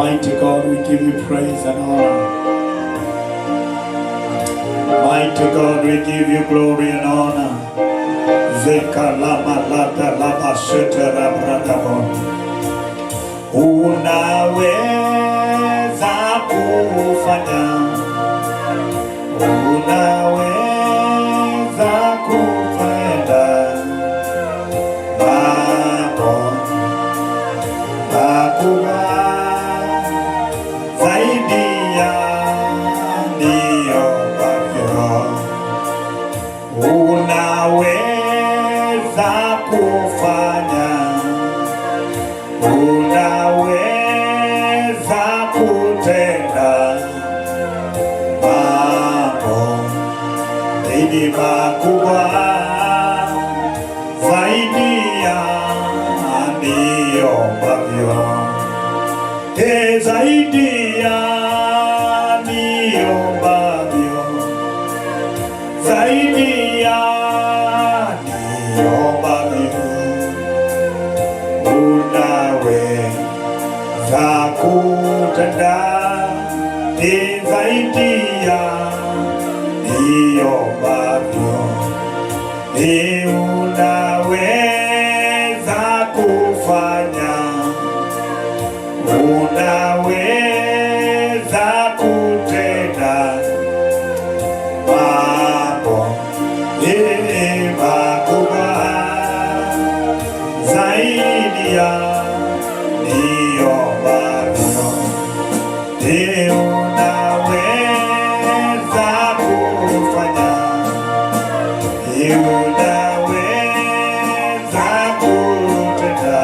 Mighty God, we give you praise and honor. Mighty God, we give you glory and honor. Zeka lama lata lama shete rabradabo. Unaweza kufanya, unaweza kutenda mambo makubwa zaidi ya niyombavyo. Unaweza kufanya, unaweza kutenda mambo zaidi makubwa zaidi ya niyombavyo. Zaidi ya niyombavyo, zaidi ya niyombavyo. Unaweza kutenda zaidi ya niyombavyo. Unaweza kufanya, unaweza kutenda mambo makubwa zaidi ya niyombavyo. Unaweza kufanya, unaweza kutenda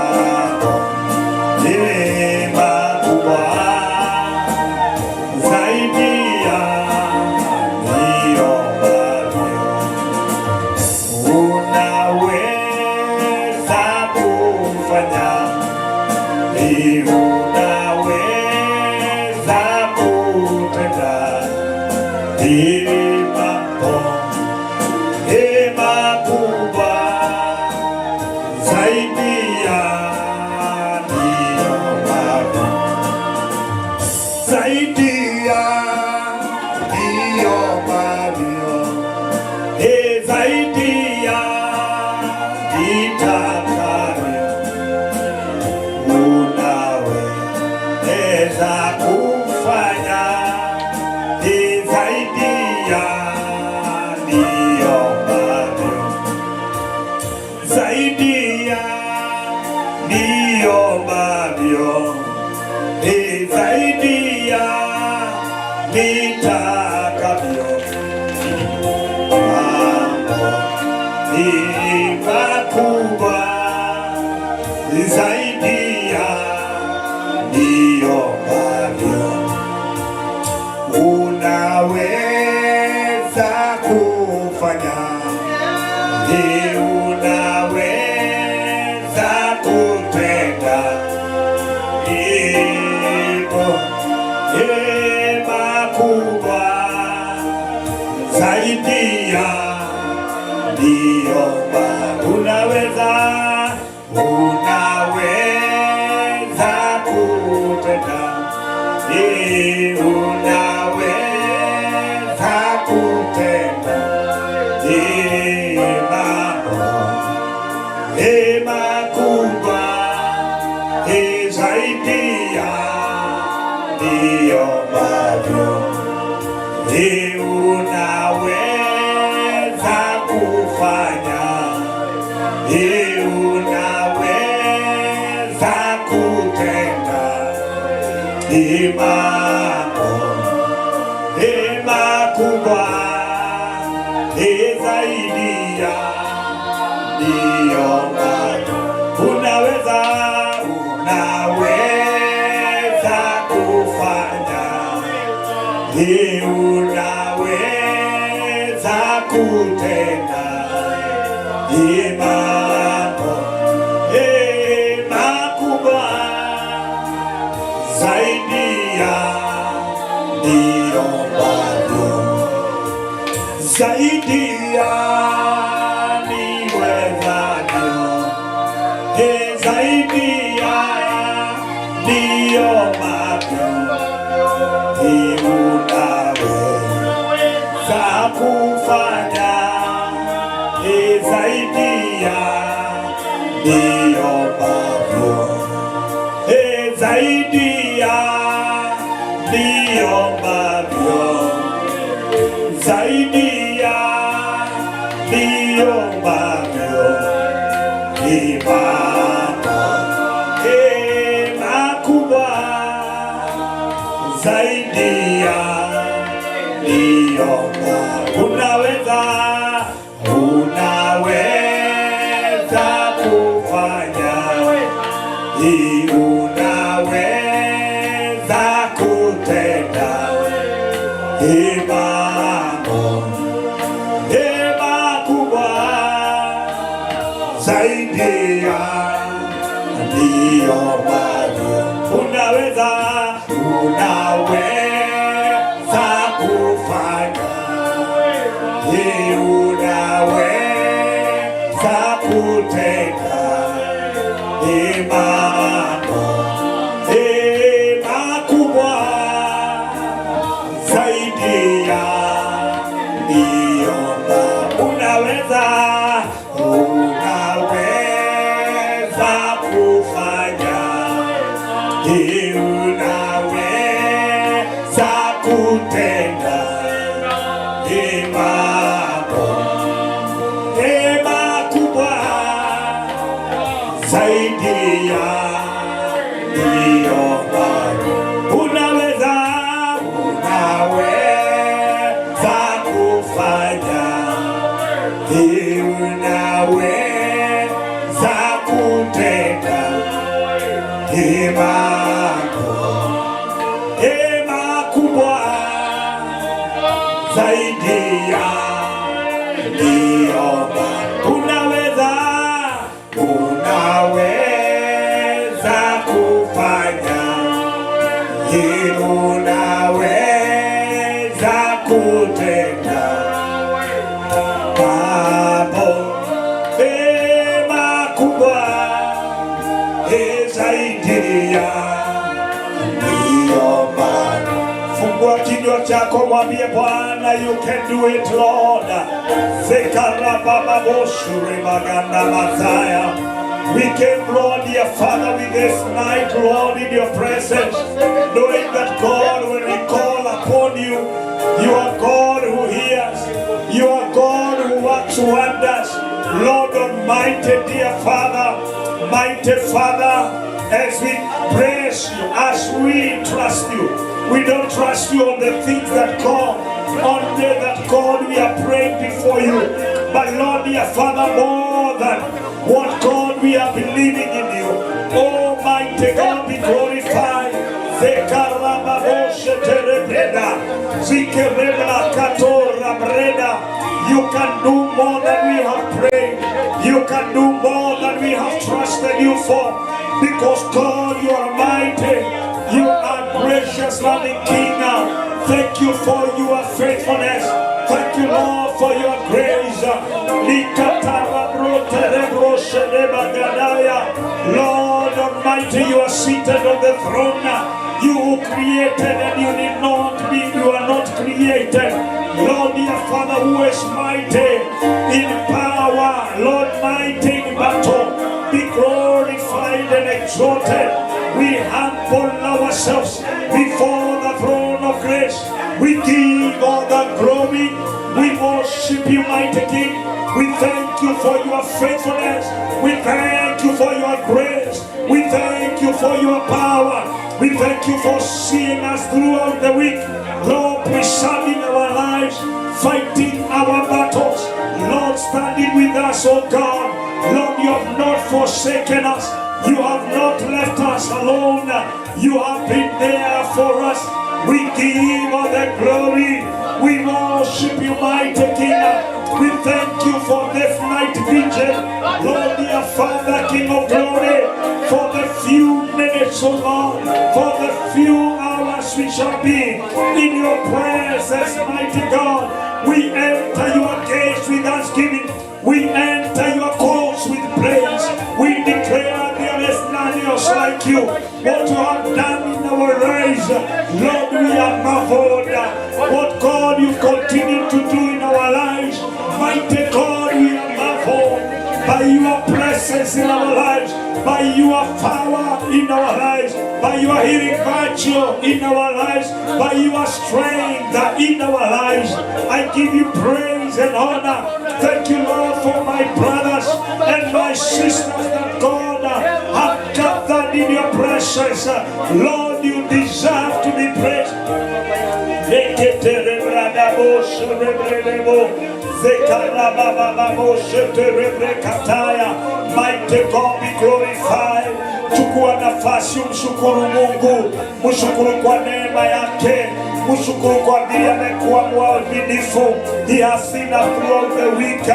mambo makubwa zaidi ya niyombavyo. Unaweza kufanya, unaweza kutenda mambo makubwa zaidi ya niyombavyo, zaidi ya niyombavyo, zaidi ya nitakavyo. Unaweza kufanya zaidi ya niyombavyo, zaidi ya niyombavyo, zaidi ya nitakavyo. Mambo makubwa zaidi ya niyombavyo. Unaweza kufanya, unaweza kutenda makubwa zaidi ya niyombavyo. Unaweza, unaweza kutenda, unaweza kutenda mambo makubwa zaidi ya niyombavyo. Unaweza kufanya, unaweza kutenda mambo makubwa zaidi ya niyombavyo. Unaweza, unaweza kufanya, unaweza kutenda mambo makubwa zaidi ya niyombavyo, zaidi ya niwezavyo, zaidi ya niomavyo unaweza kufanya zaidi ya niomavyo, zaidi ya niomavyo, zaidi ya niomavyo, makubwa zaidi ya niomavyo. Unaweza kufanya, unaweza kutenda mambo makubwa zaidi ya niomavyo. Unaweza kufanya, unaweza kutenda mambo makubwa zaidi ya niomavyo. Unaweza kufanya, unaweza kutenda mambo makubwa zaidi ya niomavyo. Unaweza kufanya, unaweza kutenda mambo makubwa zaidi ya niomavyo. Unaweza kufanya, unaweza kutenda mambo makubwa zaidi ya niomavyo. Fungua kinywa chako, mwambie Bwana, you can do it Lord. Zekarabababoshure maganda mazaya. We came, Lord, dear Father, with this night, Lord, in your presence, knowing that, God, when we call upon you, you are God who hears, you are God who works wonders. Lord Almighty, dear Father, mighty Father, as we praise you, as we trust you, we don't trust you on the things that come, on the that God we are praying before you. But Lord, dear Father, more than what God we are believing in you. Almighty God, be glorified. You can do more than we have prayed. You can do more than we have trusted you for. Because God, you are mighty. You are gracious, loving King. Thank you for your faithfulness. Thank you, Lord, for your grace. Lord Almighty, you are seated on the throne. You created and you did not be, you are not created. Lord, dear Father, who is mighty in power, Lord, mighty in battle, be glorified and exalted. We humble ourselves before the throne of grace. We give all the glory. We worship you, mighty King. We thank you for your faithfulness. We thank you for your grace. We thank you for your power. We thank you for seeing us throughout the week. Lord, preserving our lives, fighting our battles. Lord, standing with us, oh God. Lord, you have not forsaken us. You have not left us alone. You have been there for us. We give all the glory. We worship you, mighty King. We thank you for this night vigil. Lord, dear Father, King of glory, for the few minutes, oh Lord, for the few hours we shall be in your presence, mighty God. We enter your gates with thanksgiving. We enter your courts with praise. We declare there is none else like you. What you have done in our lives, Lord, we are marveled. What God you continue to do in our lives, mighty God, we are marveled by your presence in our lives, by your power in our lives, by your healing virtue in our lives, by your strength in our lives. I give you praise and honor. Thank you, Lord, for my brothers and my sisters that God have gathered in your presence. Lord, you deserve to be praised. Mighty God be glorified. Chukua nafasi umshukuru Mungu, mshukuru kwa neema yake, mshukuru kwa vile amekuwa mwaminifu. He has seen us throughout the week.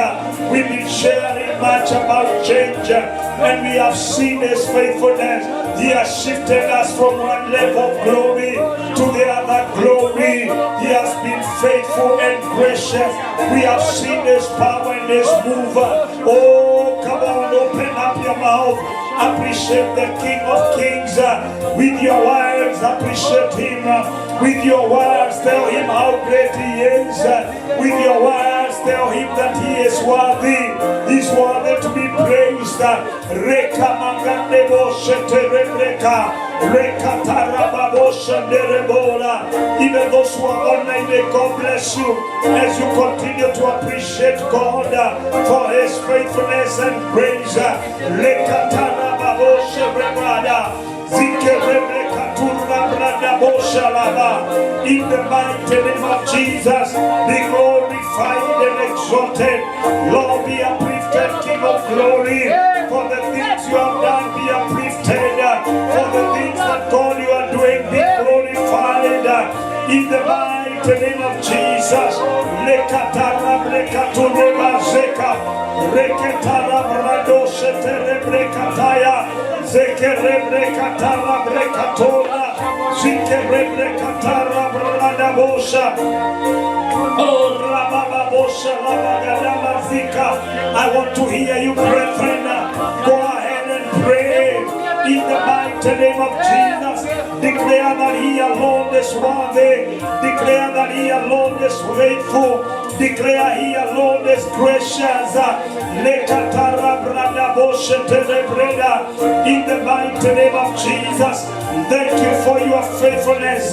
We've been sharing much about change, and we have seen His faithfulness. He has shifted us from one level of glory to the other glory. He has been faithful and gracious. We have seen His power and His move. Oh, come on, open up your mouth. Appreciate the King of Kings. With your words, appreciate Him. With your words, tell Him how great He is. With your words, tell Him that He is worthy. He's worthy to be praised. Reka mangande boshe terebreka. Reka tarababoshe derebola. Even those who are online, may God bless you as you continue to appreciate God for His faithfulness and praise. Reka tarababoshe rebrada. In the mighty name of Jesus, be glorified and exalted. Lord, be uplifted, King of glory, for the things you have done. Be uplifted for the things that God you are doing. Be glorified in the mighty name of Jesus. Lekatara brekatureba zeka, reketara bradoshe terebrekataya. Zekerebre katara brekatora, zekerebre katara bradabosha, oh rabababosha labagadamazika. I want to hear you, brethren. Go ahead and pray in the mighty name of Jesus. Declare that He alone is worthy. Declare that He alone is faithful. Declare He alone is gracious. In the mighty name of Jesus. Thank you for your faithfulness.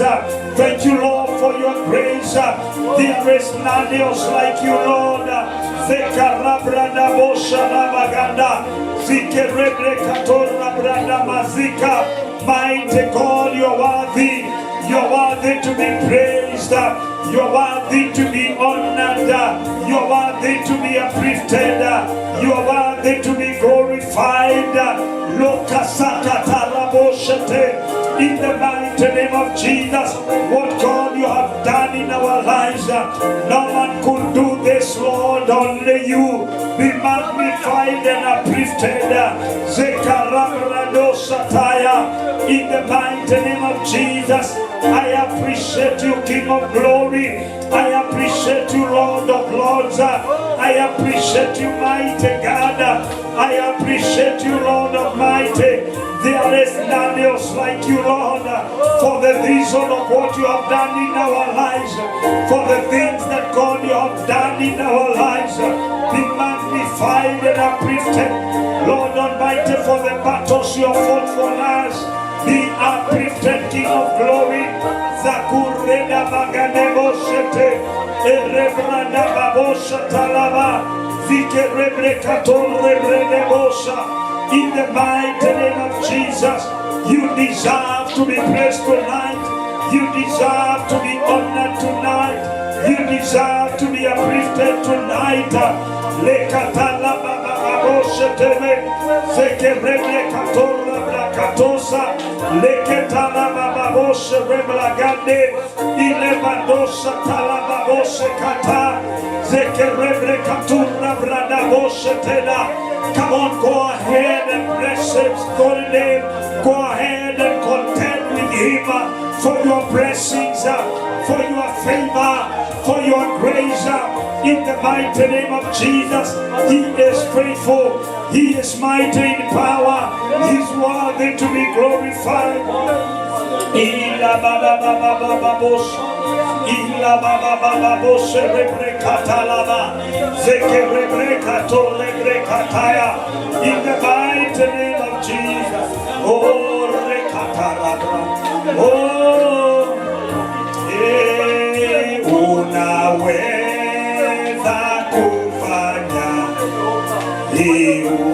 Thank you, Lord, for your grace. There is none else like you, Lord. Mighty God, you're worthy. You're worthy to be praised. You're worthy to be honored. You're worthy to be uplifted. You're worthy to be glorified. In the mighty name of Jesus, what God you have done in our lives, no one could do this, Lord, only you. Be magnified and uplifted. In the mighty name of Jesus, I appreciate you, King of glory. I appreciate you, Lord of lords. I appreciate you, mighty God. I appreciate you, Lord Almighty. There is none else like you, Lord, for the reason of what you have done in our lives, for the things that God you have done in our lives. Be magnified and uplifted, Lord Almighty, for the battles you have fought for us. Be uplifted, King of glory. Zakureda baganebo shete, erebranda babosha talaba, zike rebre katon rebre bosha. In the mighty name of Jesus, you deserve to be praised tonight. You deserve to be honored tonight. You deserve to be uplifted tonight. Lekatala bababosha teme, zike rebre katon rebre katosa, leketala bababosha rebre gande, ilebadosha tala babosha kata, zike rebre katon rebre dabosha tena. Come on, go ahead and bless His holy name. Go ahead and contend with Him for your blessings, for your favor, for your grace. In the mighty name of Jesus, He is faithful. He is mighty in power. He is worthy to be glorified. Ila baba baba baba bosh. Ila baba baba bosh rebre katalaba. Zeke rebre kato rebre kataya. In the mighty name of Jesus. Oh rekatalaba. Oh unaweza kufanya.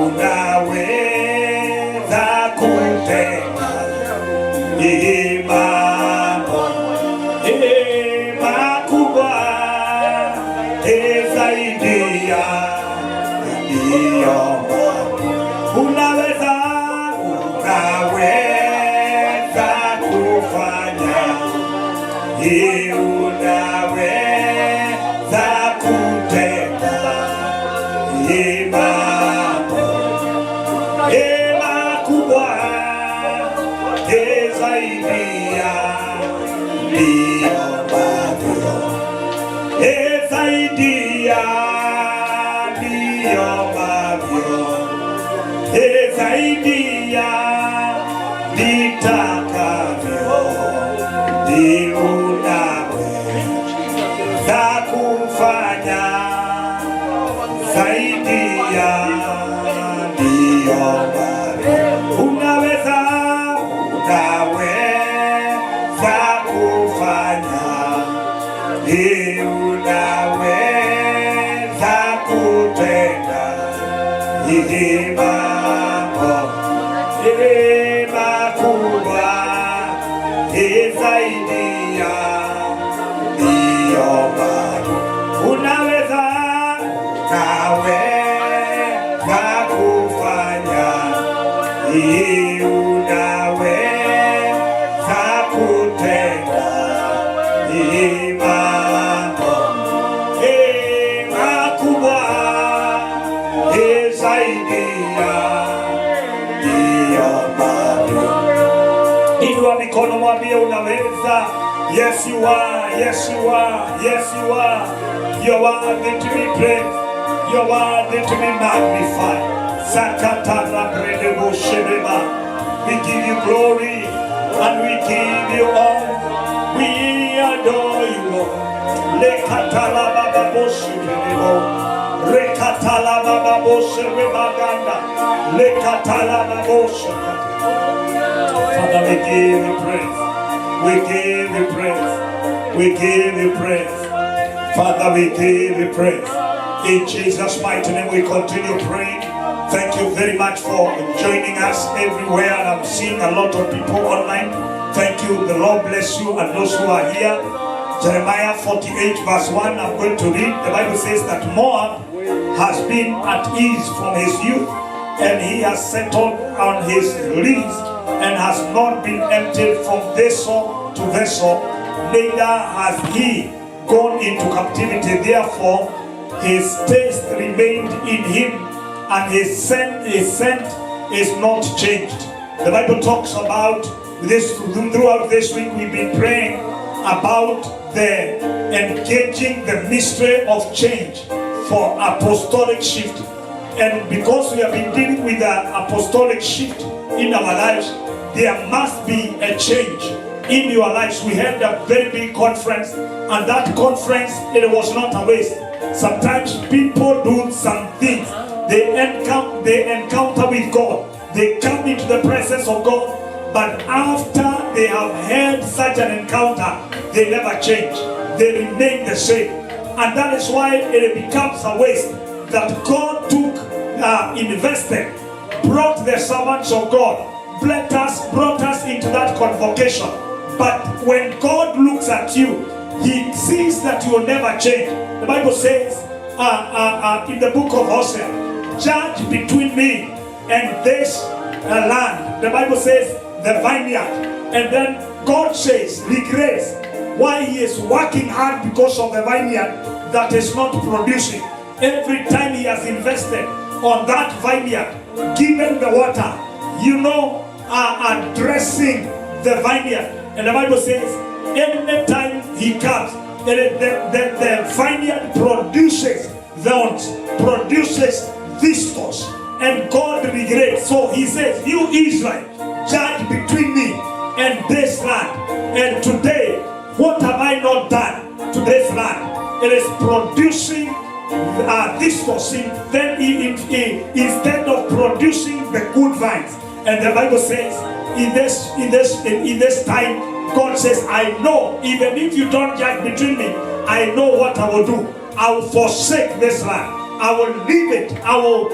Unaweza kutenda mambo makubwa zaidi ya niliyoomba. Unaweza kufanya. Unaweza kutenda mambo makubwa zaidi ya niliyoomba. Zaidi ya niliyoomba. Zaidi ya nitakavyo. Unaweza kufanya zaidi ya niliyoomba. Unaweza kufanya. Unaweza kutenda mambo makubwa zaidi ya niliyoomba. Unaweza kufanya. Unaweza kutenda mambo makubwa zaidi ya niliyoomba. Inua mikono, mwambie unaweza. Yes you are, yes you are, yes you are. You are worthy to be praised. You are worthy to be magnified. Sakatara predebo shedeba. We give you glory and we give you honor. We adore you, Lord. Lekatala baba boshedebo. Rekatala baba boshedebaganda. Lekatala baba boshedebo. Father, we give you praise. We give you praise. We give you praise. Father, we give you praise. In Jesus' mighty name, we continue praying. Thank you very much for joining us everywhere. I'm seeing a lot of people online. Thank you. The Lord bless you and those who are here. Jeremiah 48 verse 1, I'm going to read. The Bible says that Moab has been at ease from his youth, and he has settled on his lees, and has not been emptied from vessel to vessel, neither has he gone into captivity. Therefore his taste remained in him, and his scent is not changed. The Bible talks about this. Throughout this week we've been praying about the engaging the mystery of change for apostolic shift. And because we have been dealing with the apostolic shift in our lives, there must be a change in your lives. We had a very big conference, and that conference, it was not a waste. Sometimes people do some things. They encounter with God. They come into the presence of God, but after they have had such an encounter, they never change. They remain the same. And that is why it becomes a waste that God took, invested, brought the servants of God, brought us into that convocation. But when God looks at you, He sees that you will never change. The Bible says in the book of Hosea, judge between me and this land. The Bible says the vineyard. And then God says, regrets why He is working hard because of the vineyard that is not producing. Every time He has invested on that vineyard, given the water, addressing the vineyard. And the Bible says, every time He comes, The vineyard produces thorns, produces thistles, and God regrets. So he says, you Israel, judge between me and this land. And today, what have I not done to this land? It is producing thistles instead of producing the good vines. And the Bible says, in this time, God says, I know, even if you don't judge between me, I know what I will do. I will forsake this land. I will leave it. I will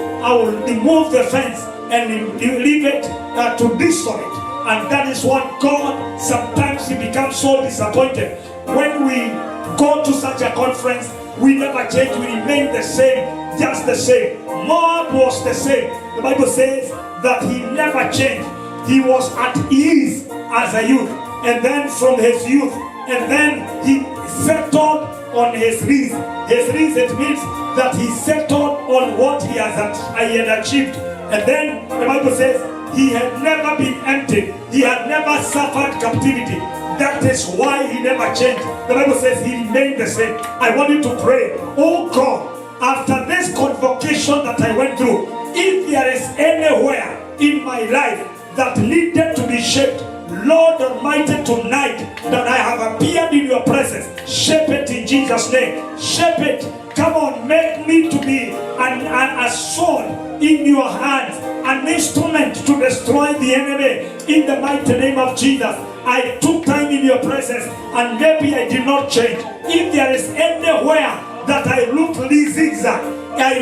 remove the fence and leave it to destroy it. And that is what God, sometimes he becomes so disappointed. When we go to such a conference, we never change, we remain the same, just the same. Moab was the same. The Bible says that he never changed. He was at ease as a youth, and then from his youth, and then he settled on his wreath. His wreath, it means that he settled on what he had achieved. And then the Bible says he had never been empty. He had never suffered captivity. That is why he never changed. The Bible says he remained the same. I want you to pray, oh God, after this convocation that I went through, if there is anywhere in my life that needed to be shaped, Lord Almighty, tonight that I have appeared in your presence, shape it in Jesus' name. Shape it. Come on, make me to be a sword in your hands, an instrument to destroy the enemy in the mighty name of Jesus. I took time in your presence and maybe I did not change. If there is anywhere that I look zigzag, I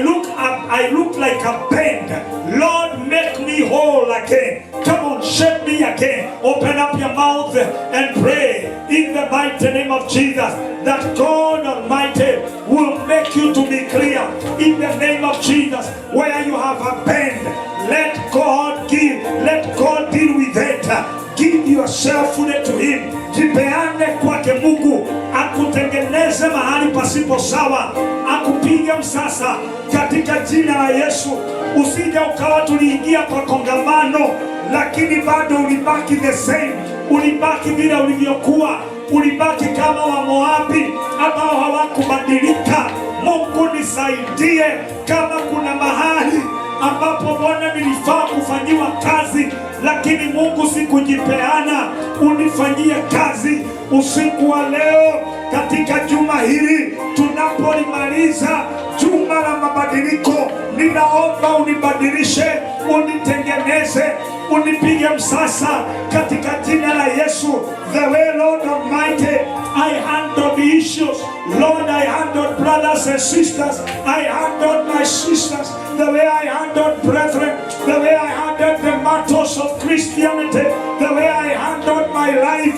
look like a bend, Lord, make me whole again. Come on, shape me again. Open up your mouth and pray in the mighty name of Jesus that God Almighty will make you to be clear in the name of Jesus. Where you have a bend, let God deal with it. Give yourself fully to him. Jipeane kwake Mungu akutengeneze mahali pasipo sawa, akupige msasa katika jina la Yesu. Usije ukawa tuliingia kwa kongamano lakini bado ulibaki the same, ulibaki vile ulivyokuwa, ulibaki kama wa Moabi ambao hawakubadilika. Mungu nisaidie, kama kuna mahali ambapo Bwana nilifaa kufanyiwa kazi lakini Mungu sikujipeana, unifanyie kazi usiku wa leo katika juma hili tunapolimaliza juma la mabadiliko. Ninaomba unibadilishe, unitengeneze, unipige msasa katika jina la Yesu. The way, Lord Almighty, I handle the issues. Lord, I handle brothers and sisters. I handle my sisters the way I handled brethren, the way I handled the matters of Christianity, the way I handled my life,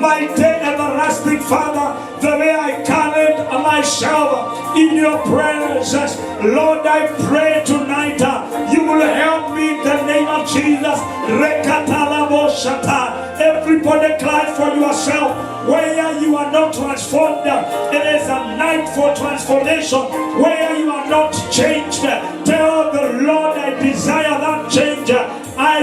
my dear everlasting Father, the way I carried myself in your presence. Lord, I pray tonight you will help me in the name of Jesus. Everybody cry for yourself. Where you are not transformed, it is a night for transformation. Where you are not changed, tell the Lord, I desire that change.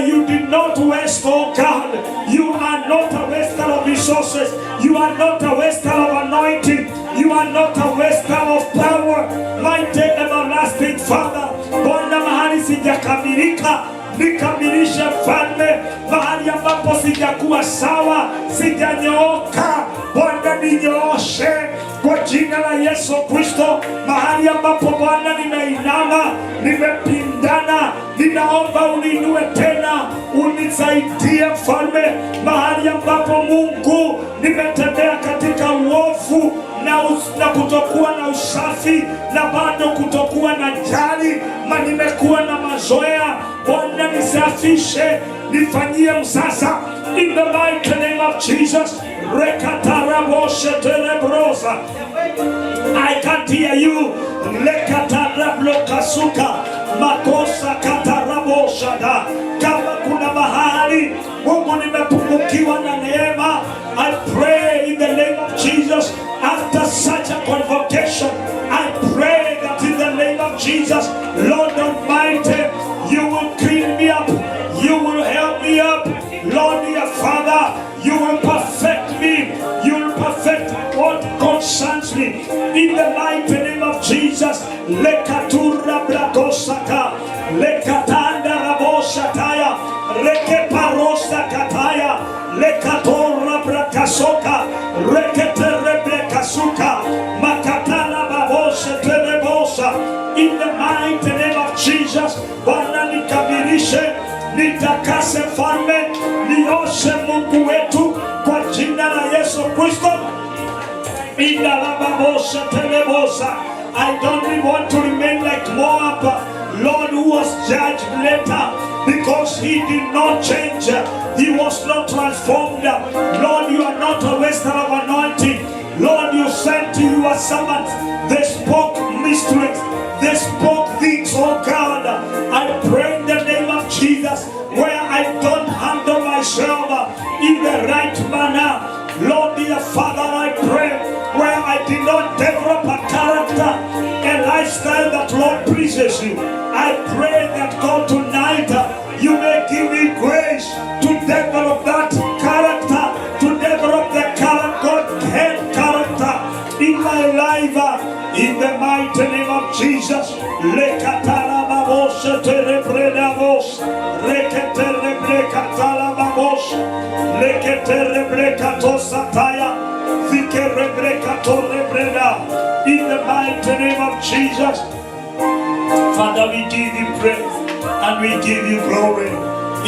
You did not waste, oh God. You are not a waster of resources. You are not a waster of anointing. You are not a waster of power. Mighty everlasting Father, Bwana, mahali sijakamilika, nikamilishe Mfalme. Mahali ambapo sijakuwa sawa, sijanyooka, Bwana ninyooshe kwa jina la Yesu Kristo. Mahali ambapo Bwana nimeinama, nimepindana, ninaomba uninue tena, unisaidie Mfalme. Mahali ambapo Mungu nimetembea katika uovu na kutokuwa na usafi na bado kutokuwa na jali, na nimekuwa na mazoea, Bwana nisafishe, nifanyie msasa in the mighty name of Jesus. I can't hear you. Makosa kataraboshada. Kama kuna mahali Mungu nimepungukiwa na neema, I pray in the name of Jesus, after such a convocation, I pray that in the name of Jesus, Lord Almighty, you will clean me up, you will help me up, Lord dear Father, you will perfect me, you will perfect what concerns In the mighty name of Jesus, lekatura brakosaka, lekatanda raboshataya, rekeparosa kataya, lekatora brakasoka, reketerebrekasuka, makatana babosha terebosa. In the mighty name of Jesus, Bwana nikamilishe, nitakase mfalme, nioshe Mungu wetu kwa jina la Yesu Kristo. I don't want to remain like Moab, Lord, who was judged later because he did not change. He was not transformed. Lord, you are not a waster of anointing. Lord, you sent to your servants. They spoke mysteries. They spoke things, oh God. I pray in the name of Jesus, where I don't handle myself in the right manner. Lord, dear Father, I pray where I did not develop a character, a lifestyle that, Lord, pleases you. I pray that, God, tonight you may give me grace to develop that character, to develop the character in my life, in the mighty name of Jesus. In the mighty name of Jesus, Father, we give you praise and we give you glory.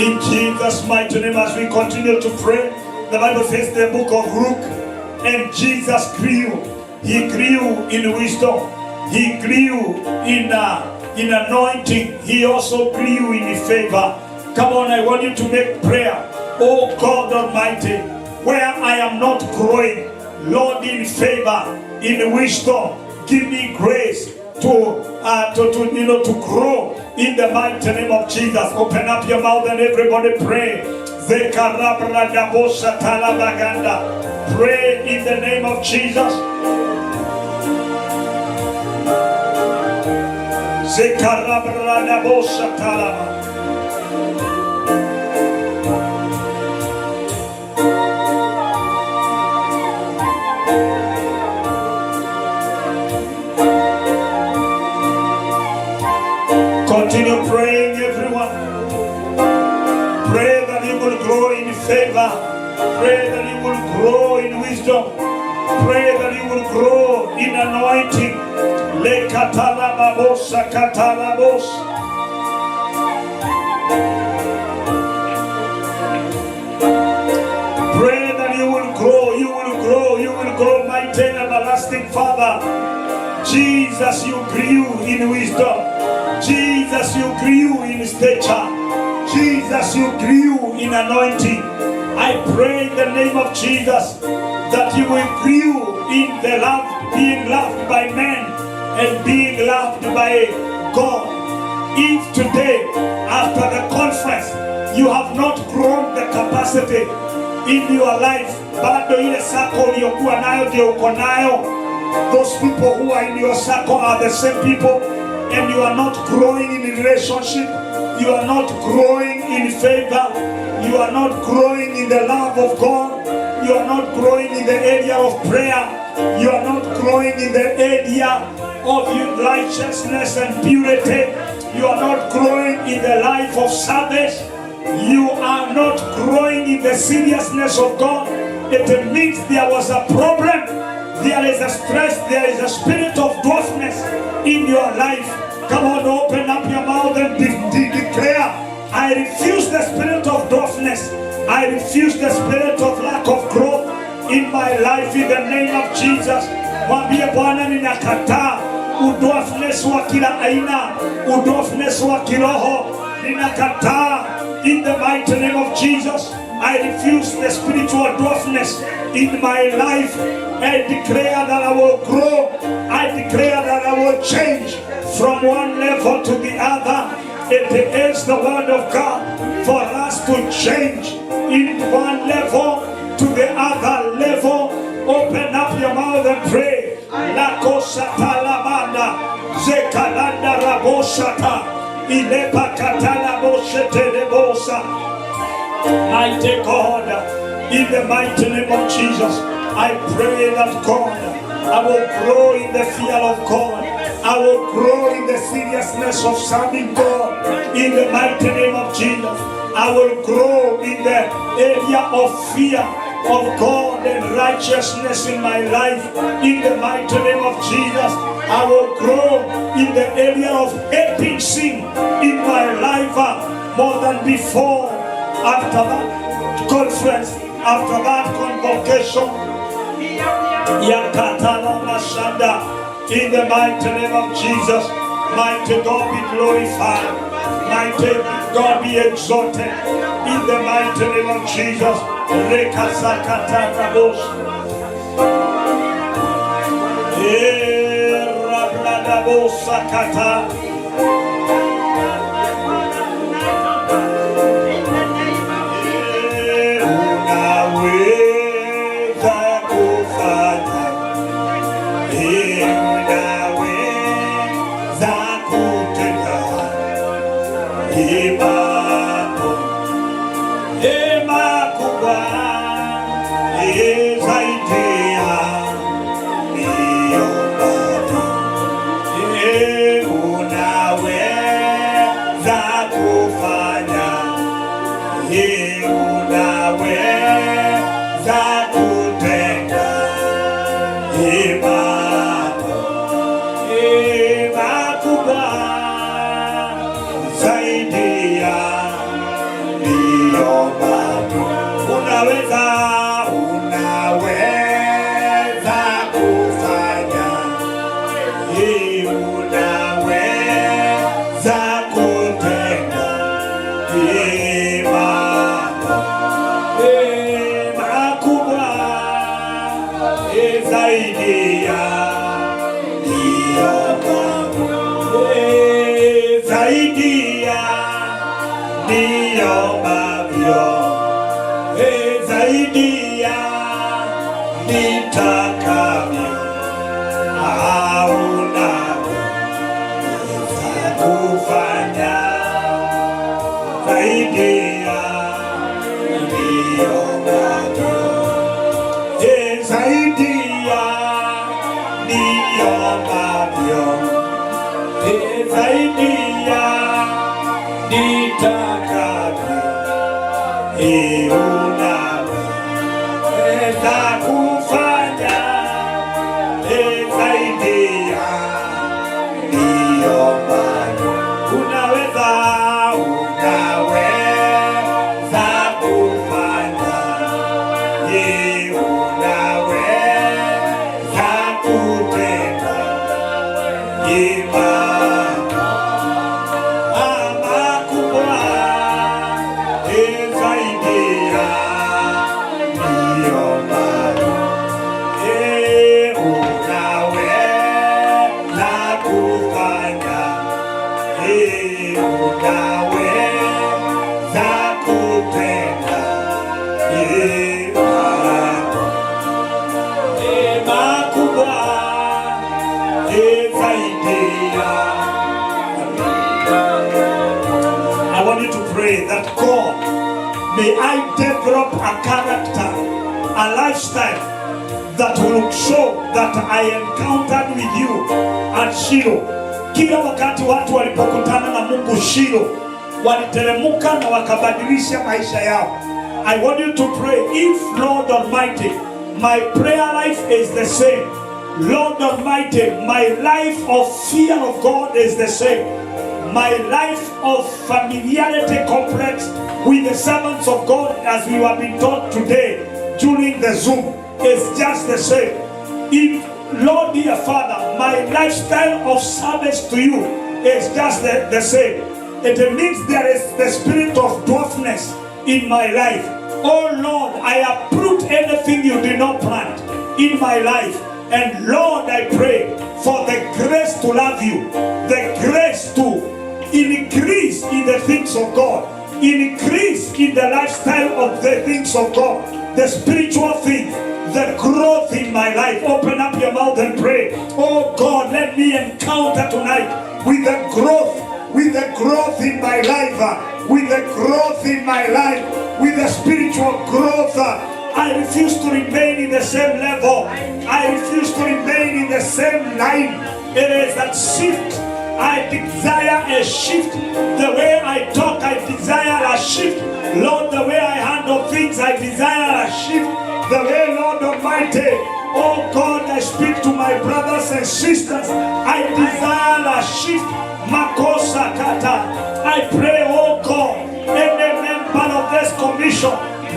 In Jesus' mighty name, as we continue to pray, the Bible says the book of Luke, and Jesus grew. He grew in wisdom. He grew in anointing. He also grew in favor. Come on, I want you to make prayer. Oh God Almighty, where I am not growing, Lord, in favor, in wisdom, give me grace to grow in the mighty name of Jesus. Open up your mouth and everybody pray. Pray in the name of Jesus. Continue praying, everyone. Pray that you will grow in favor. Pray that you will grow in wisdom. Pray that you will grow in anointing. Le katalabos, katalabos. Pray that you will grow, you will grow, you will grow, mighty and everlasting Father. Jesus, you grew in wisdom. Jesus, you grew in stature. Jesus, you grew in anointing. I pray in the name of Jesus that you will grow in the love, being loved by men and being loved by God. If today, after the conference, you have not grown the capacity in your life, bado ile circle uliyokuwa nayo ndio uko nayo. Those people who are in your circle are the same people, and you are not growing in relationship. You are not growing in favor. You are not growing in the love of God. You are not growing in the area of prayer. You are not growing in the area of righteousness and purity. You are not growing in the life of service. You are not growing in the seriousness of God. It means there was a problem. There is a stress. There is a spirit of dwarfness in your life. Come on, open up your mouth and declare, I refuse the spirit of dwarfness. I refuse the spirit of lack of growth in my life in the name of Jesus. Mwambie Bwana, ninakataa udwarfness wa kila aina, udwarfness wa kiroho. Ninakataa in the mighty name of Jesus. I refuse the spiritual dwarfness in my life. I declare that I will grow. I declare that I will change from one level to the other. It is the word of God for us to change in one level to the other level. Open up your mouth and pray. La cosa talamanda, zekalanda raboshata, ilepa katala boshete debosa. Mighty God, in the mighty name of Jesus, I pray that God, I will grow in the fear of God. I will grow in the seriousness of serving God in the mighty name of Jesus. I will grow in the area of fear of God and righteousness in my life in the mighty name of Jesus. I will grow in the area of hating sin in my life more than before. After that conference, after that convocation, Yakatana Mashanda, in the mighty name of Jesus, mighty God be glorified, mighty God be exalted, in the mighty name of Jesus. Rekasakata Rabosh, Rabladabosakata. I want you to pray that God, may I develop a character, a lifestyle that will show that I encountered with you at Shiloh. Kila wakati watu walipokutana na Mungu Shiloh, waliteremka na wakabadilisha maisha yao. I want you to pray, if Lord Almighty, my prayer life is the same. Lord Almighty, my life of fear of God is the same. My life of familiarity complex with the servants of God, as we have been taught today during the Zoom, is just the same. If, Lord dear Father, my lifestyle of service to you is just the same, it means there is the spirit of dwarfness in my life. Oh Lord, I uproot anything you did not plant in my life. And Lord, I pray for the grace to love you, the grace to increase in the things of God, increase in the lifestyle of the things of God, the spiritual things, the growth in my life. Open up your mouth and pray. Oh God, let me encounter tonight with the growth in my life, with the growth in my life, with the spiritual growth. I I refuse to remain in the same level. I refuse to remain in the same line. It is that shift. I desire a shift. The way I talk, I desire a shift. Lord, the way I handle things, I desire a shift. The way, Lord Almighty, oh God, I speak to my brothers and sisters, I desire a shift. Makosa kata. I pray, oh God, any member of this commission,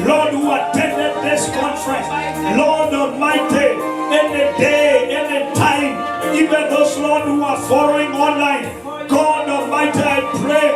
Lord, who attended this conference, Lord Almighty, any day, any time, even those, Lord, who are following online, God Almighty, I pray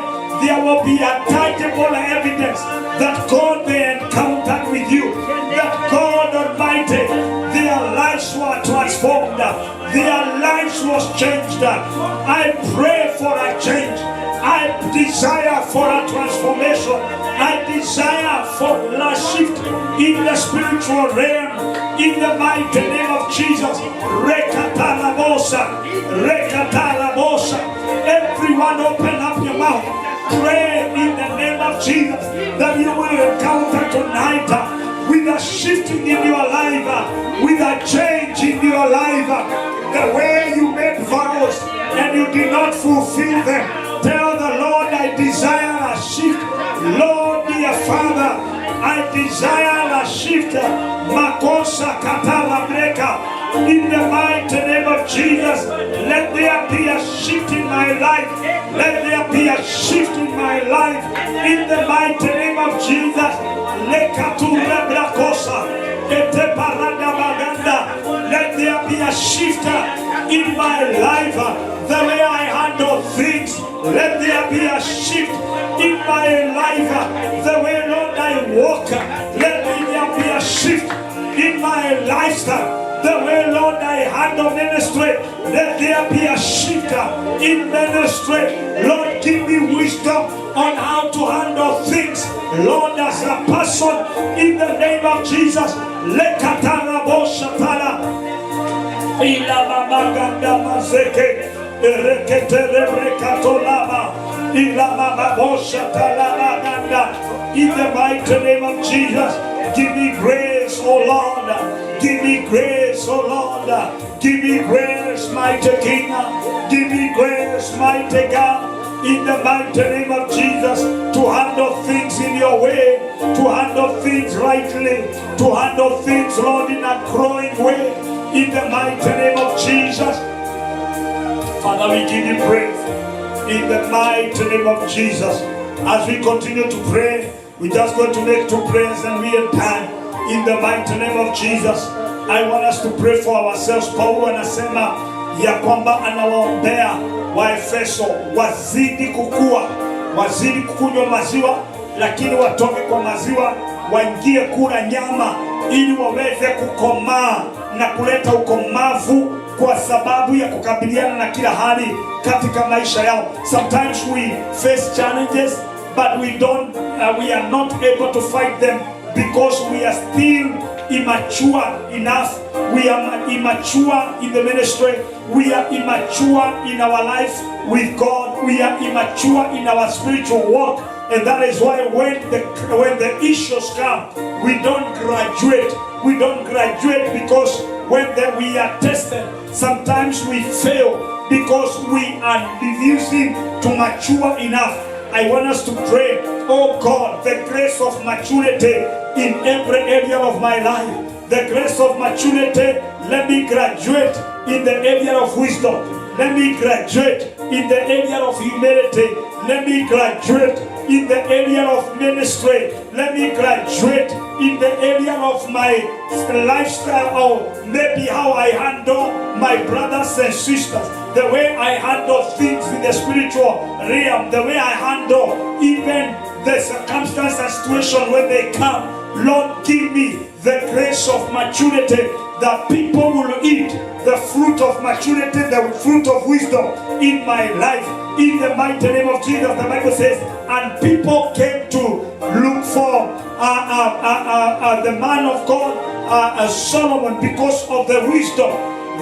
there will be a tangible evidence that God they encountered with you, that God Almighty, their lives were transformed, their lives was changed. I pray for a change. I desire for a transformation. I desire for a shift in the spiritual realm. In the mighty name of Jesus. Rekatarabosa. Rekatarabosa. Everyone open up your mouth. Pray in the name of Jesus that you will encounter tonight with a shifting in your life, with a change in your life. The way you made vows and you did not fulfill them. Tell the Lord, I desire a shift. Lord, dear Father, I desire a shift. Makosa katara breka. In the mighty name of Jesus, let there be a shift in my life. Let there be a shift in my life. In the mighty name of Jesus, lekatura brakosa. Ete parada baganda. Let there be a shift in my life. The way I handle things, let there be a shift in my life. The way, Lord, I walk, let there be a shift in my lifestyle. The way, Lord, I handle ministry, let there be a shift in ministry. Lord, give me wisdom on how to handle things. Lord, as a person, in the name of Jesus, lekatara boshatara. Ila mama ganda mazeke. In the mighty name of Jesus, give me grace, oh Lord. Give me grace, oh Lord. Give me grace, mighty King. Give me grace, mighty God. In the mighty name of Jesus, to handle things in your way, to handle things rightly, to handle things, Lord, in a growing way. In the mighty name of Jesus. Father, we give you praise in the mighty name of Jesus. As we continue to pray, we're just going to make 2 prayers and we are done. In the mighty name of Jesus, I want us to pray for ourselves. Paulo anasema ya kwamba anawaombea Waefeso wazidi kukua, wazidi kukunywa maziwa, lakini watoke kwa maziwa waingie kula nyama, ili waweze kukomaa na kuleta ukomavu kwa sababu ya kukabiliana na kila hali katika maisha yao. Sometimes we face challenges, but we are not able to fight them because we are still immature enough. We are immature in the ministry. We are immature in our life with God. We are immature in our spiritual walk. And that is why when the issues come, we don't graduate. We don't graduate because when we are tested, sometimes we fail because we are refusing to mature enough. I want us to pray, oh God, the grace of maturity in every area of my life. The grace of maturity, let me graduate in the area of wisdom. Let me graduate in the area of humility. Let me graduate in the area of ministry. Let me graduate in the area of my lifestyle, or maybe how I handle my brothers and sisters, the way I handle things in the spiritual realm, the way I handle even the circumstance and situation when they come. Lord, give me the grace of maturity, that people will eat the fruit of maturity, the fruit of wisdom in my life. In the mighty name of Jesus, the Bible says, and people came to look for the man of God, Solomon, because of the wisdom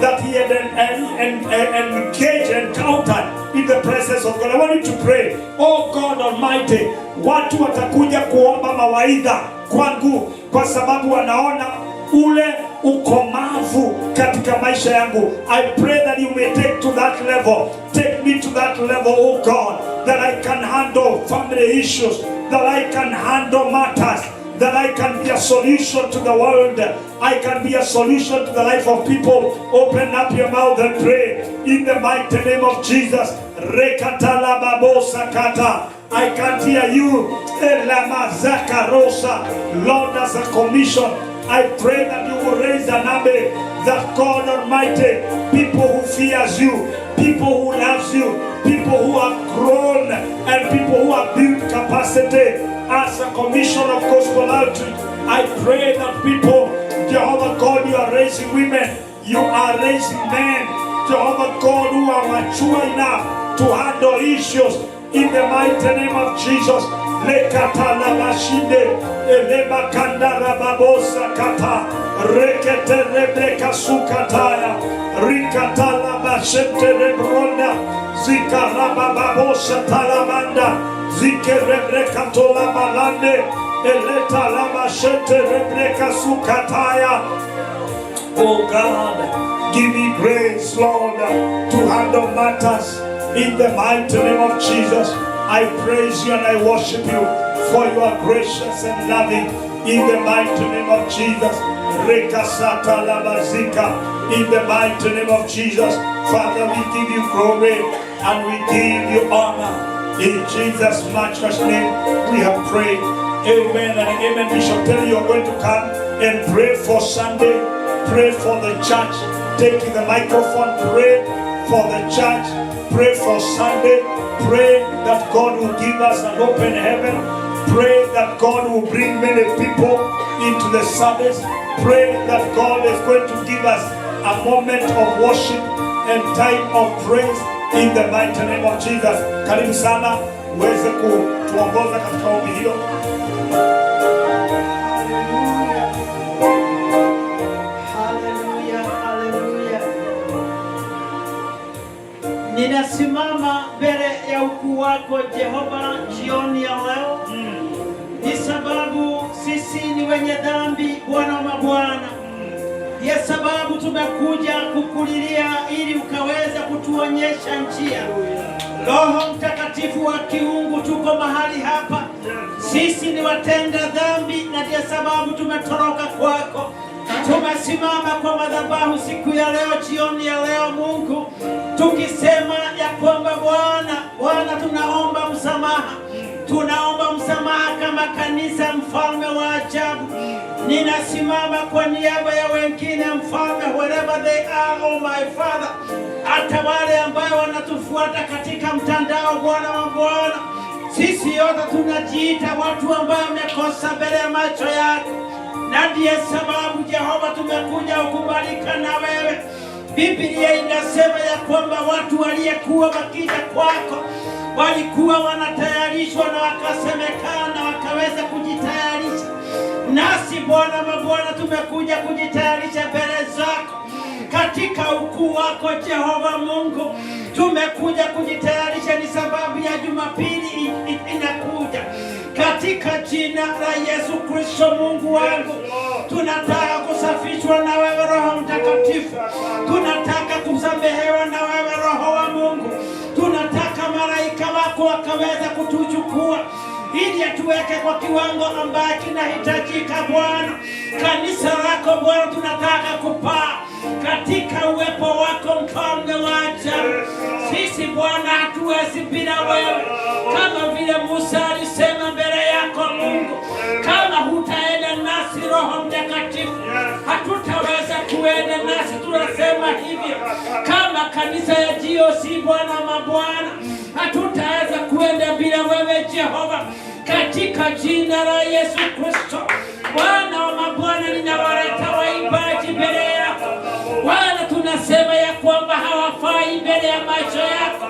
that he had engaged and encountered in the presence of God. I want you to pray, oh God Almighty, watu watakuja kuomba mawaidha kwangu kwa sababu wanaona ule ukomavu katika maisha yangu. I pray that you may take to that level. Take me to that level, oh God, that I can handle family issues, that I can handle matters, that I can be a solution to the world. I can be a solution to the life of people. Open up your mouth and pray in the mighty name of Jesus. Rekatala babosa kata. I can't hear you. Elamazaka rosa. Lord, as a commission, I pray that you will raise an army, that God Almighty, people who fears you, people who loves you, people who have grown, and people who have built capacity. As a commission of gospel outreach, I pray that people, Jehovah God, you are raising women, you are raising men, Jehovah God, who are mature enough to handle issues in the mighty name of Jesus. Lekatala bashinde, eleba kandara babosa kata, rekete rebeka sukataya, rikatala bashente rebronda, zikaraba babosa talamanda, zikerebreka tola balande, eleta laba shete rebreka sukataya. Oh God, give me grace, Lord, to handle matters in the mighty name of Jesus. I praise you and I worship you, for you are gracious and loving in the mighty name of Jesus. Rekasata labazika, in the mighty name of Jesus. Father, we give you glory and we give you honor. In Jesus' matchless name, we have prayed. Amen and amen. We shall tell you are going to come and pray for Sunday. Pray for the church. Taking the microphone, pray for the church. Pray for Sunday. Pray that God will give us an open heaven. Pray that God will bring many people into the service. Pray that God is going to give us a moment of worship and time of praise. In the mighty name of Jesus. Karibu sana uweze kutuongoza katika ombi hilo. Hallelujah, hallelujah. Ninasimama mbele ya ukuu wako Jehova jioni ya leo. Ni sababu sisi ni wenye dhambi, Bwana wa mabwana. Ndiyo sababu tumekuja kukulilia ili ukaweza kutuonyesha njia. Roho Mtakatifu wa kiungu, tuko mahali hapa. Sisi ni watenda dhambi na ndiyo sababu tumetoroka kwako. Tumesimama kwa madhabahu siku ya leo, jioni ya leo Mungu, tukisema ya kwamba Bwana tunaomba msamaha. Tunaomba msamaha kama kanisa, mfalme wa ajabu. Ninasimama kwa niaba ya wengine, mfalme, wherever they are, oh my Father. Hata wale ambao wanatufuata katika mtandao, Bwana wa Bwana. Sisi yote tunajiita watu ambao wamekosa mbele ya macho yako. Na ndiyo sababu Jehova tumekuja ukubalika na wewe. Biblia inasema ya kwamba watu waliyekuwa wakija kwako walikuwa wanatayarishwa na wakasemekana wakaweza kujitayarisha. Nasi Bwana mabwana tumekuja kujitayarisha mbele zako katika ukuu wako Jehova Mungu. Tumekuja kujitayarisha ni sababu ya Jumapili inakuja. Katika jina la Yesu Kristo Mungu wangu, tunataka kusafishwa na wewe Roho Mtakatifu. Tunataka kusamehewa na wewe Roho wa Mungu. Tunataka malaika wako wakaweza kutuchukua ili atuweke kwa kiwango ambacho kinahitajika Bwana. Kanisa lako Bwana tunataka kupaa katika uwepo wako, mfalme wa ajabu. Sisi Bwana hatuwezi bila wewe. Kama vile Musa alisema mbele yako Mungu, kama hutaenda nasi Roho Mtakatifu, hatutaweza kuenda nasi. Tunasema hivyo kama kanisa ya GOC Bwana mabwana, hatutaweza kuenda bila wewe Jehova, katika jina la Yesu Kristo. Bwana wa mabwana, ninawaleta waimbaji mbele yako Bwana. Tunasema ya kwamba hawafai mbele ya macho yako,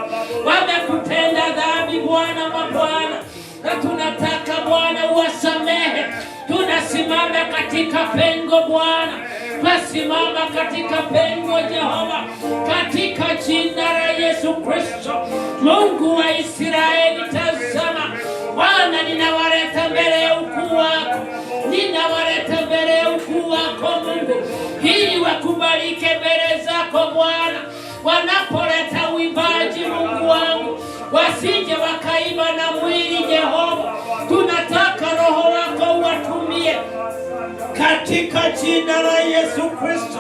wamekutenda dhambi Bwana mabwana, na tunataka Bwana uwasamehe. Tunasimama katika pengo Bwana, tunasimama katika pengo Jehova, katika jina la Yesu Kristo. Mungu wa Israeli, tazama Bwana, ninawaleta mbele ya ukuu wako, ninawaleta wakubalike mbele zako Bwana. Wanapoleta uimbaji Mungu wangu, wasije wakaiba na mwili Jehova. Tunataka Roho wako uwatumie katika jina la Yesu Kristo.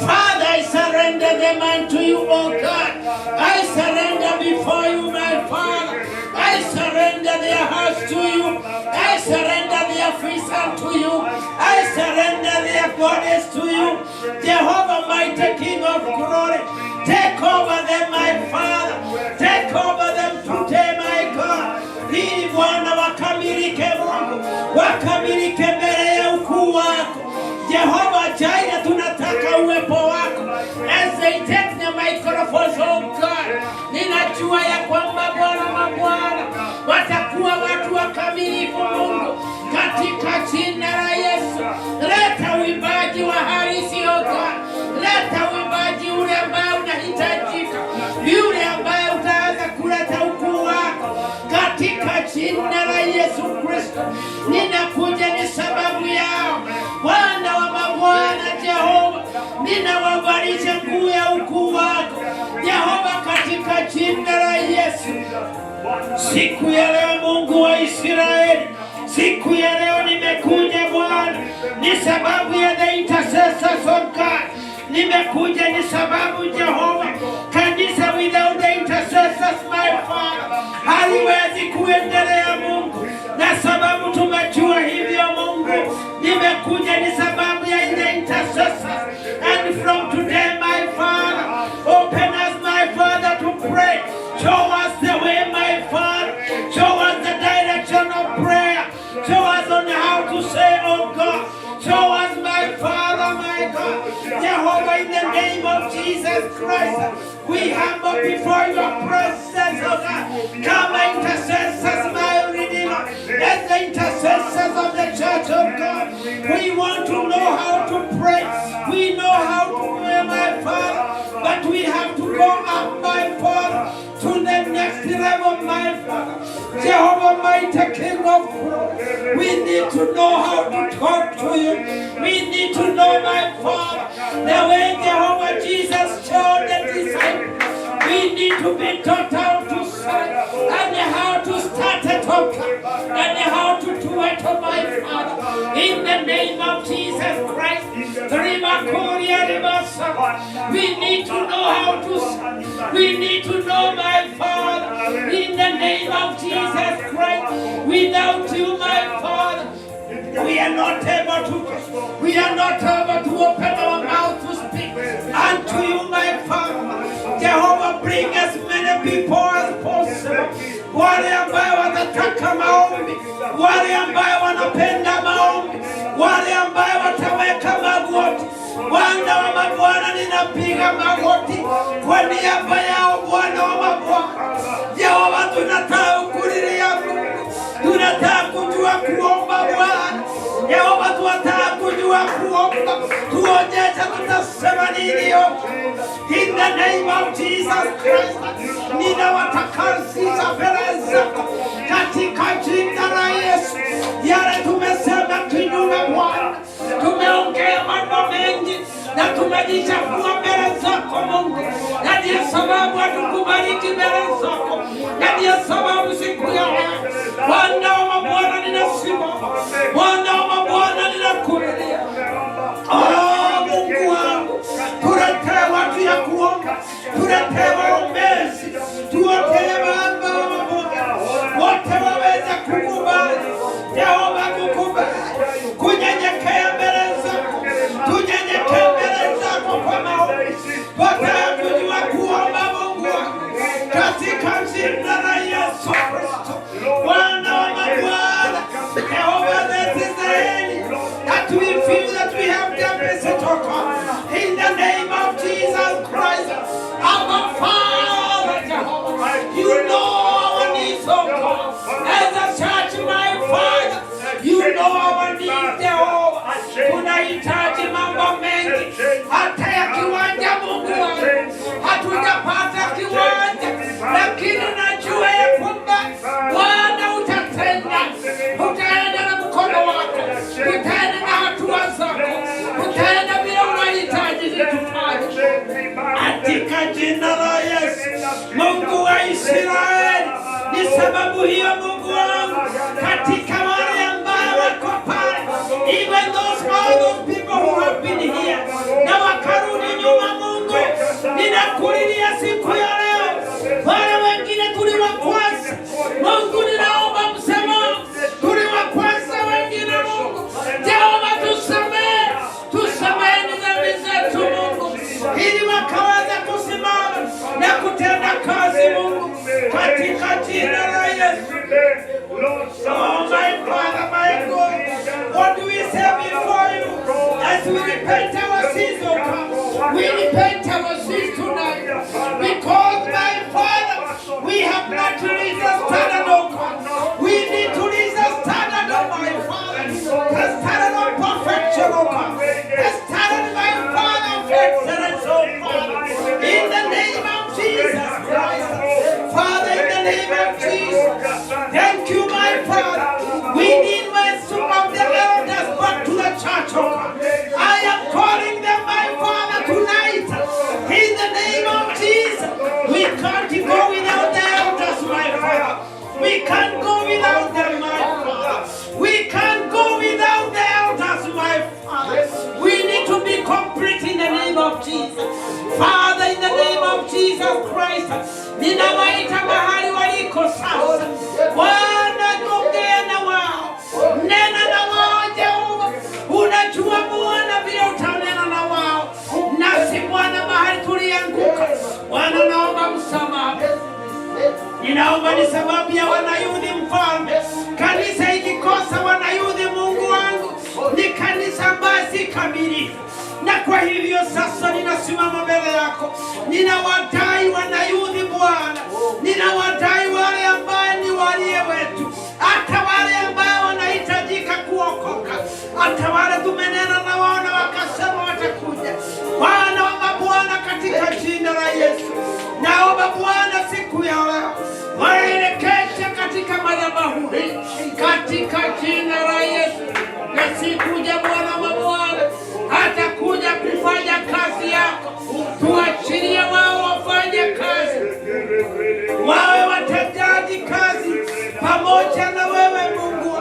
Father, I surrender them unto you, O God. I surrender before you, my Father. I surrender their hearts to you. I surrender their feet unto you. I surrender their bodies to you. Jehovah, mighty King of glory, take over them, my Father. Take over them today, my God. Ili Bwana wakamilike Mungu, wakamilike mbele ya ukuu wako. Jehovah Jireh, tunataka uwepo wako. As they take the microphones, oh God, ninajua ya kwamba Bwana mabwana watakuwa watu wakamilifu Mungu, katika jina la Yesu. Leta uimbaji wa halisi, oh God. Leta uimbaji ule ambao unahitajika, yule ambaye utaanza kuleta ukuu wako, katika jina la Yesu Kristo. Ninakuja ni sababu yao, Bwana wa mabwana Jehova. Ninawavalisha nguo ya ukuu wako Jehova, katika jina la Yesu. Siku ya leo Mungu wa Israeli, siku ya leo nimekuja Bwana ni sababu ya the intercessors of God. Nimekuja ni sababu Jehova, kanisa without the intercessors, my Father, haliwezi kuendelea Mungu, na sababu tumejua hivyo Mungu, nimekuja ni sababu ya the intercessors. And from today, my Father, open us, my Father, to pray. Show us the way, my Father. Show us the direction of prayer. Show us on how to say, oh God. Show us, my Father, my God. Jehovah, in the name of Jesus Christ, we humble before your presence, oh God. Come, intercessors, my Redeemer. As the intercessors of the church of God, we want to know how to pray. We know how to pray, my Father, but we have to go up, my Father, to the next level, my Father. Jehovah, mighty King of glory, we need to know how to talk to you. We need to know, my Father, the way Jehovah Jesus showed the disciples. We need to be taught how to say, and how to start a talk, and how to do it, oh my Father. In the name of Jesus Christ, we need to know how to say. We need to know, my Father, in the name of Jesus Christ. Without you, my Father, we are not able to open our mouth to speak unto you, my Father. Jehovah, bring as many people as possible. Wale ambao watataka maombi, wale ambao wanapenda maombi, wale ambao wataweka magoti. Bwana wa mabwana, ninapiga magoti kwa niaba yao, Bwana wa mabwana. Jehova, tunataka kulilia Mungu, tunataka kujua kuomba Bwana. Jehova, tunataka kujua kuomba, tuonyeshe tutasema nini. In the name of Jesus Christ, ninawatakasisha mbele zako katika jina la Yesu. Yale tumesema kinyume Bwana, tumeongea mambo mengi na tumejichafua mbele zako Mungu, na ndiyo sababu hatukubariki mbele zako, na ndiyo sababu siku ya leo Bwana wa mabwana ninasimama, Bwana wa mabwana ninakulilia. Mungu wangu, tuletee watu ya kuomba, tuletee waombezi, tuletee mambo wote waweze kukubali. Jehova, kukubali, kunyenyekea mbele zako, tunyenyekea mbele zako kwa maombi, wote kujua kuomba Mungu wangu, katika jina la Yesu Kristo, Bwana wa mabwana. Jehova, that is the end, that we feel that we have the message of God. In the name of Jesus Christ, our Father, Jehovah, you know our needs, oh God. As a church, my Father, you know our needs, Jehovah. Tunahitaji mambo mengi, hata ya kiwanja Mungu wangu. Hatujapata kiwanja, lakini najua ya kwamba Bwana utatenda. Utaenda na mkono wako, utaenda na hatua zako, utaenda bila unahitaji vitu. Israeli. Ni sababu hiyo Mungu wangu, katika wale ambao wako pale, even all those people who have been here na wakarudi nyuma, Mungu ninakulilia siku ya leo, wale wengine tuliwakwaza Mungu, ninaomba msamaha, tuliwakwaza wengine Mungu, Jehova tusamehe dhambi zetu Mungu, ili wakaweza kusimama na kutenda kazi Mungu, katika jina la Yesu. Oh my Father, my God, what do we say before you as we repent our sins, oh God? We repent our sins tonight because, my Father, we have not reached the standard, oh God. We need to reach the standard, oh my Father, the standard of perfection, oh God, the standard, my Father, of excellence, oh Father, in the name of Jesus Christ. Father, in the name of Jesus, thank you, my Father. We need some of the elders back to the church, oh God. I am calling them, my Father, tonight, in the name of Jesus. We can't go without the elders, my Father. We can't go without them, my Father. We can't go without the elders, my Father. We need to be complete in the name of Jesus. Father, in the name of Jesus Christ, ninawaita mahali waliko sasa. Bwana, ongea na wao, nena na wao Jehova. Unajua Bwana vile utanena na wao, nasi Bwana mahali tulianguka, Bwana naomba msamaha. Ninaomba ni sababu ya wanayudhi Mfalme. Kanisa ikikosa wanayudhi, Mungu wangu, ni kanisa ambayo si kamilifu. Na kwa hivyo sasa ninasimama mbele yako, ninawadai wanayudhi Bwana, ninawadai wale ambao ni walie wetu, hata wale ambao wanahitajika kuokoka, hata wale tumenena na wao na wakasema watakuja. Bwana wa mabwana, katika jina la Yesu, naomba Bwana siku ya leo waelekeze katika madhabahu hii, katika jina la Yesu. Na sikuja Bwana wa mabwana hata kuja kufanya kazi yako, tuachilie wao wafanye kazi, wawe watendaji kazi pamoja na wewe Mungu,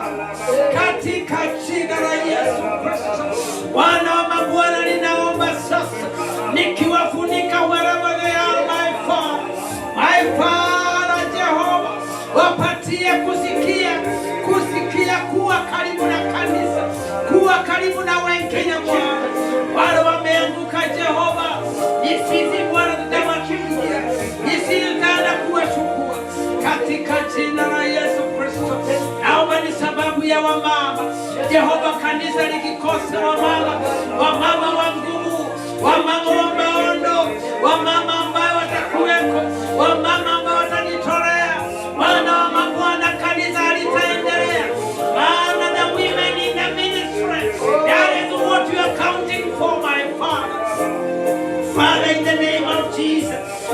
katika jina la Yesu Kristo. Bwana wa mabwana, ninaomba sasa nikiwafunika wherever they are, my Father Jehova, wapatie kusikia kuwa karibu na kanisa, kuwa karibu na wengine Bwana. Wale wameanguka Jehova, ni sisi Bwana tutawakimbilia, ni sisi tutaenda kuwachukua, katika jina la Yesu Kristo. Naomba ni sababu ya wamama Jehova, kanisa likikosa wamama wa nguvu, wamama wa maono, wamama ambao watakuweko, wamama ambao watajitolea, Bwana wa mabwana, kanisa halitaendelea. Bwana, the women in the ministry, that is what you are counting for, my Father. Father, in the name of Jesus,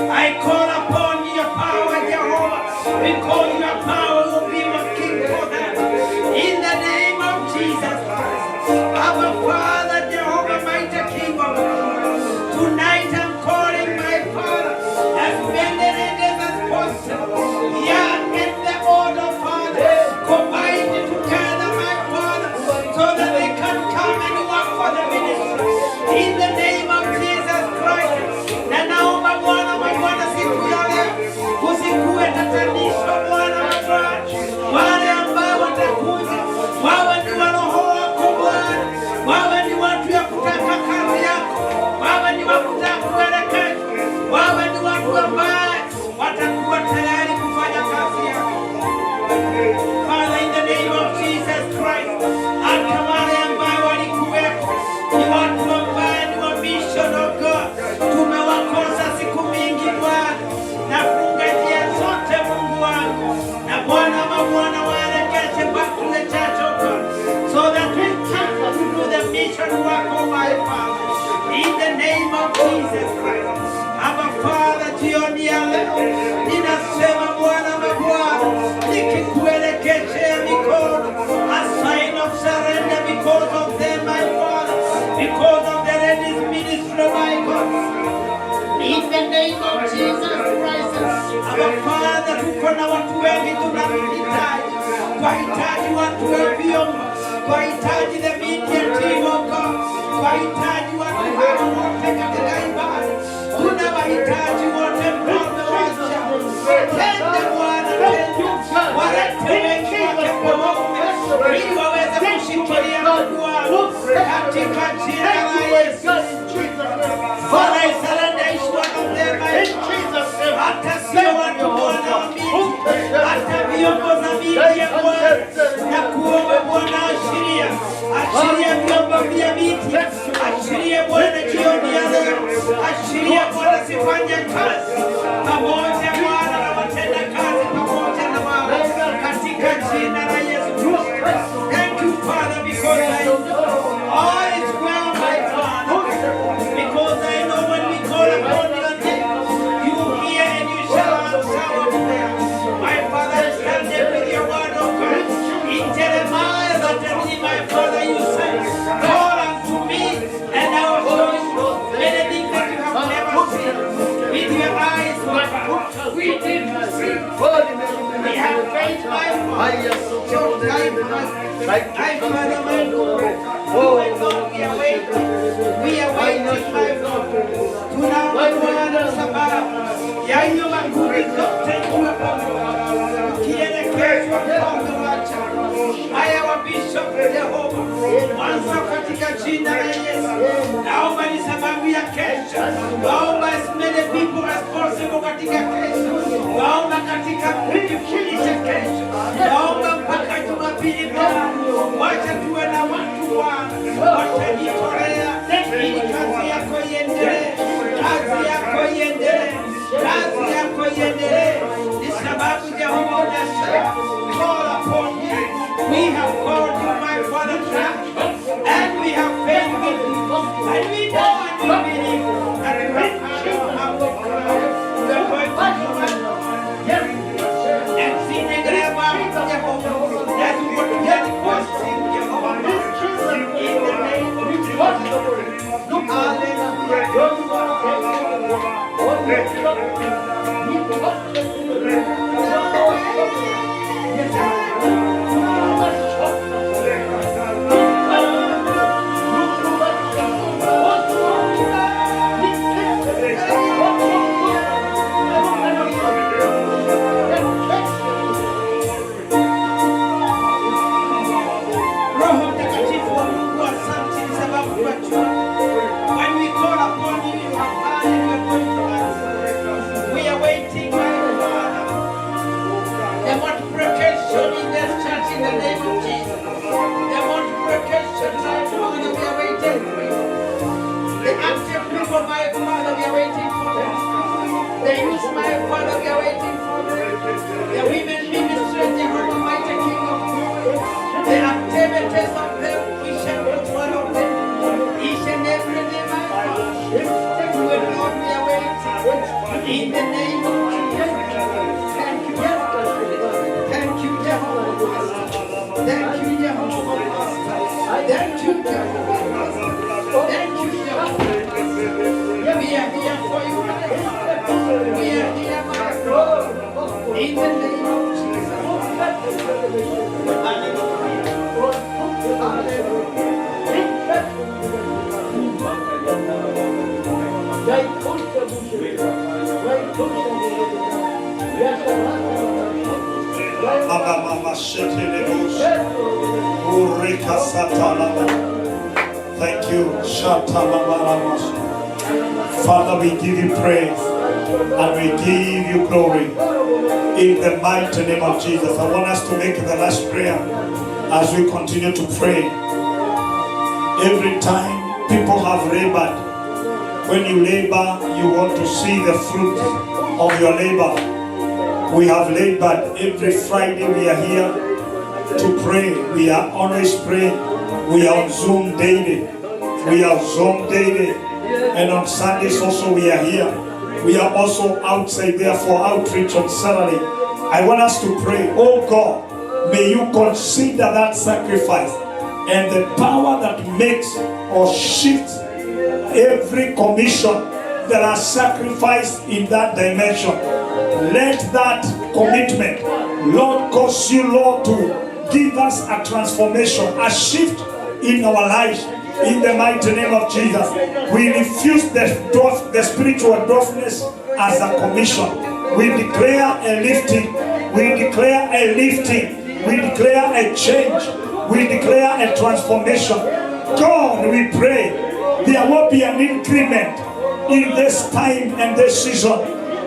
I call upon your power, Jehovah, because your power will be working for them. In the name of Jesus Christ, our Father, Jehovah, mighty King of glory, tonight I'm calling my Father, as many as possible, young and the older, Father, combined together, my Father, so that they can come and work for the ministry. In the name of Jesus Christ, na naomba Bwana mabwana siku ya leo kusikuwe tatanisho Bwana mabwana, wale ambao watakuja wawe ni wa Roho wako Bwana, wawe ni watu ya kutaka kazi yako, wawe ni wa kutaka kuelekeza, wawe ni watu ambao watakuwa tayari kufanya kazi yako. Father, in the name of Jesus Christ, hata wale ambao walikuweko ni watu ambao ni wa mission of God, tumewakosa siku mingi Bwana, nafunga njia zote Mungu wangu, na Bwana mabwana waelekeze back to the church of God, so that we can do the mission work of my Father. In the name of Jesus Christ, our Father, jioni ya leo ninasema Bwana mabwana, nikikuelekezea mikono, a sign of surrender because of them, my Father, because of the ladies ministry, my God. In the name of Jesus Christ, Baba, tuko na watu wengi tunahitaji. Wahitaji watu wa vyombo, wahitaji the media team of God, wahitaji watu hawa wote katika ibada. Kuna wahitaji wote mfalme wa ajabu. Tende Bwana, tende. Walete wengi wake kwa waume, ili waweze kushikilia Mungu wao katika jina la Yesu. Bwana, I surrender each one of them, my God. Hata sio watu Bwana wa miji, hata viongozi wa miji ya Bwana, na kuomba Bwana ashiria vyombo vya miti, ashiria Bwana jioni ya leo, ashiria Bwana sifanye kazi pamoja Bwana na watenda kazi pamoja na wao katika jina la Yesu Kristo. Thank you Father, because I know all is well, my Father, because I know when we call upon your name, you hear and you shall answer our prayer. My Father, stand there with your word, O God. In Jeremiah, my Father, you said, call unto me, and I will show you anything that you have never seen. With your eyes, my Father, we did not see. We have faith, my Father. So time for us. I, Father, my Lord. Oh, my God, we are waiting. We are waiting, my Father. Tunaomba Bwana sababu ya hiyo makundi zote kuwa pamoja. Kielekezwa mfalme wa ajabu. Haya wa Bishop Jehova, mwanzo katika jina la Yesu. Naomba ni sababu ya kesho. Naomba as many people as possible katika kesho. Naomba katika kipindi cha kesho. Naomba mpaka Jumapili Bwana. Wacha tuwe na watu Bwana watajitolea ili kazi yako iendelee. Kazi yako iendelee. Kazi yako iendelee. Ni sababu Jehova unasema, call upon you. We have called you, my Father, tonight, and we have faith with you, and we know and we believe that you have answered our prayer. We are going to do it. And see the grave of Jehovah. That's what we are requesting, Jehovah. In the name of Jesus. When we call upon you, you have heard and you are going to answer. We are waiting, my Father. The multiplication in this church in the name of Jesus. The multiplication, my Father, we are waiting for you. The active people, my Father, we are waiting for them. The youth, my Father, we are waiting for them. The women ministry, the Almighty King of glory. The activities of them, each and every one of them. Each and every day, my Father, you will not be awaiting. In the name of Jesus. Thank you, Jehovah. Thank you, Jehovah. Thank you, Jehovah. Thank you, Jehovah. Thank you, Jehovah. We are here for you. We are here, my God. In the name of Jesus. Hallelujah. Hallelujah. Thank you. Father, we give you praise and we give you glory in the mighty name of Jesus. I want us to make the last prayer as we continue to pray. Every time people have labored, when you labor, you want to see the fruit of your labor. We have labored. Every Friday we are here to pray. We are always praying. We are on Zoom daily. We are Zoom daily. And on Sundays also we are here. We are also outside there for outreach on Saturday. I want us to pray. Oh God, may you consider that sacrifice and the power that makes or shifts every commission that are sacrificed in that dimension. let that commitment, Lord, cause you, Lord, to give us a transformation, a shift in our lives. In the mighty name of Jesus, we refuse the spiritual darkness as a commission. We declare a lifting. We declare a lifting. We declare a change. We declare a transformation. God, we pray there will be an increment in this time and this season,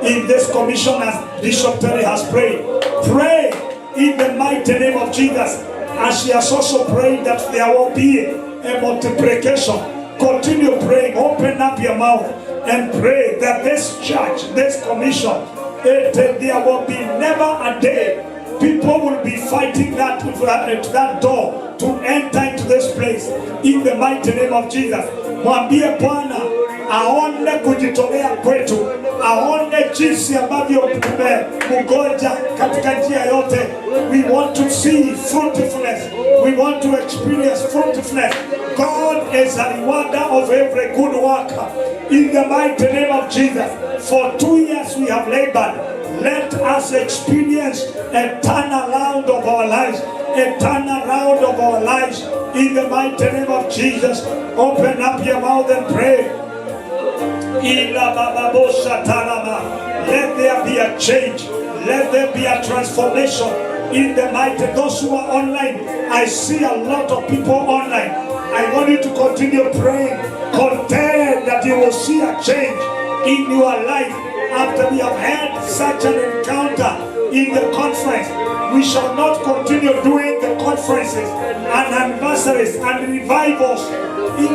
in this commission as Bishop Terry has prayed. Pray in the mighty name of Jesus, as she has also prayed that there will be a multiplication. Continue praying. Open up your mouth and pray that this church, this commission, there will be never a day people will be fighting that door to enter into this place. In the mighty name of Jesus, mwambie Bwana aone kujitolea kwetu, aone jinsi ambavyo tumemugoja katika njia yote. We want to see fruitfulness. We want to experience fruitfulness. God is a rewarder of every good work. In the mighty name of Jesus, for 2 years we have labored. Let us experience a turnaround of our lives. A turnaround of our lives. In the mighty name of Jesus, open up your mouth and pray. Let there be a change. Let there be a transformation. In the mighty, those who are online, I see a lot of people online. I want you to continue praying. Contend that you will see a change in your life. After we have had such an encounter in the conference, we shall not continue doing the conferences and anniversaries and revivals in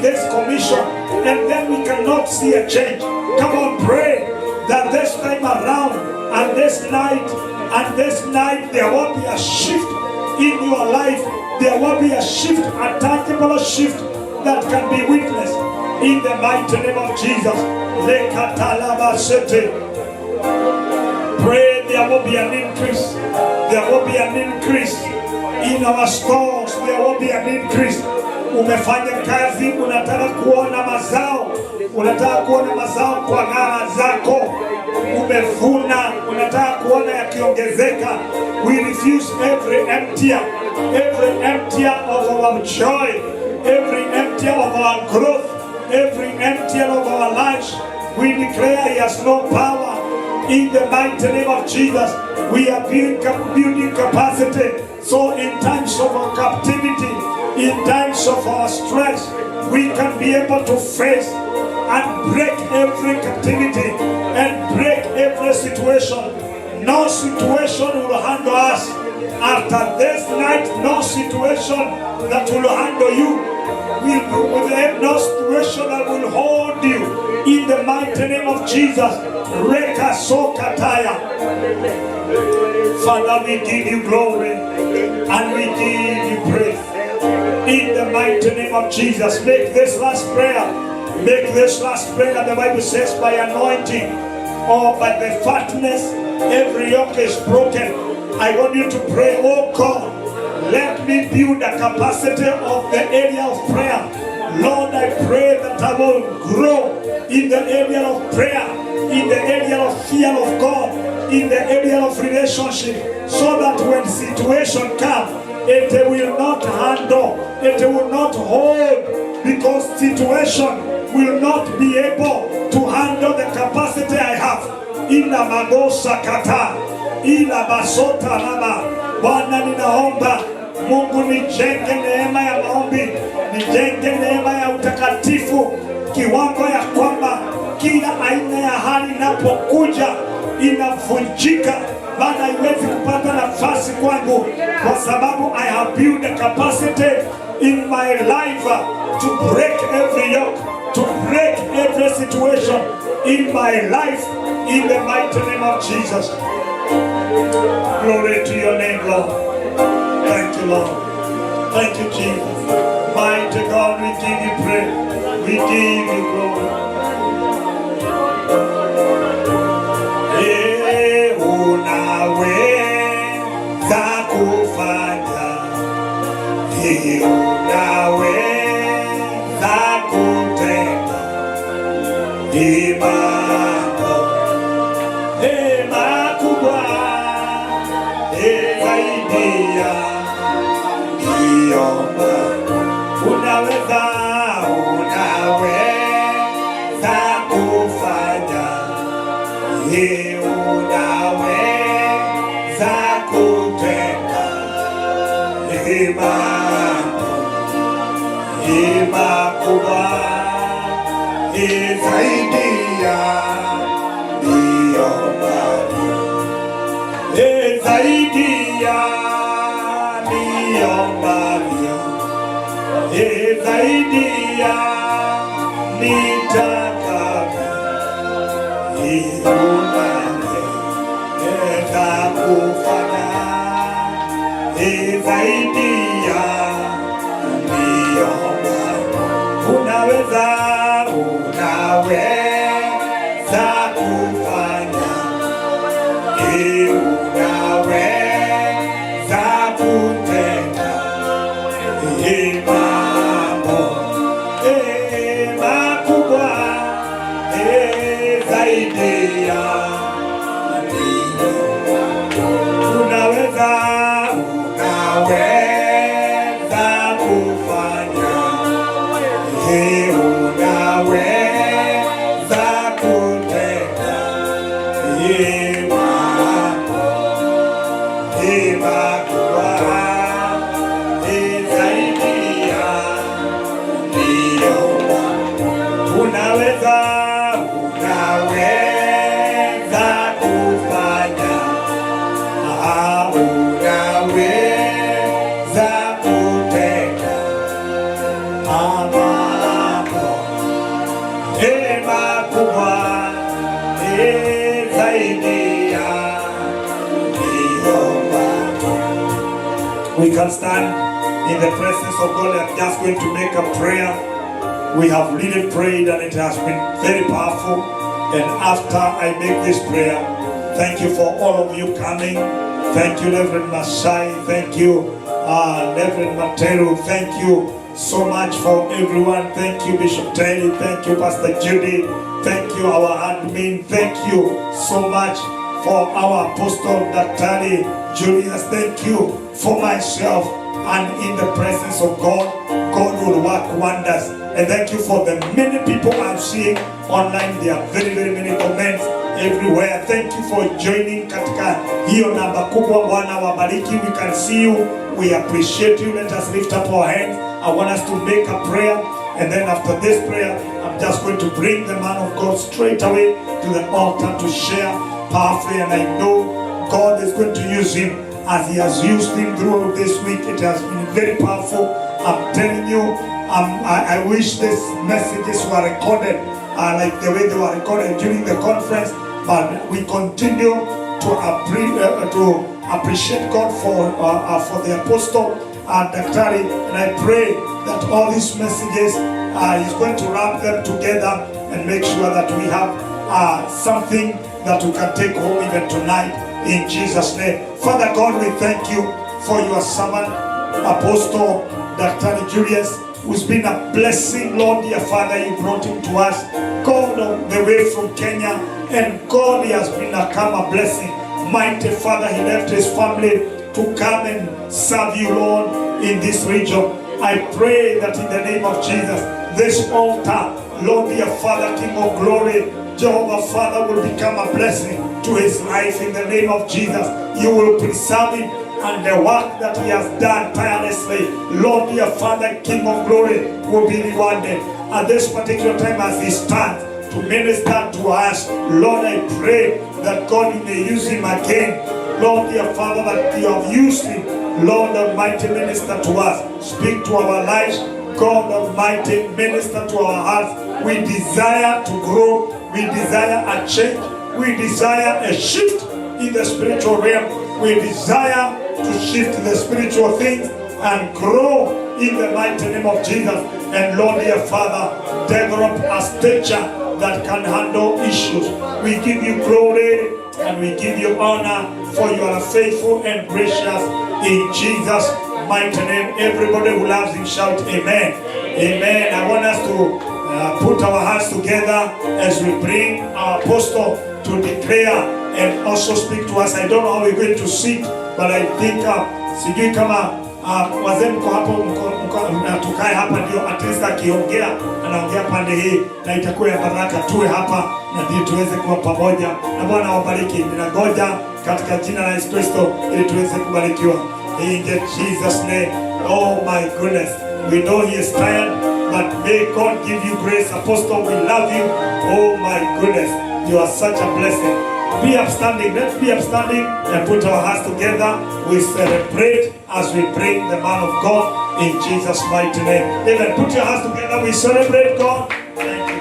this commission, and then we cannot see a change. Come on, pray that this time around and this night there will be a shift in your life. There will be a shift, a tangible shift that can be witnessed in the mighty name of Jesus. Pray there will be an increase. There will be an increase in our stores. There will be an increase. Umefanya kazi, unataka kuona mazao. Unataka kuona mazao kwa ngara zako. Umevuna, unataka kuona yakiongezeka. We refuse every emptier of our joy, every emptier of our growth, every emptier of our lives. We declare he has no power. In the mighty name of Jesus, we are building capacity. So in times of our captivity, in times of our stress, we can be able to face and break every captivity and break every situation. No situation will handle us. After this night, no situation that will handle you. Will have no situation that will hold you. In the mighty name of Jesus. Reka Sokataya. Father, we give you glory and we give you praise. In the mighty name of Jesus, make this last prayer. Make this last prayer. The Bible says by anointing or by the fatness, every yoke is broken. I want you to pray, oh God, let me build the capacity of the area of prayer. Lord, I pray that I will grow in the area of prayer, in the area of fear of God, in the area of relationship, so that when situation comes, it will not handle, it will not hold, because situation will not be able to handle the capacity I have. Ila magosa kata, ila basota mama. Bwana, ninaomba Mungu nijenge neema ya maombi, nijenge neema ya utakatifu, kiwango ya kwamba kila aina ya hali inapokuja inavunjika, maana haiwezi kupata nafasi kwangu, kwa sababu I have built the capacity in my life to break every yoke, to break every situation in my life, in the mighty name of Jesus. Glory to your name, Lord. Thank you, Lord. Thank you, Jesus. Mighty God, we give you praise. We give you glory. Unaweza kufanya, unaweza kutenda, imani makubwa zaidi ya niyombavyo, zaidi ya niyombavyo, zaidi ya nitakavyo, unaweza kufanya zaidi ya niyombavyo. Unaweza kufanya, unaweza kutenda mambo makubwa zaidi ya niyombavyo. Unaweza kufanya, unaweza kutenda makubwa zaidi ya niyombavyo. Unaweza kufanya, unaweza kutenda mambo makubwa zaidi ya niyombavyo. We can stand in the presence of God. I'm just going to make a prayer. We have really prayed and it has been very powerful. And after I make this prayer, thank you for all of you coming. Thank you, Reverend Masai. Thank you, Reverend Matero. Thank you so much for everyone. Thank you, Bishop Taylor. Thank you, Pastor Judy. Thank you, our admin. Thank you so much for our Apostle Dr. Julius. Thank you for myself. And in the presence of God, God will work wonders. And thank you for the many people I'm seeing online. There are very, very many comments everywhere. Thank you for joining katika hiyo namba kubwa. Bwana wabariki. We can see you. We appreciate you. Let us lift up our hands. I want us to make a prayer. And then after this prayer, I'm just going to bring the man of God straight away to the altar to share powerfully. And I know God is going to use him as he has used him throughout this week. It has been very powerful. I'm telling you, I wish these messages were recorded like the way they were recorded during the conference. But we continue to appreciate God for the Apostle Daktari, and I pray that all these messages is going to wrap them together and make sure that we have something that we can take home even tonight in Jesus' name. Father God, we thank you for your servant Apostle Daktari Julius, who's been a blessing, Lord, dear Father. You brought him to us, God, on the way from Kenya, and God, he has been a blessing. Mighty Father, he left his family to come and serve you, Lord, in this region. I pray that in the name of Jesus, this altar, Lord, dear Father, King of glory, Jehovah Father, will become a blessing to his life in the name of Jesus. You will preserve him and the work that he has done tirelessly, Lord, dear Father, King of glory, will be rewarded. At this particular time as he stands to minister to us, Lord, I pray that God, you may use him again. Lord, dear Father, that you have used him, Lord Almighty, minister to us. Speak to our lives, God Almighty, minister to our hearts. We desire to grow. We desire a change. We desire a shift in the spiritual realm. We desire to shift the spiritual things and grow in the mighty name of Jesus. And Lord, dear Father, develop a stature that can handle issues. We give you glory and we give you honor, for you are faithful and precious. In Jesus' mighty name, everybody who loves him shout amen. Amen. I want us to put our hands together as we bring our apostle to declare and also speak to us. I don't know how we're going to sit, but I think sijui kama wazee mko hapo, tukae hapa, ndio at least akiongea anaongea pande hii na itakuwa ya baraka. Tuwe hapa na ndio tuweze kuwa pamoja, na Bwana wabariki. Ninangoja katika jina la Yesu Kristo ili tuweze kubarikiwa in Jesus name. Oh my goodness, we know he is tired, but May God give you grace. Apostle, we love you. Oh my goodness, you are such a blessing. Be upstanding. Let's be upstanding and put our hands together. We celebrate as we bring the man of God in Jesus' mighty name. Amen. Put your hands together. We celebrate God. Thank you.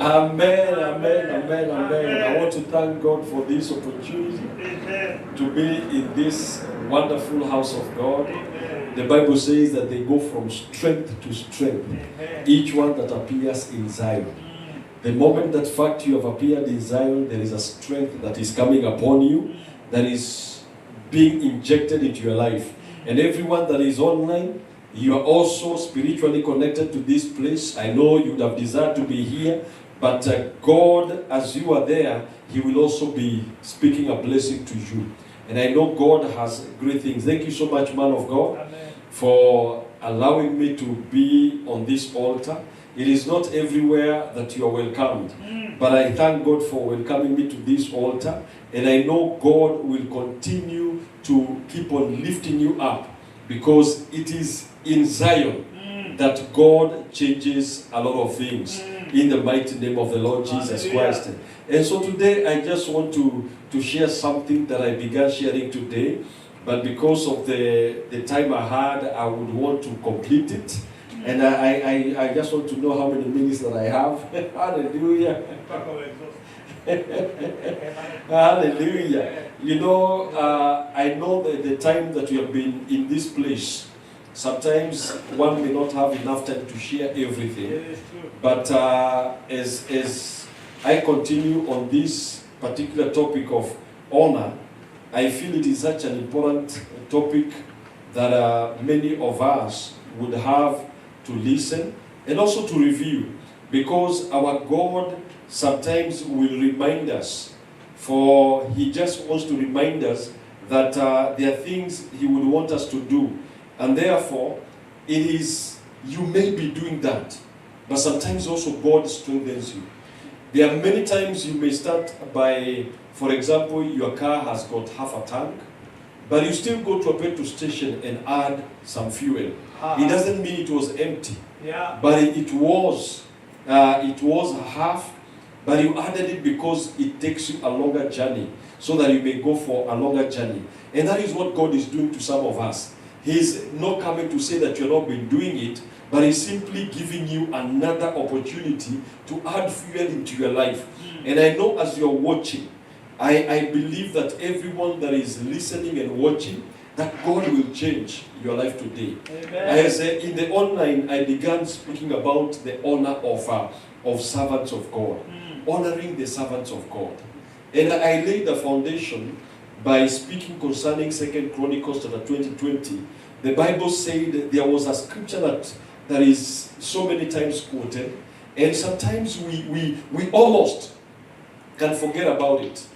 Amen, amen, amen, amen. I want to thank God for this opportunity to be in this wonderful house of God. The Bible says that they go from strength to strength, each one that appears in Zion. The moment that fact you have appeared in Zion, there is a strength that is coming upon you, that is being injected into your life. And everyone that is online, you are also spiritually connected to this place. I know you would have desired to be here, but God, as you are there, He will also be speaking a blessing to you. And I know God has great things. Thank you so much, man of God, Amen, for allowing me to be on this altar. It is not everywhere that you are welcomed, but I thank God for welcoming me to this altar. And I know God will continue to keep on lifting you up, because it is in Zion that God changes a lot of things, in the mighty name of the Lord Jesus Christ. And so today I just want to share something that I began sharing today, but because of the time I had, I would want to complete it. And I just want to know how many minutes that I have. Hallelujah. Hallelujah. You know, I know that the time that you have been in this place, sometimes one may not have enough time to share everything. But as I continue on this particular topic of honor, I feel it is such an important topic that many of us would have to listen and also to review, because our God sometimes will remind us, for He just wants to remind us that there are things He would want us to do, and therefore it is, you may be doing that, but sometimes also God strengthens you. There are many times you may start by, for example, your car has got half a tank, but you still go to a petrol station and add some fuel. It doesn't mean it was empty, but it was half, but you added it because it takes you a longer journey, so that you may go for a longer journey. And that is what God is doing to some of us. He's not coming to say that you're not been doing it, but He's simply giving you another opportunity to add fuel into your life. And I know as you're watching, I believe that everyone that is listening and watching, that God will change your life today. Amen. As in the online, I began speaking about the honor of servants of God, honoring the servants of God. And I laid the foundation by speaking concerning 2 Chronicles chapter 20. The Bible said there was a scripture that is so many times quoted, and sometimes we almost can forget about it.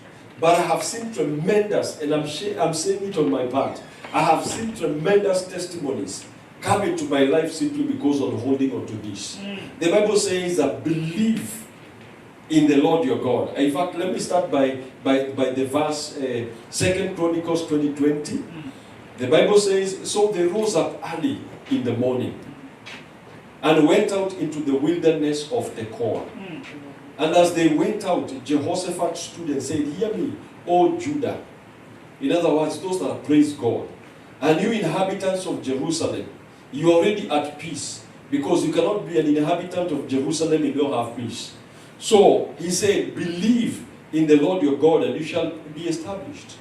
But I have seen tremendous, and I'm saying it on my part, I have seen tremendous testimonies come into my life simply because of holding on to this. The Bible says that believe in the Lord your God. In fact, let me start by the verse 2 Chronicles 20. The Bible says, so they rose up early in the morning and went out into the wilderness of Tekoa. And as they went out, Jehoshaphat stood and said, hear me, O Judah. In other words, those that praise God. And you inhabitants of Jerusalem, you are already at peace, because you cannot be an inhabitant of Jerusalem and you don't have peace. So he said, believe in the Lord your God and you shall be established.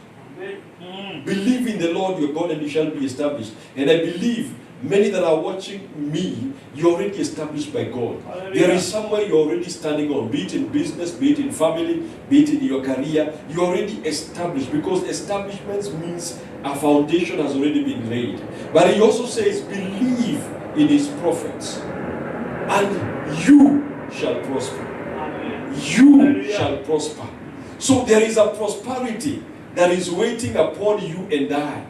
Believe in the Lord your God and you shall be established. And I believe many that are watching me, you're already established by God. Hallelujah. There is somewhere you're already standing on, be it in business, be it in family, be it in your career. You're already established, because establishment means a foundation has already been laid. But he also says, believe in his prophets and you shall prosper. You shall prosper. So there is a prosperity that is waiting upon you and I,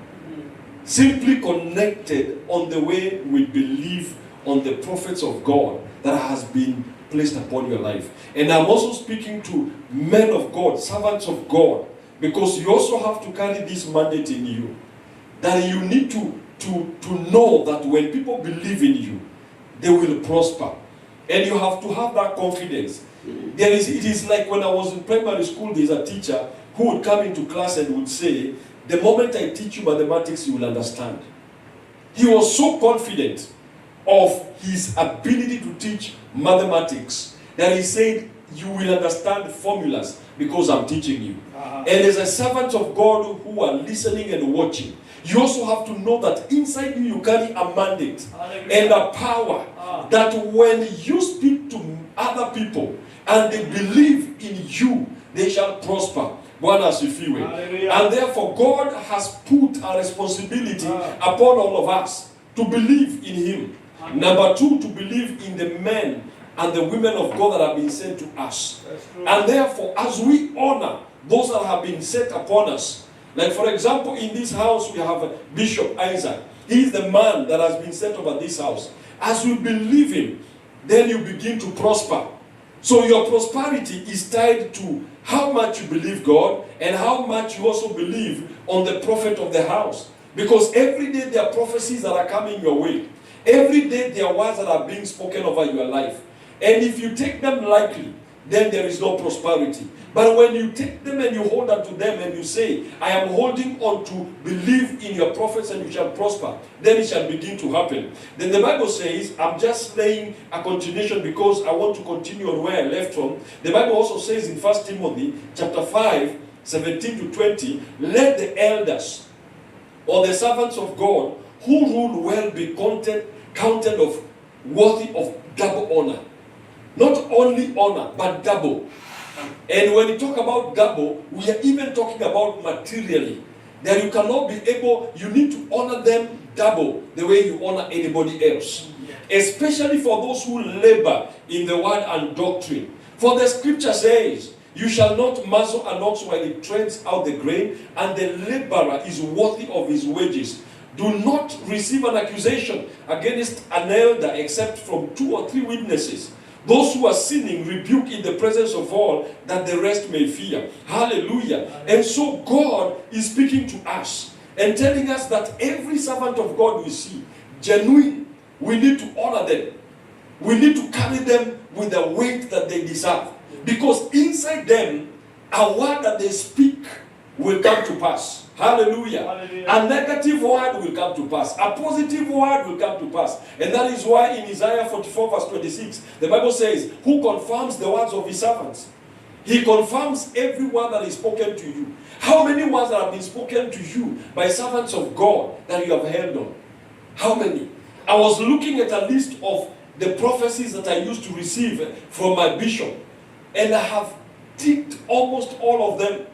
simply connected on the way we believe on the prophets of God that has been placed upon your life. And I'm also speaking to men of God, servants of God, because you also have to carry this mandate in you, that you need to to know that when people believe in you, they will prosper. And you have to have that confidence. It is like when I was in primary school, there's a teacher who would come into class and would say, the moment I teach you mathematics, you will understand. He was so confident of his ability to teach mathematics that he said, you will understand formulas because I'm teaching you. And as a servant of God who are listening and watching, you also have to know that inside you carry a mandate and a power that when you speak to other people and they believe in you, they shall prosper. And therefore God has put a responsibility upon all of us to believe in him. Number two, to believe in the men and the women of God that have been sent to us. And therefore, as we honor those that have been set upon us, like for example, in this house we have Bishop Isaac. He is the man that has been set over this house. As you believe him, then you begin to prosper. So your prosperity is tied to how much you believe God and how much you also believe on the prophet of the house. Because every day there are prophecies that are coming your way. Every day there are words that are being spoken over your life. And if you take them lightly, then there is no prosperity. But when you take them and you hold on to them and you say, I am holding on to believe in your prophets and you shall prosper, then it shall begin to happen. Then the Bible says, I'm just laying a continuation because I want to continue on where I left from. The Bible also says in 1 Timothy chapter 5, 17 to 20, let the elders or the servants of God who rule well be counted of worthy of double honor. Not only honor, but double. And when you talk about double, we are even talking about materially. That you cannot be able, you need to honor them double the way you honor anybody else. Especially for those who labor in the word and doctrine. For the scripture says, you shall not muzzle an ox while it treads out the grain, and the laborer is worthy of his wages. Do not receive an accusation against an elder except from 2 or 3 witnesses. Those who are sinning rebuke in the presence of all, that the rest may fear. Hallelujah. And so God is speaking to us and telling us that every servant of God we see, genuine, we need to honor them. We need to carry them with the weight that they deserve. Because inside them, a word that they speak will come to pass. Hallelujah. Hallelujah. A negative word will come to pass. A positive word will come to pass. And that is why in Isaiah 44 verse 26, the Bible says, who confirms the words of his servants? He confirms every word that is spoken to you. How many words that have been spoken to you by servants of God that you have held on? How many? I was looking at a list of the prophecies that I used to receive from my bishop. And I have ticked almost all of them.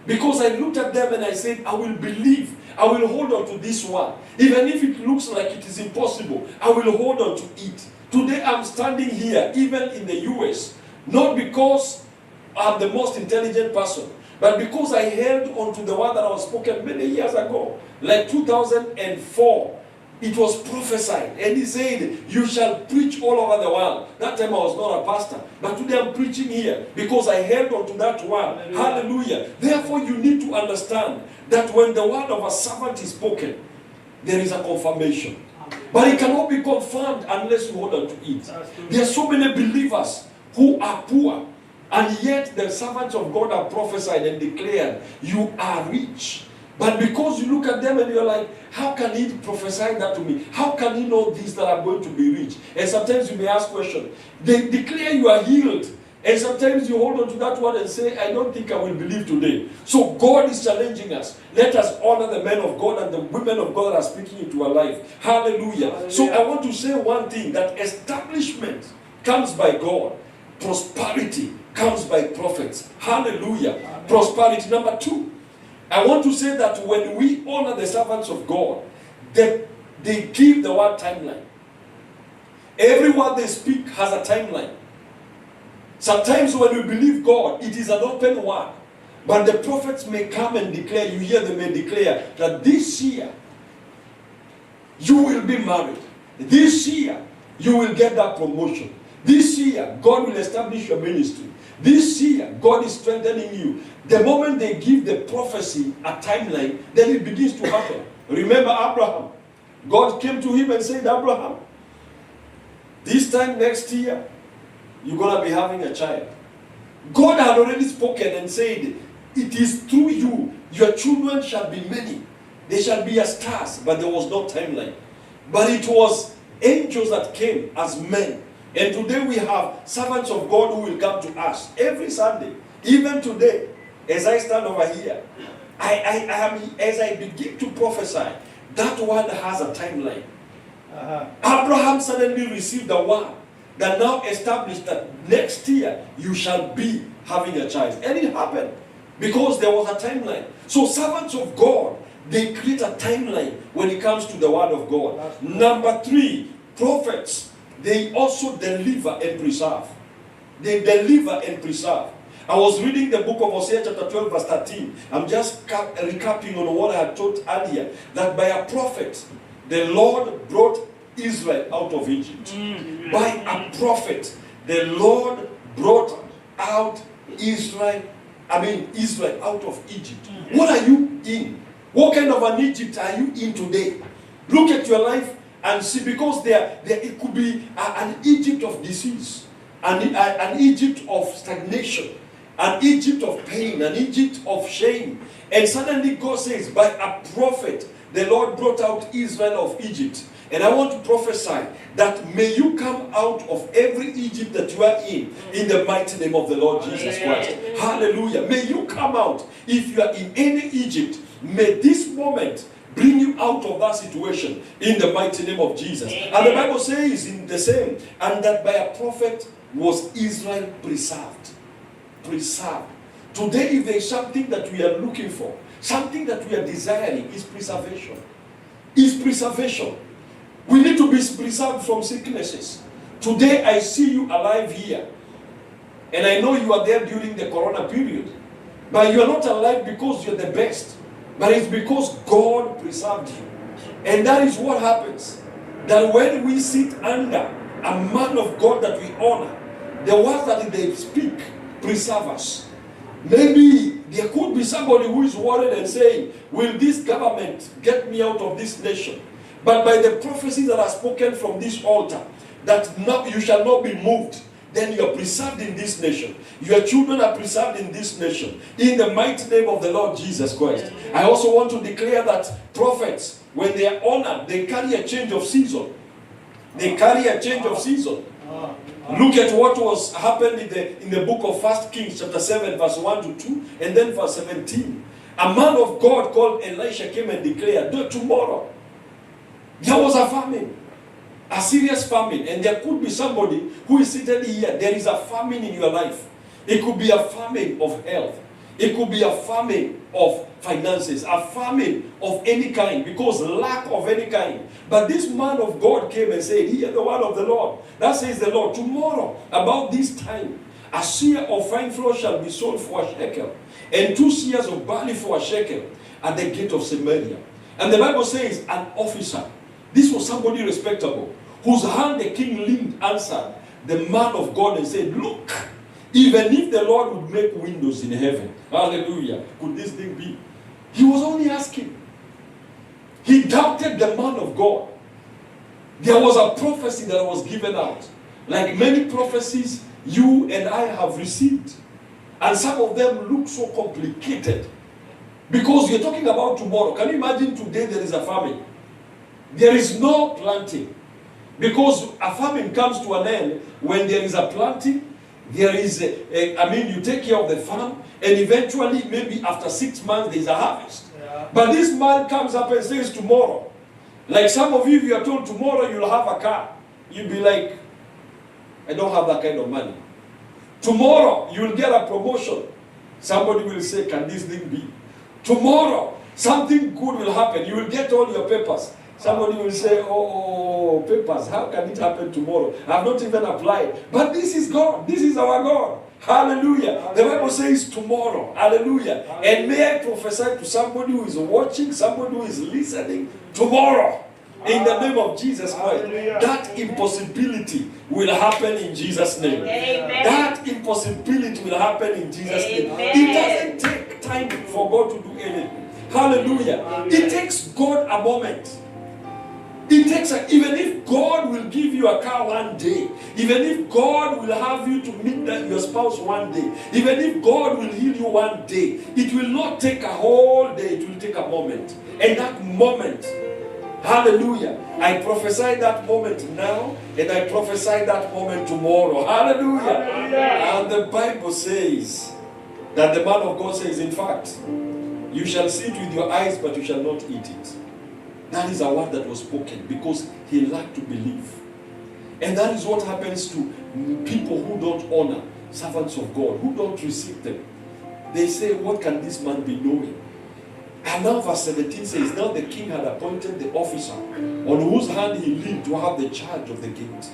Because I looked at them and I said, I will believe. I will hold on to this one. Even if it looks like it is impossible, I will hold on to it. Today I'm standing here, even in the US, not because I'm the most intelligent person, but because I held on to the word that was spoken many years ago. Like 2004, it was prophesied. And he said, you shall preach all over the world. That time I was not a pastor. But today I'm preaching here because I held on to that word. Hallelujah. Hallelujah. Therefore you need to understand that when the word of a servant is spoken, there is a confirmation. But it cannot be confirmed unless you hold on to it. There are so many believers who are poor. And yet the servants of God have prophesied and declared, you are rich. But because you look at them and you're like, how can he prophesy that to me? How can he know this, that I'm going to be rich? And sometimes you may ask questions. They declare you are healed. And sometimes you hold on to that word and say, I don't think I will believe today. So God is challenging us. Let us honor the men of God and the women of God that are speaking into our life. Hallelujah. Hallelujah. So I want to say one thing, that establishment comes by God. Prosperity comes by prophets. Hallelujah. Amen. Prosperity. Number 2. I want to say that when we honor the servants of God, they give the word timeline. Every word they speak has a timeline. Sometimes when we believe God, it is an open word. But the prophets may come and declare, you hear them may declare that this year you will be married. This year you will get that promotion. This year God will establish your ministry. This year God is strengthening you. The moment they give the prophecy a timeline, then it begins to happen. Remember Abraham. God came to him and said, Abraham, this time next year, you're going to be having a child. God had already spoken and said, it is through you, your children shall be many. They shall be as stars, but there was no timeline. But it was angels that came as men. And today we have servants of God who will come to us every Sunday. Even today, as I stand over here, as I begin to prophesy, that word has a timeline. Abraham suddenly received a word that now established that next year you shall be having a child. And it happened because there was a timeline. So servants of God, they create a timeline when it comes to the word of God. Number 3, prophets, they also deliver and preserve. They deliver and preserve. I was reading the book of Hosea chapter 12 verse 13. I'm just recapping on what I had taught earlier. That by a prophet, the Lord brought Israel out of Egypt. By a prophet, the Lord brought out Israel out of Egypt. What are you in? What kind of an Egypt are you in today? Look at your life and see, because there it could be an Egypt of disease, an Egypt of stagnation, an Egypt of pain, an Egypt of shame. And suddenly God says, by a prophet, the Lord brought out Israel of Egypt. And I want to prophesy that may you come out of every Egypt that you are in the mighty name of the Lord Jesus Christ. Hallelujah. May you come out. If you are in any Egypt, may this moment bring you out of that situation in the mighty name of Jesus. And the Bible says in the same, and that by a prophet was Israel preserved. Preserved. Today, if there is something that we are looking for, something that we are desiring, is preservation. Is preservation. We need to be preserved from sicknesses. Today, I see you alive here. And I know you are there during the corona period. But you are not alive because you're the best. But it's because God preserved you. And that is what happens. That when we sit under a man of God that we honor, the words that they speak preserve us. Maybe there could be somebody who is worried and saying, will this government get me out of this nation? But by the prophecies that are spoken from this altar, that now you shall not be moved, then you are preserved in this nation. Your children are preserved in this nation. In the mighty name of the Lord Jesus Christ. I also want to declare that prophets, when they are honored, they carry a change of season. They carry a change of season. Look at what was happened in the book of 1 Kings chapter 7 verse 1 to 2 and then verse 17. A man of God called Elisha came and declared, tomorrow there was a famine. A serious famine. And there could be somebody who is seated here. There is a famine in your life. It could be a famine of health. It could be a famine of finances. A famine of any kind. Because lack of any kind. But this man of God came and said, hear the word of the Lord. That says the Lord, tomorrow, about this time, a seah of fine flour shall be sold for a shekel, and 2 seahs of barley for a shekel at the gate of Samaria. And the Bible says, an officer, this was somebody respectable, whose hand the king leaned, answered the man of God and said, look, even if the Lord would make windows in heaven, hallelujah, could this thing be? He was only asking. He doubted the man of God. There was a prophecy that was given out. Like many prophecies you and I have received. And some of them look so complicated. Because you're talking about tomorrow. Can you imagine today there is a famine? There is no planting. Because a famine comes to an end when there is a planting. There is you take care of the farm. And eventually, maybe after 6 months, there is a harvest. Yeah. But this man comes up and says tomorrow. Like some of you, if you are told tomorrow you'll have a car, you'll be like, I don't have that kind of money. Tomorrow, you'll get a promotion. Somebody will say, can this thing be? Tomorrow, something good will happen. You will get all your papers. Somebody will say, oh, papers, how can it happen tomorrow? I have not even applied. But this is God. This is our God. Hallelujah. Hallelujah. The Bible says tomorrow. Hallelujah. Hallelujah. And may I prophesy to somebody who is watching, somebody who is listening, tomorrow, in the name of Jesus Christ, that impossibility will happen in Jesus' name. Amen. That impossibility will happen in Jesus' name. It doesn't take time for God to do anything. Hallelujah. It takes God a moment. It takes even if God will give you a car one day, even if God will have you to meet your spouse one day, even if God will heal you one day, it will not take a whole day, it will take a moment. And that moment, hallelujah, I prophesy that moment now, and I prophesy that moment tomorrow. Hallelujah. Hallelujah. And the Bible says that the man of God says, in fact, you shall see it with your eyes, but you shall not eat it. That is a word that was spoken because he lacked to believe. And that is what happens to people who don't honor servants of God, who don't receive them. They say, what can this man be knowing? And now verse 17 says, now the king had appointed the officer on whose hand he leaned to have the charge of the gate.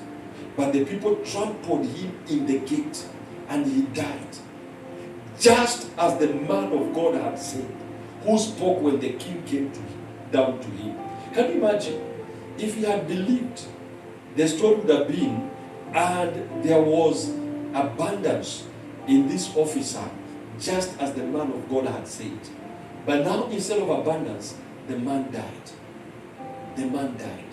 But the people trampled him in the gate, and he died. Just as the man of God had said, who spoke when the king came down to him. Can you imagine? If he had believed, the story would have been, and there was abundance in this officer, just as the man of God had said. But now, instead of abundance, the man died. The man died.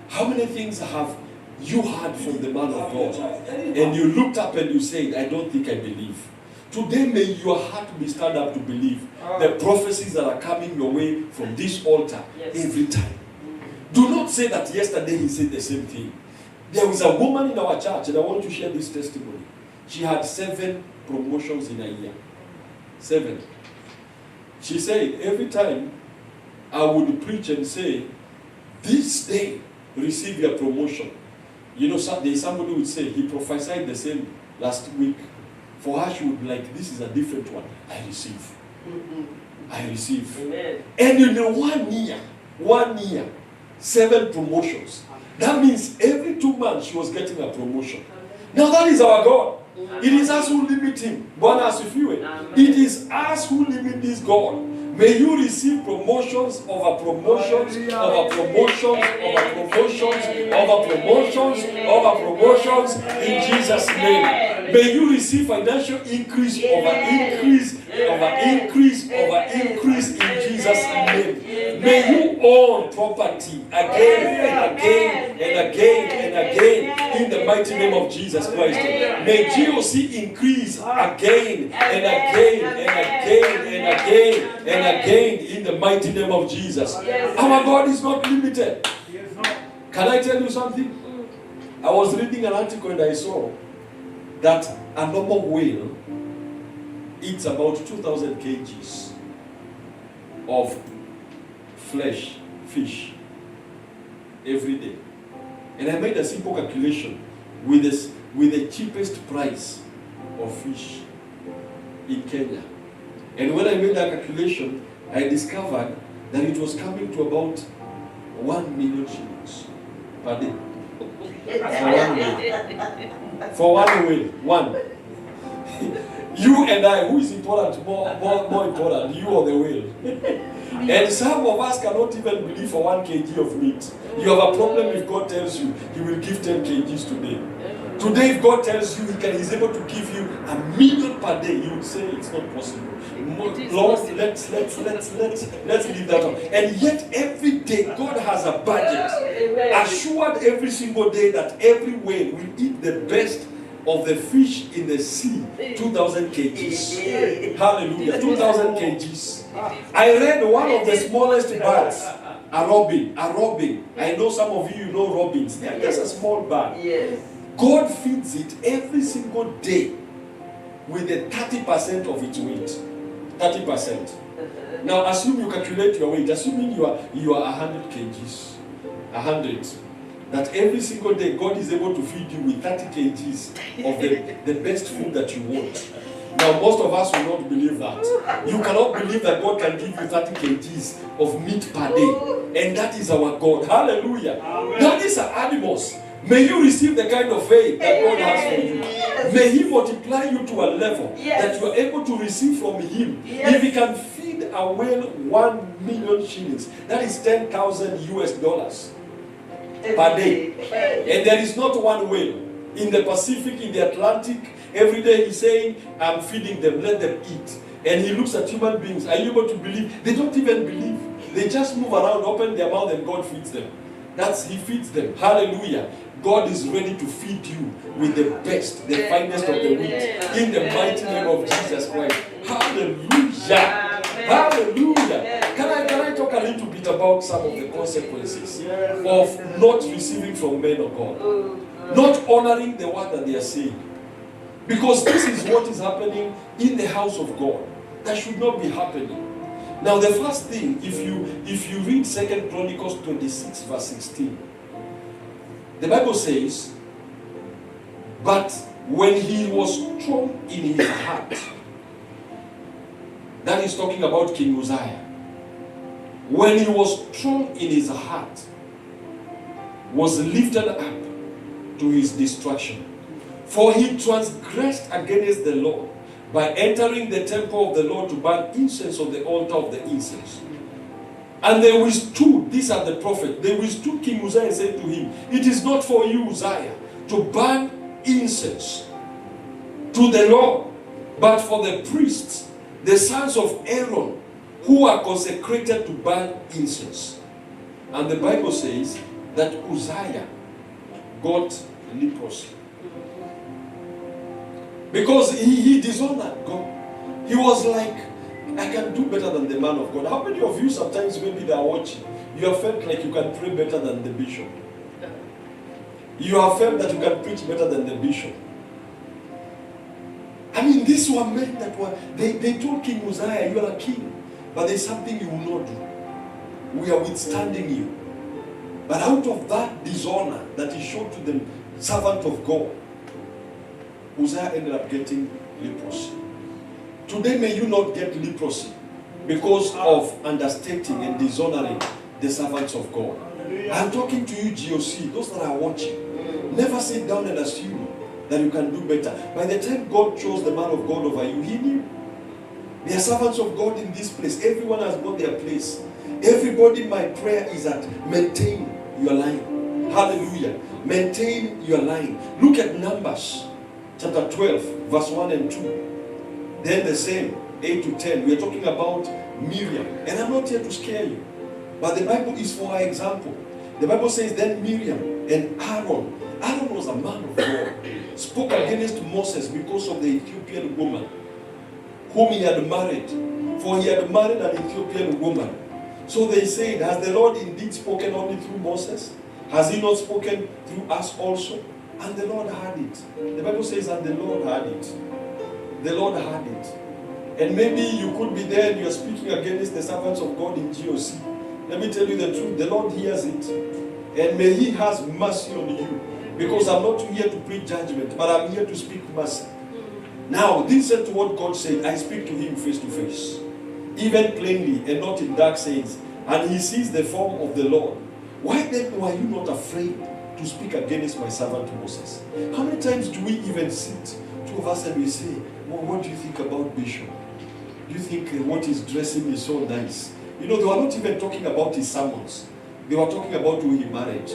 How many things have you heard from the man of God? And you looked up and you said, I don't think I believe. Today, may your heart be stand up to believe the prophecies that are coming your way from this altar every time. Do not say that yesterday he said the same thing. There was a woman in our church, and I want to share this testimony. She had 7 promotions in a year. 7. She said, every time I would preach and say, this day, receive your promotion. You know, somebody would say, he prophesied the same last week. For her, she would be like, this is a different one. I receive. I receive. Amen. And in the 1 year, 7 promotions. That means every 2 months she was getting a promotion. Now that is our God. It is us who limit him. It is us who limit this God. May you receive promotions over promotions, over promotions, over promotions, over promotions, over promotions in Jesus' name. May you receive financial increase over increase, over increase, over increase in Jesus' name. May you own property again and again and again and again in the mighty name of Jesus Christ. May GOC increase again and again and again and again and again in the mighty name of Jesus. Our God is not limited. Can I tell you something? I was reading an article and I saw that a normal whale eats about 2,000 kgs of fish every day. And I made a simple calculation with the cheapest price of fish in Kenya. And when I made that calculation, I discovered that it was coming to about 1 million shillings per day. For one whale. One. You and I, who is important, more important, you or the whale? And some of us cannot even believe for 1 kg of meat. You have a problem if God tells you he will give 10 kgs today. Today, if God tells you he's able to give you 1 million per day, you would say it's not possible. Lord, let's leave that on. And yet every day God has a budget. Assured every single day that every whale will eat the best of the fish in the sea. 2,000 kgs. Hallelujah. 2,000 kgs. I read one of the smallest birds, a robin. I know some of you know robins. They are just a small bird. God feeds it every single day with a 30% of its weight. 30%. Now assume you calculate your weight. Assuming you are 100 kgs. 100. That every single day God is able to feed you with 30 kgs of the best food that you want. Now most of us will not believe that. You cannot believe that God can give you 30 kgs of meat per day. And that is our God. Hallelujah. Now these are animals. May you receive the kind of faith that God has for you. May He multiply you to a level that you are able to receive from Him. If He can feed a whale 1 million shillings, that is $10,000 per day. And there is not one whale in the Pacific, in the Atlantic. Every day He's saying, I'm feeding them, let them eat. And He looks at human beings. Are you able to believe? They don't even believe. They just move around, open their mouth, and God feeds them. He feeds them. Hallelujah. God is ready to feed you with the best, the finest of the wheat. In the mighty name of Jesus Christ. Hallelujah. Hallelujah. Can I talk a little bit about some of the consequences of not receiving from men of God? Not honoring the word that they are saying. Because this is what is happening in the house of God. That should not be happening. Now the first thing, if you read 2 Chronicles 26 verse 16, the Bible says, but when he was strong in his heart, that is talking about King Uzziah. When he was strong in his heart, was lifted up to his destruction. For he transgressed against the Lord by entering the temple of the Lord to burn incense on the altar of the incense. And they withstood, these are the prophets, they withstood King Uzziah and said to him, it is not for you, Uzziah, to burn incense to the Lord, but for the priests, the sons of Aaron, who are consecrated to burn incense. And the Bible says that Uzziah got leprosy. Because he dishonored God. He was like, I can do better than the man of God. How many of you sometimes maybe they are watching, you have felt like you can pray better than the bishop? You have felt that you can preach better than the bishop? I mean, these were men that were, they told King Uzziah, you are a king, but there's something you will not do. We are withstanding you. But out of that dishonor that he showed to the servant of God, Uzziah ended up getting leprosy. Today may you not get leprosy because of understating and dishonoring the servants of God. I'm talking to you, GOC, those that are watching. Never sit down and assume that you can do better. By the time God chose the man of God over you, he knew. There are servants of God in this place. Everyone has got their place. Everybody, my prayer is that maintain your line. Hallelujah. Maintain your line. Look at Numbers chapter 12, verse 1 and 2. Then the same, 8 to 10. We are talking about Miriam. And I'm not here to scare you. But the Bible is for our example. The Bible says, then Miriam and Aaron was a man of God, spoke against Moses because of the Ethiopian woman whom he had married. For he had married an Ethiopian woman. So they said, has the Lord indeed spoken only through Moses? Has he not spoken through us also? And the Lord heard it. The Bible says, and the Lord heard it. The Lord heard it. And maybe you could be there and you are speaking against the servants of God in GOC. Let me tell you the truth. The Lord hears it. And may he has mercy on you. Because I'm not here to preach judgment, but I'm here to speak mercy. Now, listen to what God said. I speak to him face to face. Even plainly and not in dark sayings. And he sees the form of the Lord. Why then were you not afraid to speak against my servant Moses? How many times do we even sit, two of us, and we say, well, what do you think about Bishop? Do you think what he's dressing is so nice? You know, they were not even talking about his sermons. They were talking about who he married.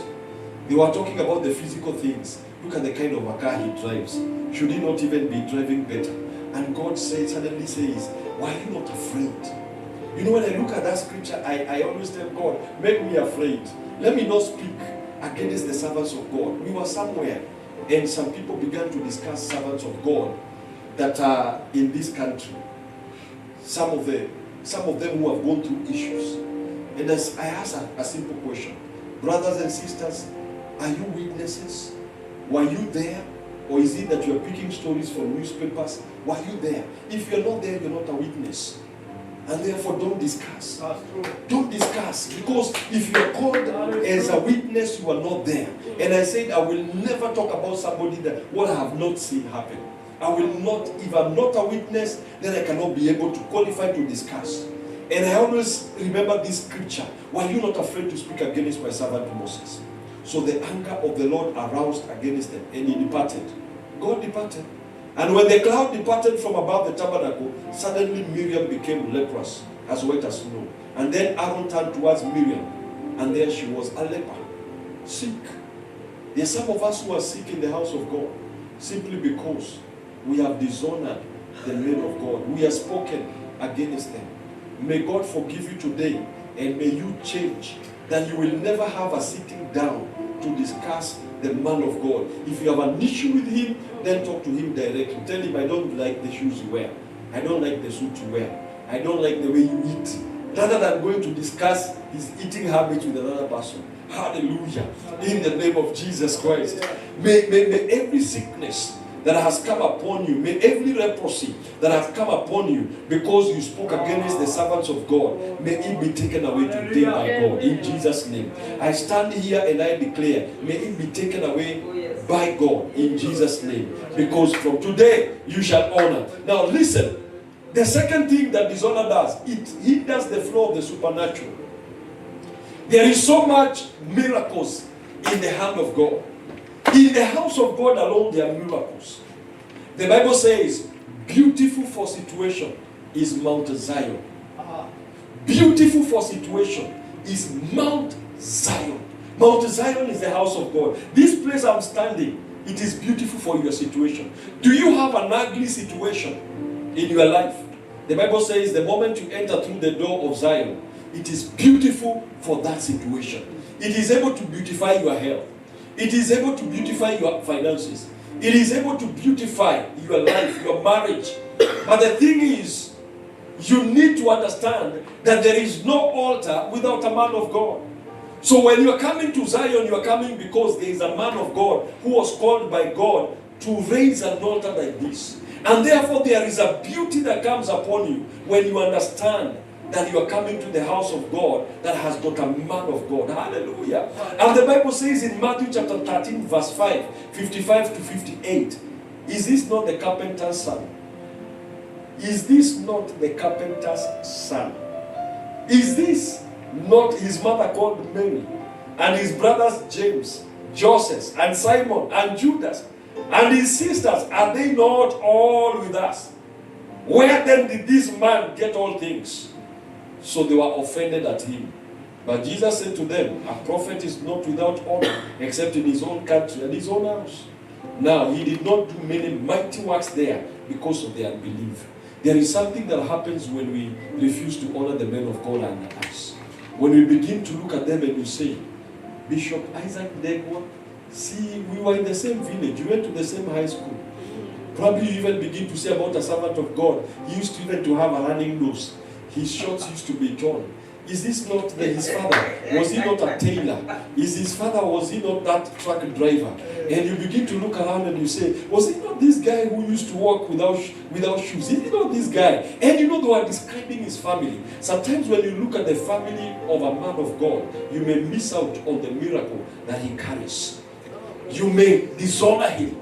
They were talking about the physical things. Look at the kind of a car he drives. Should he not even be driving better? And God suddenly says, why are you not afraid? You know, when I look at that scripture, I always tell God, make me afraid. Let me not speak against the servants of God. We were somewhere, and some people began to discuss servants of God that are in this country. Some of them who have gone through issues. And as I asked a simple question, brothers and sisters, are you witnesses? Were you there? Or is it that you are picking stories from newspapers? Were you there? If you're not there, you're not a witness. And therefore, don't discuss. Don't discuss. Because if you're called as a witness, you are not there. And I said, I will never talk about somebody that what I have not seen happen. I will not, if I'm not a witness, then I cannot be able to qualify to discuss. And I always remember this scripture. Were you not afraid to speak against my servant Moses? So the anger of the Lord aroused against them, and he departed. God departed. And when the cloud departed from above the tabernacle, suddenly Miriam became leprous, as white as snow. And then Aaron turned towards Miriam, and there she was, a leper, sick. There are some of us who are sick in the house of God, simply because we have dishonored the men of God. We have spoken against them. May God forgive you today and may you change, that you will never have a sitting down to discuss the man of God. If you have an issue with him, then talk to him directly. Tell him, I don't like the shoes you wear. I don't like the suit you wear. I don't like the way you eat. Rather than going to discuss his eating habits with another person. Hallelujah. In the name of Jesus Christ. May every sickness that has come upon you, may every leprosy that has come upon you because you spoke against the servants of God, may it be taken away today by God. In Jesus' name. I stand here and I declare, may it be taken away by God. In Jesus' name. Because from today, you shall honor. Now listen. The second thing that dishonor does, it hinders the flow of the supernatural. There is so much miracles in the hand of God. In the house of God alone, there are miracles. The Bible says, beautiful for situation is Mount Zion. Beautiful for situation is Mount Zion. Mount Zion is the house of God. This place I'm standing, it is beautiful for your situation. Do you have an ugly situation in your life? The Bible says the moment you enter through the door of Zion, it is beautiful for that situation. It is able to beautify your health. It is able to beautify your finances. It is able to beautify your life, your marriage. But the thing is, you need to understand that there is no altar without a man of God. So when you are coming to Zion, you are coming because there is a man of God who was called by God to raise an altar like this. And therefore there is a beauty that comes upon you when you understand that you are coming to the house of God that has got a man of God. Hallelujah. And the Bible says in Matthew chapter 13 verse 5, 55 to 58, is this not the carpenter's son? Is this not the carpenter's son? Is this not his mother called Mary, and his brothers James, Joseph, and Simon, and Judas, and his sisters? Are they not all with us? Where then did this man get all things? So they were offended at him. But Jesus said to them, a prophet is not without honor except in his own country and his own house. Now, he did not do many mighty works there because of their unbelief. There is something that happens when we refuse to honor the men of God under us. When we begin to look at them and you say, Bishop Isaac Degwa, see, we were in the same village, we went to the same high school. Probably you even begin to say about a servant of God, he used to even to have a running nose. His shorts used to be torn. Is this not his father? Was he not a tailor? Is his father, was he not that truck driver? And you begin to look around and you say, was it not this guy who used to walk without shoes? Is it not this guy? And you know, they were describing his family. Sometimes when you look at the family of a man of God, you may miss out on the miracle that he carries. You may dishonor him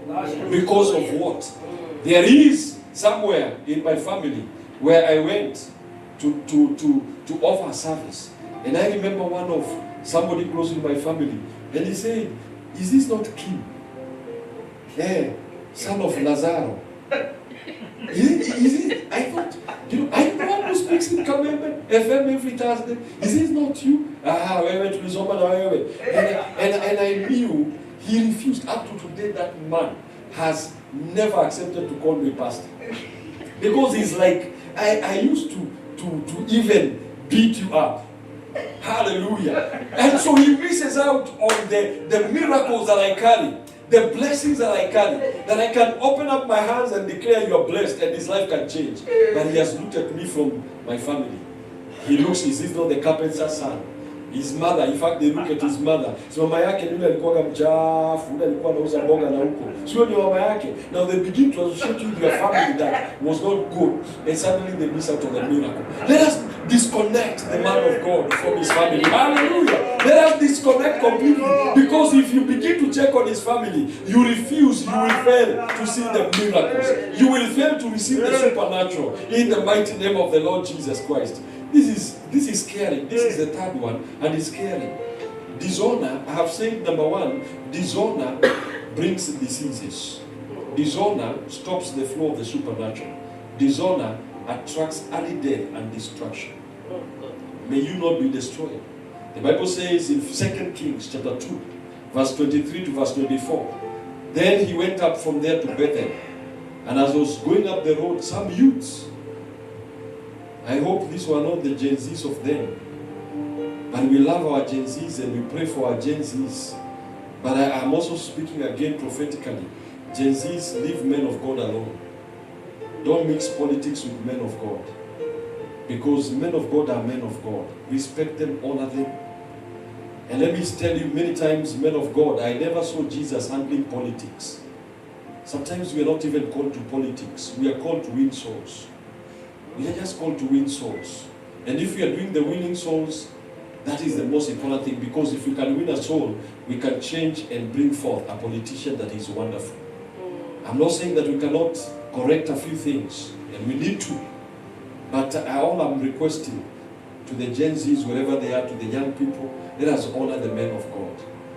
because of what? There is somewhere in my family where I went to offer service. And I remember one of somebody close in my family, and he said, is this not Kim? Son of Lazaro. Is it? I thought, I'm the one who speaks in Kamembe FM every Thursday. Is it not you? And I knew he refused. Up to today, that man has never accepted to call me pastor. Because he's like, I used to even beat you up. Hallelujah. And so he misses out on the miracles that I carry, the blessings that I carry, that I can open up my hands and declare you are blessed and his life can change. But he has looked at me from my family. He looks, is this not the carpenter's son? His mother, in fact, they look at his mother. So mama yake yule alikuwa mchafu, yule alikuwa anauza mboga na huko. Sio ni mama yake. Now they begin to associate you with your family that was not good, and suddenly they miss out on the miracle. Let us disconnect the man of God from his family. Hallelujah. Let us disconnect completely, because if you begin to check on his family, you refuse, you will fail to see the miracles. You will fail to receive the supernatural in the mighty name of the Lord Jesus Christ. This is scary. This is the third one, and it's scary. Dishonor, I have said number one, dishonor brings diseases. Dishonor stops the flow of the supernatural. Dishonor attracts early death and destruction. May you not be destroyed. The Bible says in 2 Kings chapter 2, verse 23 to verse 24, then he went up from there to Bethel, and as he was going up the road, some youths, I hope these were not the Gen Zs of them, But we love our Gen Zs and we pray for our Gen Zs. But I'm also speaking again prophetically. Gen Zs, leave men of God alone. Don't mix politics with men of God. Because men of God are men of God. Respect them, honor them. And let me tell you, many times, men of God, I never saw Jesus handling politics. Sometimes we are not even called to politics. We are called to win souls. We are just called to win souls. And if we are doing the winning souls, that is the most important thing, because if we can win a soul, we can change and bring forth a politician that is wonderful. I'm not saying that we cannot correct a few things, and we need to. But all I'm requesting to the Gen Zs, wherever they are, to the young people, let us honor the men of God.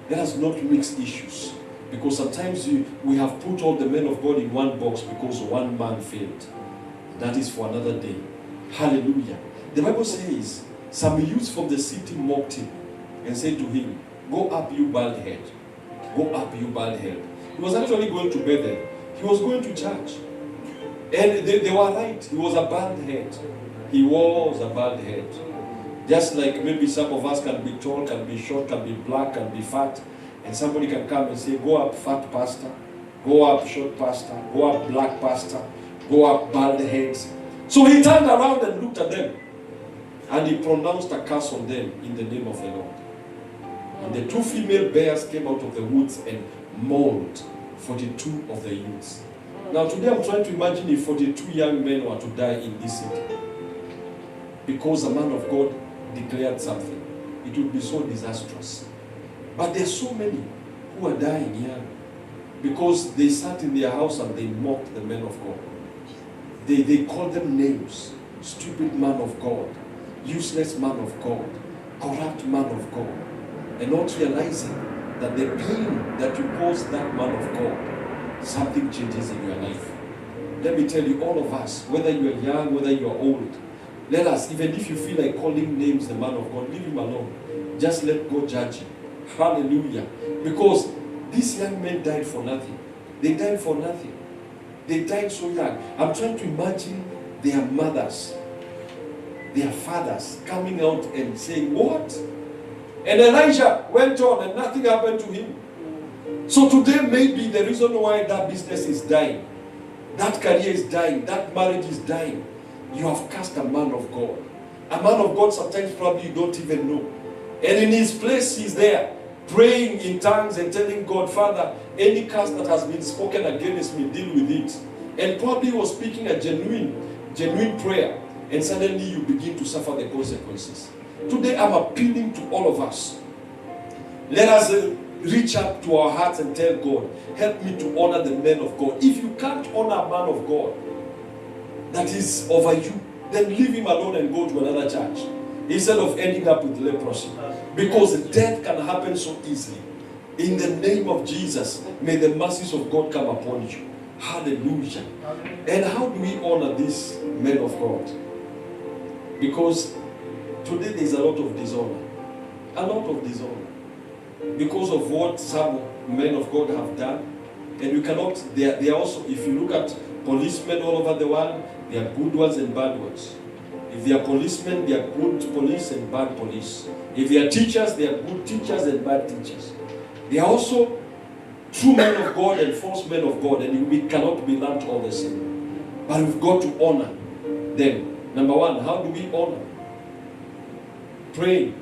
Let us not mix issues. Because sometimes we have put all the men of God in one box because one man failed. That is for another day. Hallelujah. The Bible says, some youths from the city mocked him and said to him, "Go up, you bald head. Go up, you bald head." He was actually going to Bethel. He was going to church. And they were right. He was a bald head. He was a bald head. Just like maybe some of us can be tall, can be short, can be black, can be fat. And somebody can come and say, "Go up, fat pastor. Go up, short pastor. Go up, black pastor. Go up, bald heads." So he turned around and looked at them. And he pronounced a curse on them in the name of the Lord. And the two female bears came out of the woods and mauled 42 of the youths. Now today I'm trying to imagine if 42 young men were to die in this city. Because a man of God declared something. It would be so disastrous. But there are so many who are dying young. Because they sat in their house and they mocked the men of God. They called them names. Stupid man of God. Useless man of God, corrupt man of God, and not realizing that the pain that you cause that man of God, something changes in your life. Let me tell you, all of us, whether you are young, whether you are old, let us, even if you feel like calling names the man of God, leave him alone. Just let God judge him. Hallelujah. Because these young men died for nothing. They died for nothing. They died so young. I'm trying to imagine their mothers, their fathers coming out and saying, "What?" And Elijah went on and nothing happened to him. So today maybe the reason why that business is dying, that career is dying, that marriage is dying, you have cast a man of God. A man of God sometimes probably you don't even know. And in his place he's there praying in tongues and telling God, "Father, any curse that has been spoken against me, deal with it." And probably he was speaking a genuine prayer. And suddenly you begin to suffer the consequences. Today I'm appealing to all of us. Let us reach up to our hearts and tell God, "Help me to honor the men of God." If you can't honor a man of God that is over you, then leave him alone and go to another church. Instead of ending up with leprosy. Because death can happen so easily. In the name of Jesus, may the mercies of God come upon you. Hallelujah. And how do we honor these men of God? Because today there is a lot of dishonor. A lot of dishonor. Because of what some men of God have done. And you cannot, they are also, if you look at policemen all over the world, there are good ones and bad ones. If they are policemen, they are good police and bad police. If they are teachers, they are good teachers and bad teachers. They are also true men of God and false men of God, and we cannot be lumped all the same. But we've got to honor them. Number one, how do we honor? Praying.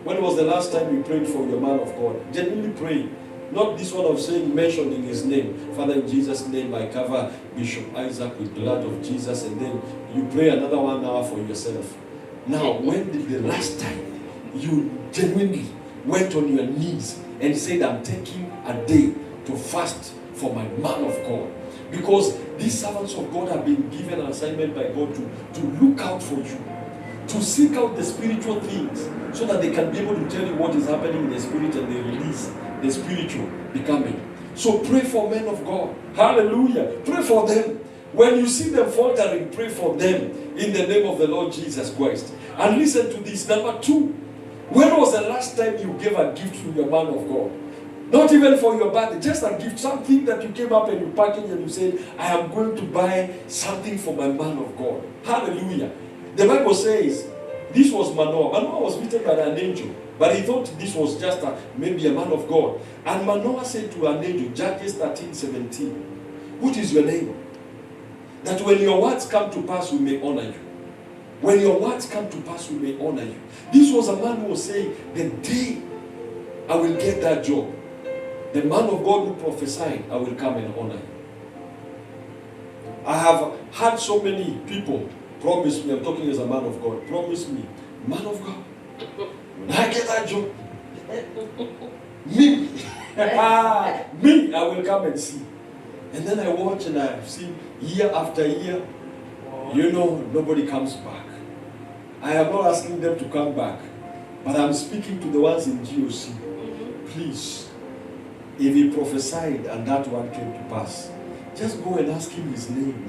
When was the last time you prayed for your man of God? Genuinely praying. Not this one of saying, mentioning his name. "Father, in Jesus' name, I cover Bishop Isaac with blood of Jesus," and then you pray another 1 hour for yourself. Now, when did the last time you genuinely went on your knees and said, "I'm taking a day to fast for my man of God"? Because these servants of God have been given an assignment by God to look out for you, to seek out the spiritual things, so that they can be able to tell you what is happening in the spirit and they release the spiritual becoming. So pray for men of God. Hallelujah. Pray for them. When you see them faltering, pray for them in the name of the Lord Jesus Christ. And listen to this. Number two, when was the last time you gave a gift to your man of God? Not even for your birthday, just a gift, something that you came up and you packaged and you said, "I am going to buy something for my man of God." Hallelujah. The Bible says, This was Manoah. Manoah was visited by an angel, but he thought this was just maybe a man of God. And Manoah said to an angel, Judges 13:17, what is your name? That when your words come to pass, we may honor you. When your words come to pass, we may honor you. This was a man who was saying, the day I will get that job, the man of God who prophesied, I will come and honor you. I have had so many people promise me, I'm talking as a man of God, promise me, man of God, when I get that job, me, I will come and see. And then I watch and I see year after year, nobody comes back. I am not asking them to come back, but I'm speaking to the ones in GOC. Please, if he prophesied and that one came to pass, just go and ask him his name.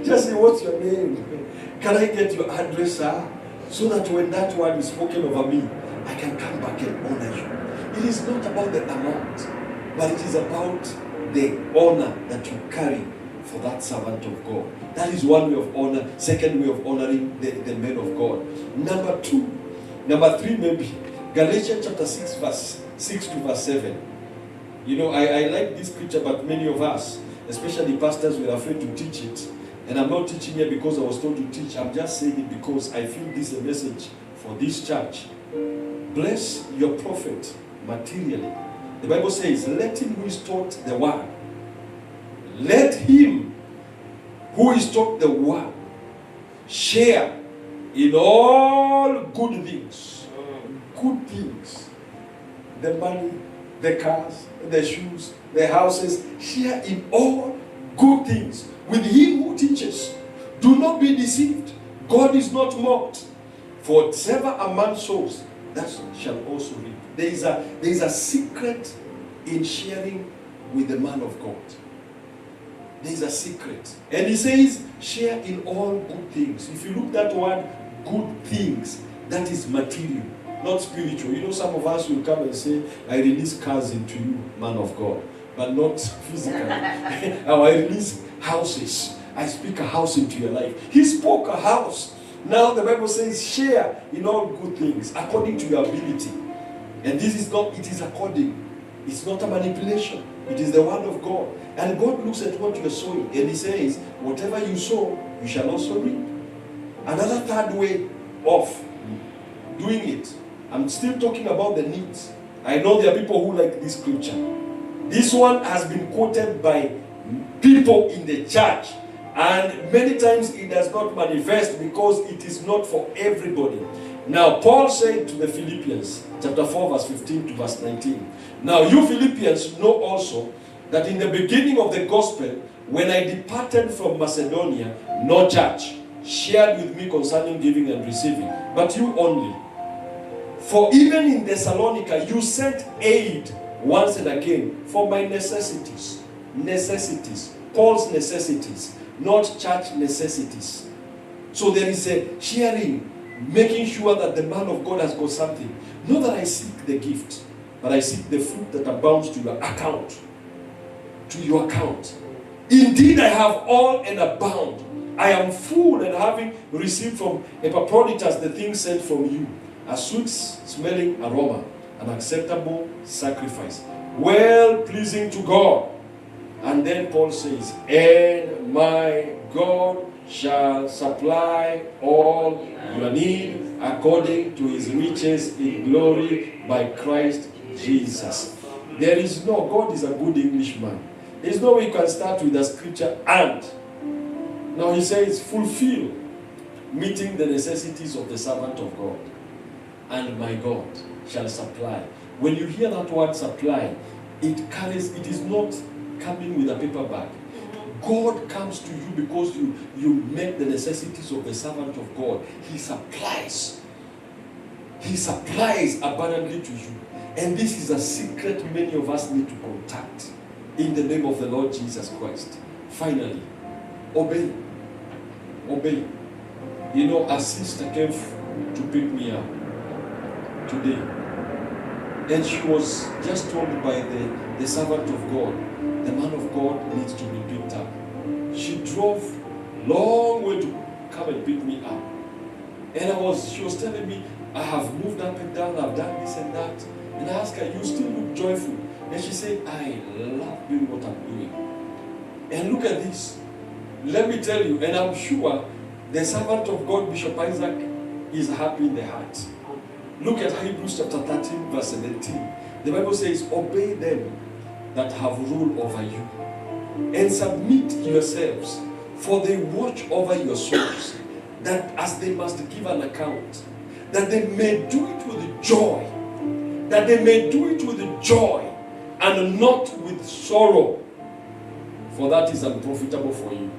Just say, what's your name? Can I get your address, sir? So that when that word is spoken over me, I can come back and honor you. It is not about the amount, but it is about the honor that you carry for that servant of God. That is one way of honor. Second way of honoring the men of God. Number three maybe, Galatians chapter 6 verse 6 to verse 7. I like this scripture, but many of us, especially pastors, were afraid to teach it. And I'm not teaching here because I was told to teach. I'm just saying it because I feel this is a message for this church. Bless your prophet materially. The Bible says, let him who is taught the word, let him who is taught the word share in all good things. Good things. The money, the cars, the shoes, the houses. Share in all good things with him who teaches. Do not be deceived. God is not mocked. For whatever a man sows, that shall also reap. There is a secret in sharing with the man of God. There is a secret. And he says, share in all good things. If you look at that word, good things, that is material, not spiritual. Some of us will come and say, I release cars into you, man of God, but not physical. I release houses. I speak a house into your life. He spoke a house. Now the Bible says, share in all good things according to your ability. And this is not, it is according. It's not a manipulation. It is the word of God. And God looks at what you are sowing. And he says, whatever you sow, you shall also reap. Another third way of doing it. I'm still talking about the needs. I know there are people who like this scripture. This one has been quoted by people in the church. And many times it does not manifest because it is not for everybody. Now, Paul said to the Philippians, chapter 4, verse 15 to verse 19. Now, you Philippians know also that in the beginning of the gospel, when I departed from Macedonia, no church shared with me concerning giving and receiving, but you only. For even in Thessalonica, you sent aid once and again for my necessities. Necessities. Paul's necessities, not church necessities. So there is a sharing, making sure that the man of God has got something. Not that I seek the gift, but I seek the fruit that abounds to your account. To your account. Indeed, I have all and abound. I am full, and having received from Epaphroditus the things sent from you, a sweet smelling aroma, an acceptable sacrifice, well pleasing to God. And then Paul says, and my God shall supply all your need according to his riches in glory by Christ Jesus. There is no, God is a good Englishman. There is no way you can start with a scripture and. Now he says, fulfill, meeting the necessities of the servant of God. And my God shall supply. When you hear that word supply, it carries, it is not coming with a paper bag. God comes to you because you met the necessities of the servant of God. He supplies. He supplies abundantly to you. And this is a secret many of us need to contact in the name of the Lord Jesus Christ. Finally, obey. Obey. A sister came to pick me up today. And she was just told by the servant of God, the man of God needs to be picked up. She drove long way to come and pick me up. And she was telling me, I have moved up and down, I've done this and that. And I asked her, you still look joyful. And she said, I love doing what I'm doing. And look at this. Let me tell you, and I'm sure the servant of God, Bishop Isaac, is happy in the heart. Look at Hebrews chapter 13, verse 17. The Bible says, obey them that have rule over you, and submit yourselves, for they watch over your souls, that as they must give an account, that they may do it with joy, that they may do it with joy, and not with sorrow, for that is unprofitable for you.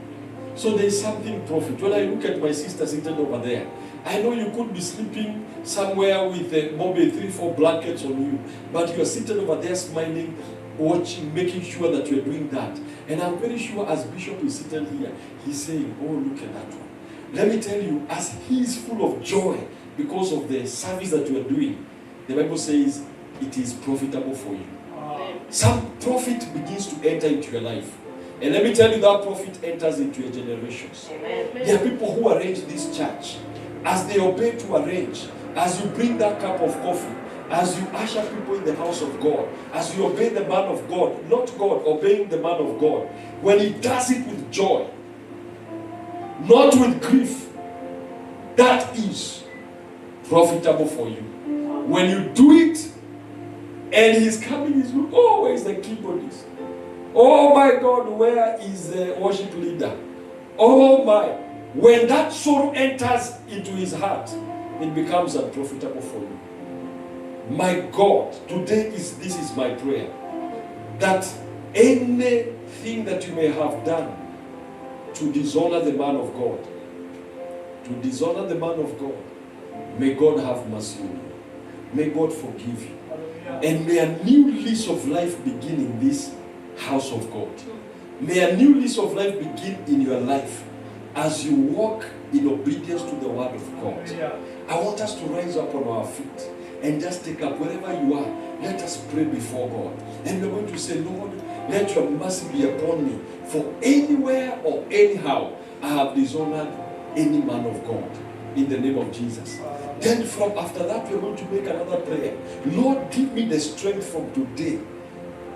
So there is something profit. When I look at my sister sitting over there, I know you could be sleeping somewhere with maybe 3-4 blankets on you, but you are sitting over there smiling, watching, making sure that you are doing that. And I'm very sure as Bishop is sitting here, he's saying, oh, look at that one. Let me tell you, as he is full of joy because of the service that you are doing, the Bible says it is profitable for you. Some profit begins to enter into your life. And let me tell you, that profit enters into your generations. There are people who arrange this church. As they obey to arrange, as you bring that cup of coffee, as you usher people in the house of God, as you obey the man of God, not God, obeying the man of God, when he does it with joy, not with grief, that is profitable for you. When you do it, and he's coming, he's looking, oh, where is the keyboardist? Oh my God, where is the worship leader? Oh my. When that sorrow enters into his heart, it becomes unprofitable for you. My God, today this is my prayer, that anything that you may have done to dishonor the man of God, may God have mercy on you. May God forgive you. And may a new lease of life begin in this house of God. May a new lease of life begin in your life as you walk in obedience to the word of God. I want us to rise up on our feet and just take up wherever you are. Let us pray before God. And we're going to say, Lord, let your mercy be upon me. For anywhere or anyhow I have dishonored any man of God. In the name of Jesus. Then from after that, we're going to make another prayer. Lord, give me the strength from today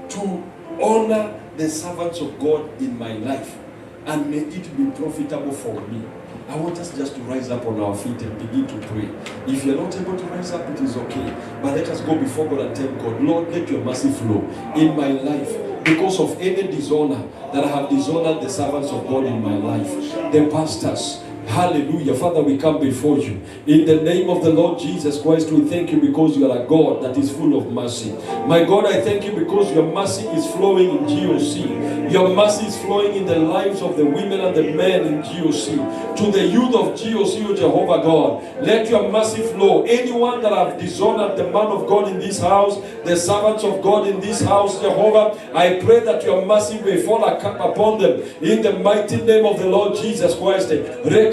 to honor the servants of God in my life. And may it be profitable for me. I want us just to rise up on our feet and begin to pray. If you're not able to rise up, it is okay. But let us go before God and tell God, Lord, let your mercy flow in my life. Because of any dishonor that I have dishonored the servants of God in my life. The pastors. Hallelujah. Father, we come before you. In the name of the Lord Jesus Christ, we thank you because you are a God that is full of mercy. My God, I thank you because your mercy is flowing in GOC. Your mercy is flowing in the lives of the women and the men in GOC. To the youth of GOC, O Jehovah God, let your mercy flow. Anyone that have dishonored the man of God in this house, the servants of God in this house, Jehovah, I pray that your mercy may fall upon them. In the mighty name of the Lord Jesus Christ.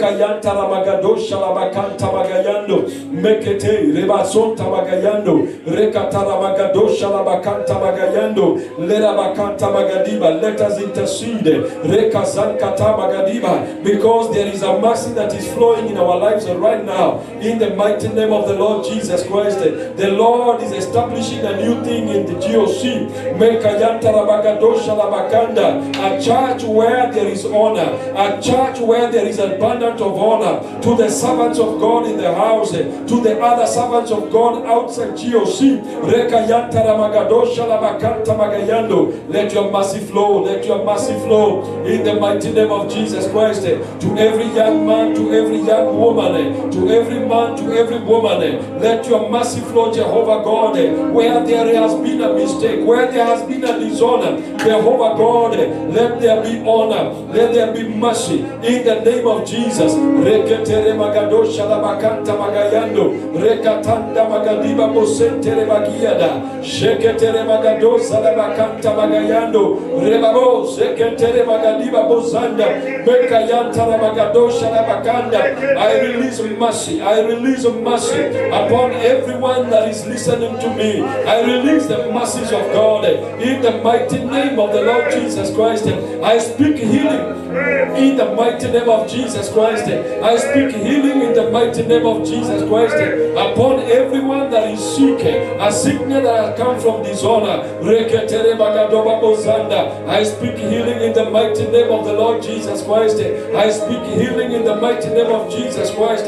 Yanta Ramagado Shalabakanta Magayando Mekete Rebasonta Magayando Rekatara Magado Shalabakanta Magayando Lerabakanta Magadiba. Let us intercede Rekazankata Magadiba, because there is a mercy that is flowing in our lives right now. In the mighty name of the Lord Jesus Christ, the Lord is establishing a new thing in the GOC. Mekayanta Ramagado Shalabakanda, a church where there is honor, a church where there is abundance of honor to the servants of God in the house, to the other servants of God outside GOC. Let your mercy flow, let your mercy flow in the mighty name of Jesus Christ. To every young man, to every young woman, to every man, to every woman, let your mercy flow, Jehovah God. Where there has been a mistake, where there has been a dishonor, Jehovah God, let there be honor, let there be mercy in the name of Jesus. Reketere magado shalabakanta magayando rekatanda magadiba bosentere magiada sheketere magado salabakanta magayando rebabo sheketere magadiba bozanda mekayanta magado shalabakanda. I release mercy, I release mercy upon everyone that is listening to me. I release the mercies of God in the mighty name of the Lord Jesus Christ. I speak healing in the mighty name of Jesus Christ. Christ. I speak healing in the mighty name of Jesus Christ upon everyone that is sick, a sickness that has come from dishonor. I speak healing in the mighty name of the Lord Jesus Christ. I speak healing in the mighty name of Jesus Christ.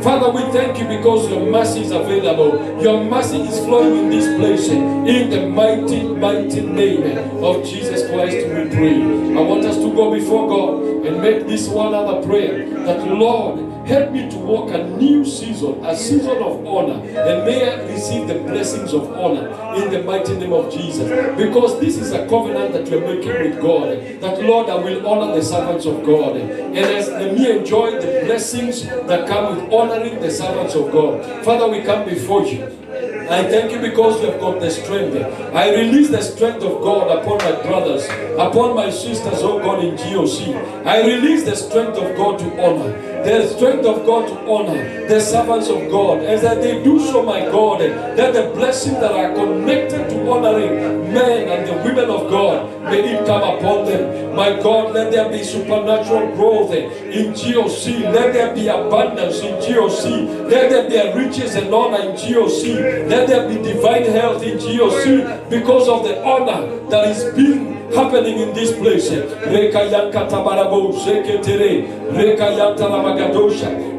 Father, we thank you because your mercy is available. Your mercy is flowing in this place. In the mighty, mighty name of Jesus Christ, we pray. I want us to go before God and make this one other prayer. That Lord, help me to walk a new season, a season of honor, and may I receive the blessings of honor in the mighty name of Jesus. Because this is a covenant that you're making with God. That Lord, I will honor the servants of God. And as me enjoy the blessings that come with honoring the servants of God. Father, we come before you. I thank you because you have got the strength. I release the strength of God upon my brothers, upon my sisters, oh God, in GOC. I release the strength of God to honor, the strength of God to honor the servants of God. As they do so, my God, that the blessings that are connected to honoring men and the women of God, may it come upon them. My God, let there be supernatural growth in GOC. Let there be abundance in GOC. Let there be riches and honor in GOC. Let there be divine health in GOC because of the honor that is being happening in this place.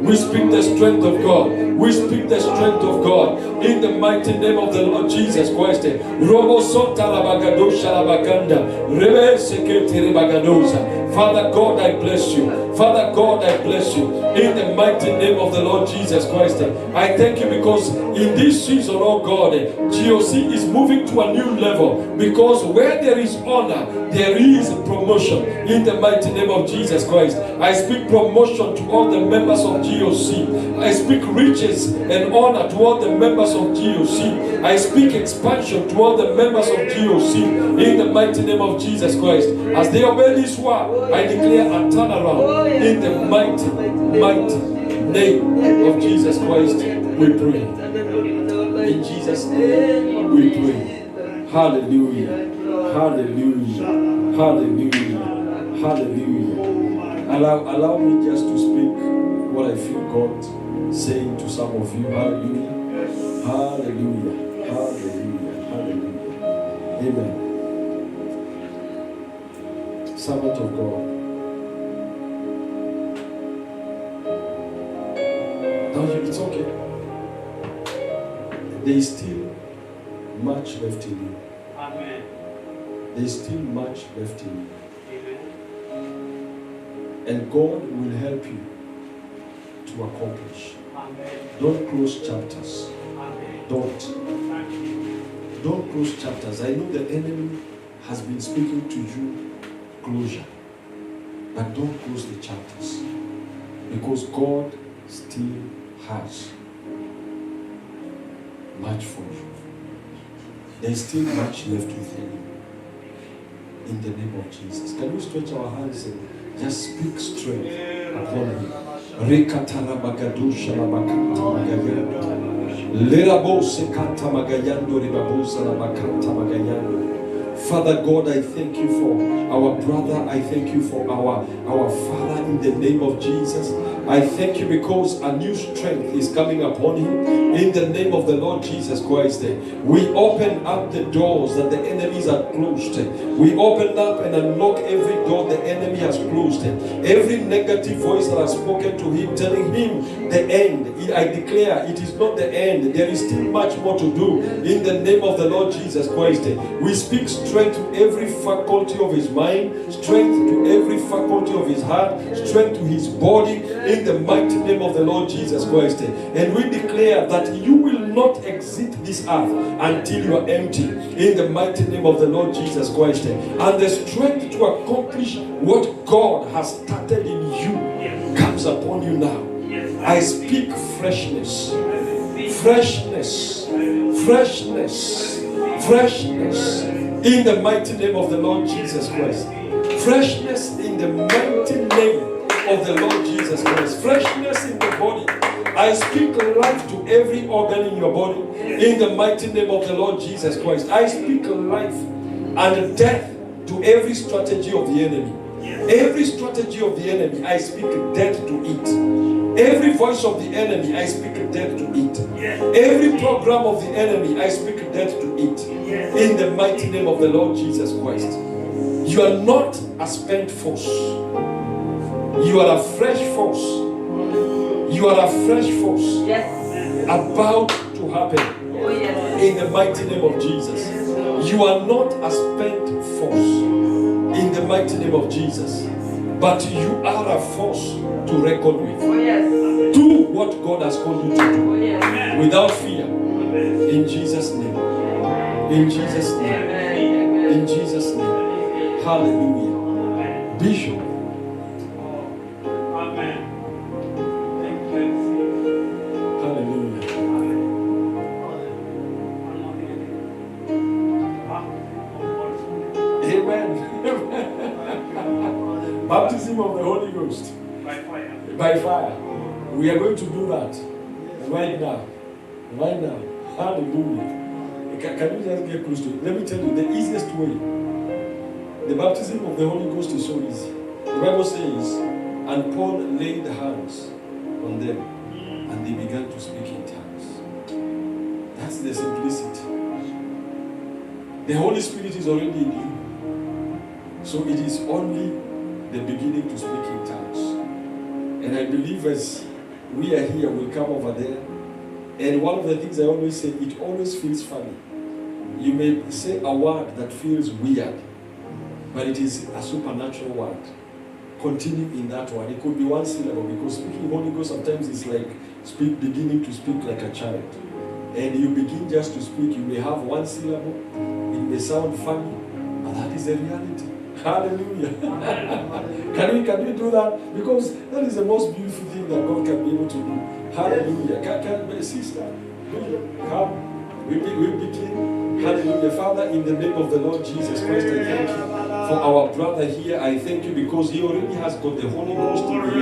We speak the strength of God. We speak the strength of God in the mighty name of the Lord Jesus Christ. Father God, I bless you. Father God, I bless you in the mighty name of the Lord Jesus Christ. I thank you because in this season, oh God, GOC is moving to a new level, because where there is honor, there is promotion in the mighty name of Jesus Christ. I speak promotion to all the members of GOC. I speak riches and honor to all the members of GOC. I speak expansion to all the members of GOC in the mighty name of Jesus Christ. As they obey this word, I declare a turnaround in the mighty, mighty name of Jesus Christ. We pray. In Jesus' name we pray. Hallelujah. Hallelujah. Hallelujah. Hallelujah. Allow me just to speak what I feel God saying to some of you. Hallelujah. Hallelujah. Hallelujah. Hallelujah. Amen. Servant of God. Now it's okay. There is still much left in you. Amen. There is still much left in you. Amen. And God will help you to accomplish. Amen. Don't close chapters. Amen. Don't close chapters. I know the enemy has been speaking to you closure. But don't close the chapters. Because God still has much for you. There is still much left within you. In the name of Jesus. Can we stretch our hands and just speak strength upon him? Father God, I thank you for our brother. I thank you for our father in the name of Jesus. I thank you because a new strength is coming upon him in the name of the Lord Jesus Christ. We open up the doors that the enemies are closed. We open up and unlock every door the enemy has closed. Every negative voice that has spoken to him, telling him the end. I declare it is not the end. There is still much more to do in the name of the Lord Jesus Christ. We speak strength to every faculty of his mind, strength to every faculty of his heart, strength to his body in the mighty name of the Lord Jesus Christ. And we declare that you will not exit this earth until you are empty in the mighty name of the Lord Jesus Christ. And the strength to accomplish what God has started in you comes upon you now. I speak freshness, freshness, freshness, freshness in the mighty name of the Lord Jesus Christ. Freshness in the mighty name of the Lord Jesus Christ. Freshness in the body. I speak life to every organ in your body in the mighty name of the Lord Jesus Christ. I speak life and death to every strategy of the enemy. Every strategy of the enemy, I speak death to it. Every voice of the enemy, I speak death to it. Every program of the enemy, I speak death to it. In the mighty name of the Lord Jesus Christ. You are not a spent force. You are a fresh force. You are a fresh force about to happen. In the mighty name of Jesus. You are not a spent force. In the mighty name of Jesus. But you are a force to reckon with. Do what God has called you to do. Without fear. In Jesus' name. In Jesus' name. In Jesus' name. Hallelujah. Bishop. Baptism of the Holy Ghost. By fire. By fire. We are going to do that right now. Right now. Hallelujah. Can you just get close to it? Let me tell you the easiest way. The baptism of the Holy Ghost is so easy. The Bible says, and Paul laid hands on them and they began to speak in tongues. That's the simplicity. The Holy Spirit is already in you. So it is only the beginning to speak in tongues. And I believe as we are here, we'll come over there. And one of the things I always say, it always feels funny. You may say a word that feels weird, but it is a supernatural word. Continue in that word. It could be one syllable, because speaking Holy Ghost sometimes is like beginning to speak like a child. And you begin just to speak, you may have one syllable, it may sound funny, but that is the reality. Hallelujah. Can we do that? Because that is the most beautiful thing that God can be able to do. Hallelujah. Can sister, come. We begin. Hallelujah. Father, in the name of the Lord Jesus Christ, I thank you for our brother here. I thank you because he already has got the Holy Ghost in him.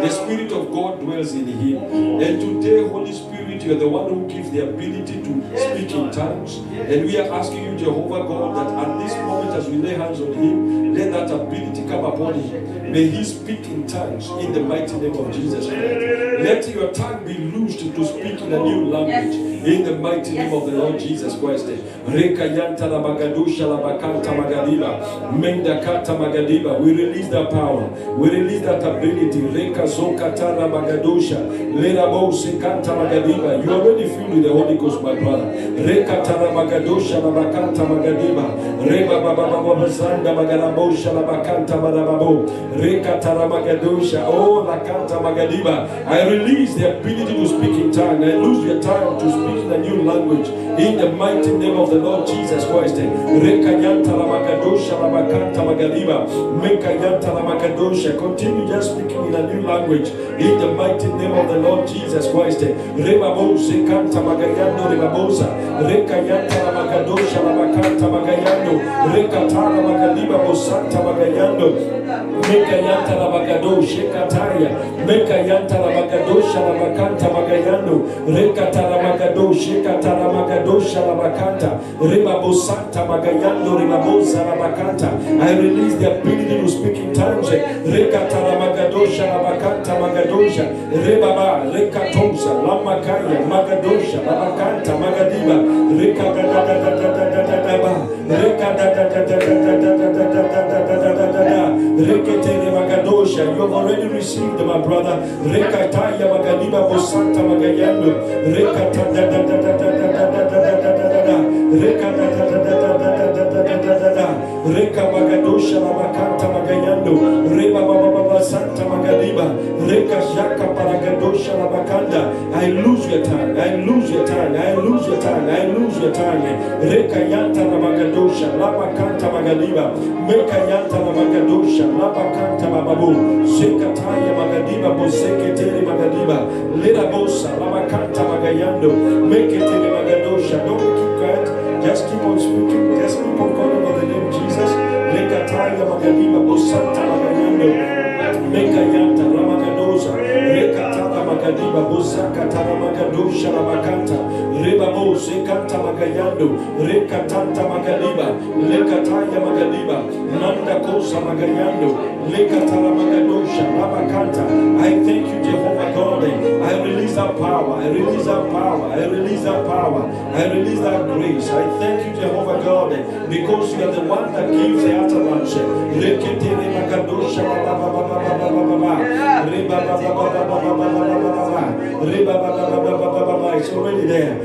The Spirit of God dwells in him. And today, Holy Spirit, you are the one who gives the ability to speak in tongues. And we are asking you, Jehovah God, that at this moment as we lay hands on him, let that ability come upon him. May he speak in tongues in the mighty name of Jesus Christ. Let your tongue be loosed to speak in a new language in the mighty name of the Lord Jesus Christ. Rekayanta la magadusha la bakanta magadiba. Mendakata magadiba. We release that power. We release that ability. Reka zokata la magadusha. Lerabo sekanta magadiba. You are already filled with the Holy Ghost, my brother. Rekata la magadusha la bakanta magadiba. Reba baba baba zanda magarabosha la bakanta marababo. Rekata la magadusha. Oh la kanta magadiba. I release the ability to speak in tongue. I lose your time to speak in a new language in the mighty name of the Lord Jesus Christ. Rekayanta la magadosha la bakanta magadiba. Mekayanta la magadosha. Continue just speaking in a new language in the mighty name of the Lord Jesus Christ. Rebabose kanta magayando rebabosa. Rekayanta la magadosha la bakanta magayando. Rekatana magadiba bosanta magayando. Mekayanta la magadosha kataria. Mekayanta la magadosha la bakanta magayando. Rekata la magadosha katara magadosha la bakanta. Rebabosanta magayando rebabosa la bakanta. I release the ability to speak in tongues. Rekata la magadosha la bakanta magadosha. Rebaba rekatosa la makaya magadosha la bakanta magadiba. Rekada da da da da da da da da. Rekada da da da da da da da da da da da. Rekete magadosha. You have already received, my brother. Rekataya magadiba bosanta magayando. Rekata da da da da da da da da da da da. Rekada da da da da da da da da da da. Reka magadosha la bakanta magayando. Reba baba baba santa magadiba. Reka jaka paragadosha la bakanda. I lose your tongue. I lose your tongue. I lose your tongue. I lose your tongue. Reka yanta la magadosha la bakanta magadiba. Meka yanta la magadosha la bakanta bababu. Sekataya magadiba boseketeri magadiba. Lera bosa la bakanta magayando. Meketeri magadosha. Don't keep quiet. Just keep on speaking. Just keep on calling on the name of Jesus. Lekataya magadiba bosanta magayando. Mekayanta ramagadosa. Rekatana magadiba bosaka tara magadosha la bakanta. Rebabo zekanta magayando, rekatanta magaliba, lekataya magaliba, nanda kosa magayando, lekatala magadosha, rabakanta. I thank you, Jehovah God. I release that power. I release that power. I release that power. I release that grace. I thank you, Jehovah God, because you are the one that gives the utterance. Rekete magadosha, it's already there.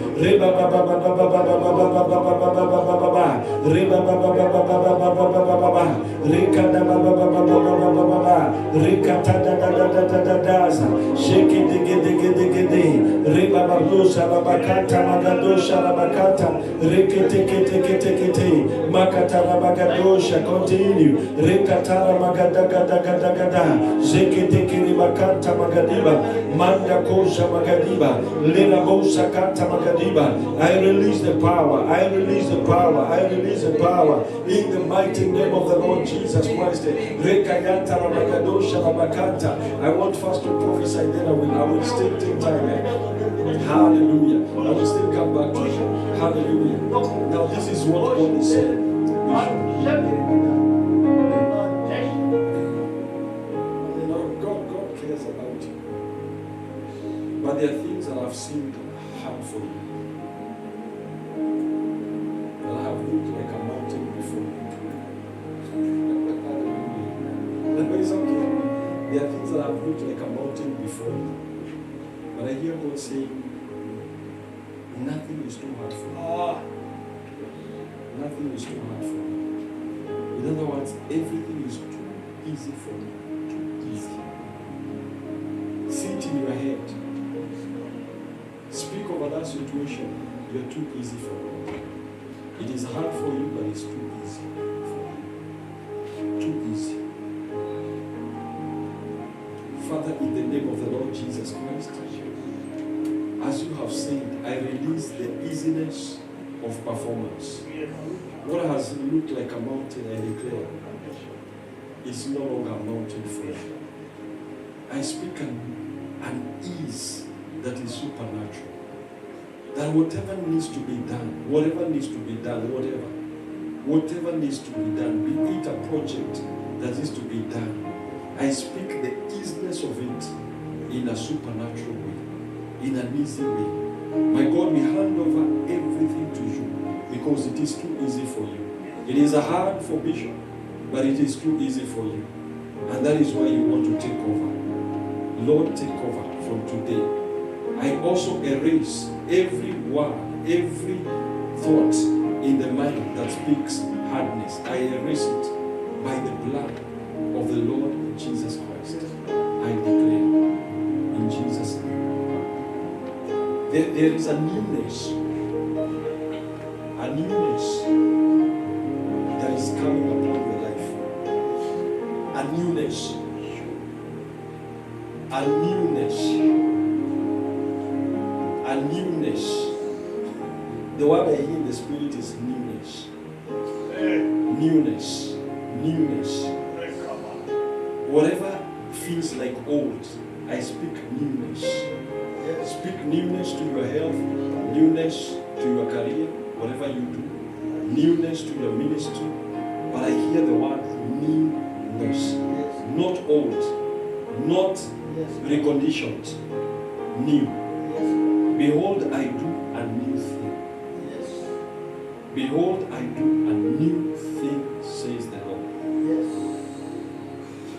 Continue. Manda kosha magadiba, lena bosa kanta magadiba. I release the power. I release the power. I release the power in the mighty name of the Lord Jesus Christ. Rekayanta magadosha mabakanta. I want first to prophesy, then I will still take time. Hallelujah. I will still come back to you. Hallelujah. Now this is what God is saying. God cares about you. But there are things that have seemed hard for you. That have looked like a mountain before you. But it's okay. There are things that have looked like a mountain before you. But I hear God saying, nothing is too hard for you. Nothing is too hard for you. In other words, everything is too easy for you. Too easy. See it in your head. Speak over that situation. You're too easy for you. It is hard for you, but it's too easy for you. Too easy. Father, in the name of the Lord Jesus Christ, as you have said, I release the easiness of performance. What has looked like a mountain, I declare, is no longer a mountain for you. I speak an ease that is supernatural. That whatever needs to be done, whatever needs to be done, whatever needs to be done, be it a project that is to be done, I speak the easiness of it in a supernatural way, in an easy way. My God, we hand over everything to you because it is too easy for you. It is hard for Bishop, but it is too easy for you. And that is why you want to take over. Lord, take over from today. I also erase every word, every thought in the mind that speaks hardness. I erase it by the blood of the Lord Jesus Christ. I declare in Jesus' name. There is a newness that is coming upon your life. A newness. The word I hear in the spirit is newness. Newness. Whatever feels like old, I speak newness. Speak newness to your health, newness to your career, whatever you do, newness to your ministry. But I hear the word newness. Not old, not reconditioned, new. Behold, I do a new thing. Behold, I do a new thing, says the Lord.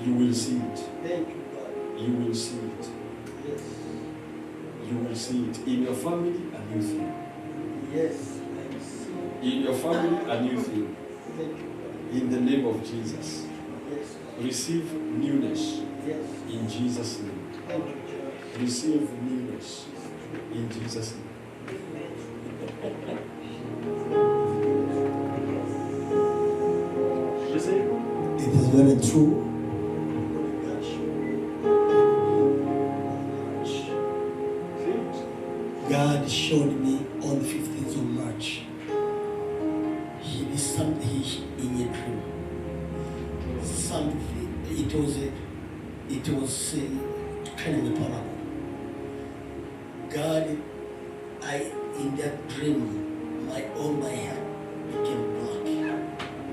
You will see it. You will see it. You will see it. In your family, a new thing. In your family, a new thing. In the name of Jesus. Receive newness. In Jesus' name. Receive newness. In Jesus' name. It is very true. God showed me on the 15th of March. He did something in a dream. Something. It was kind of a parable. God, in that dream, all my hair became black.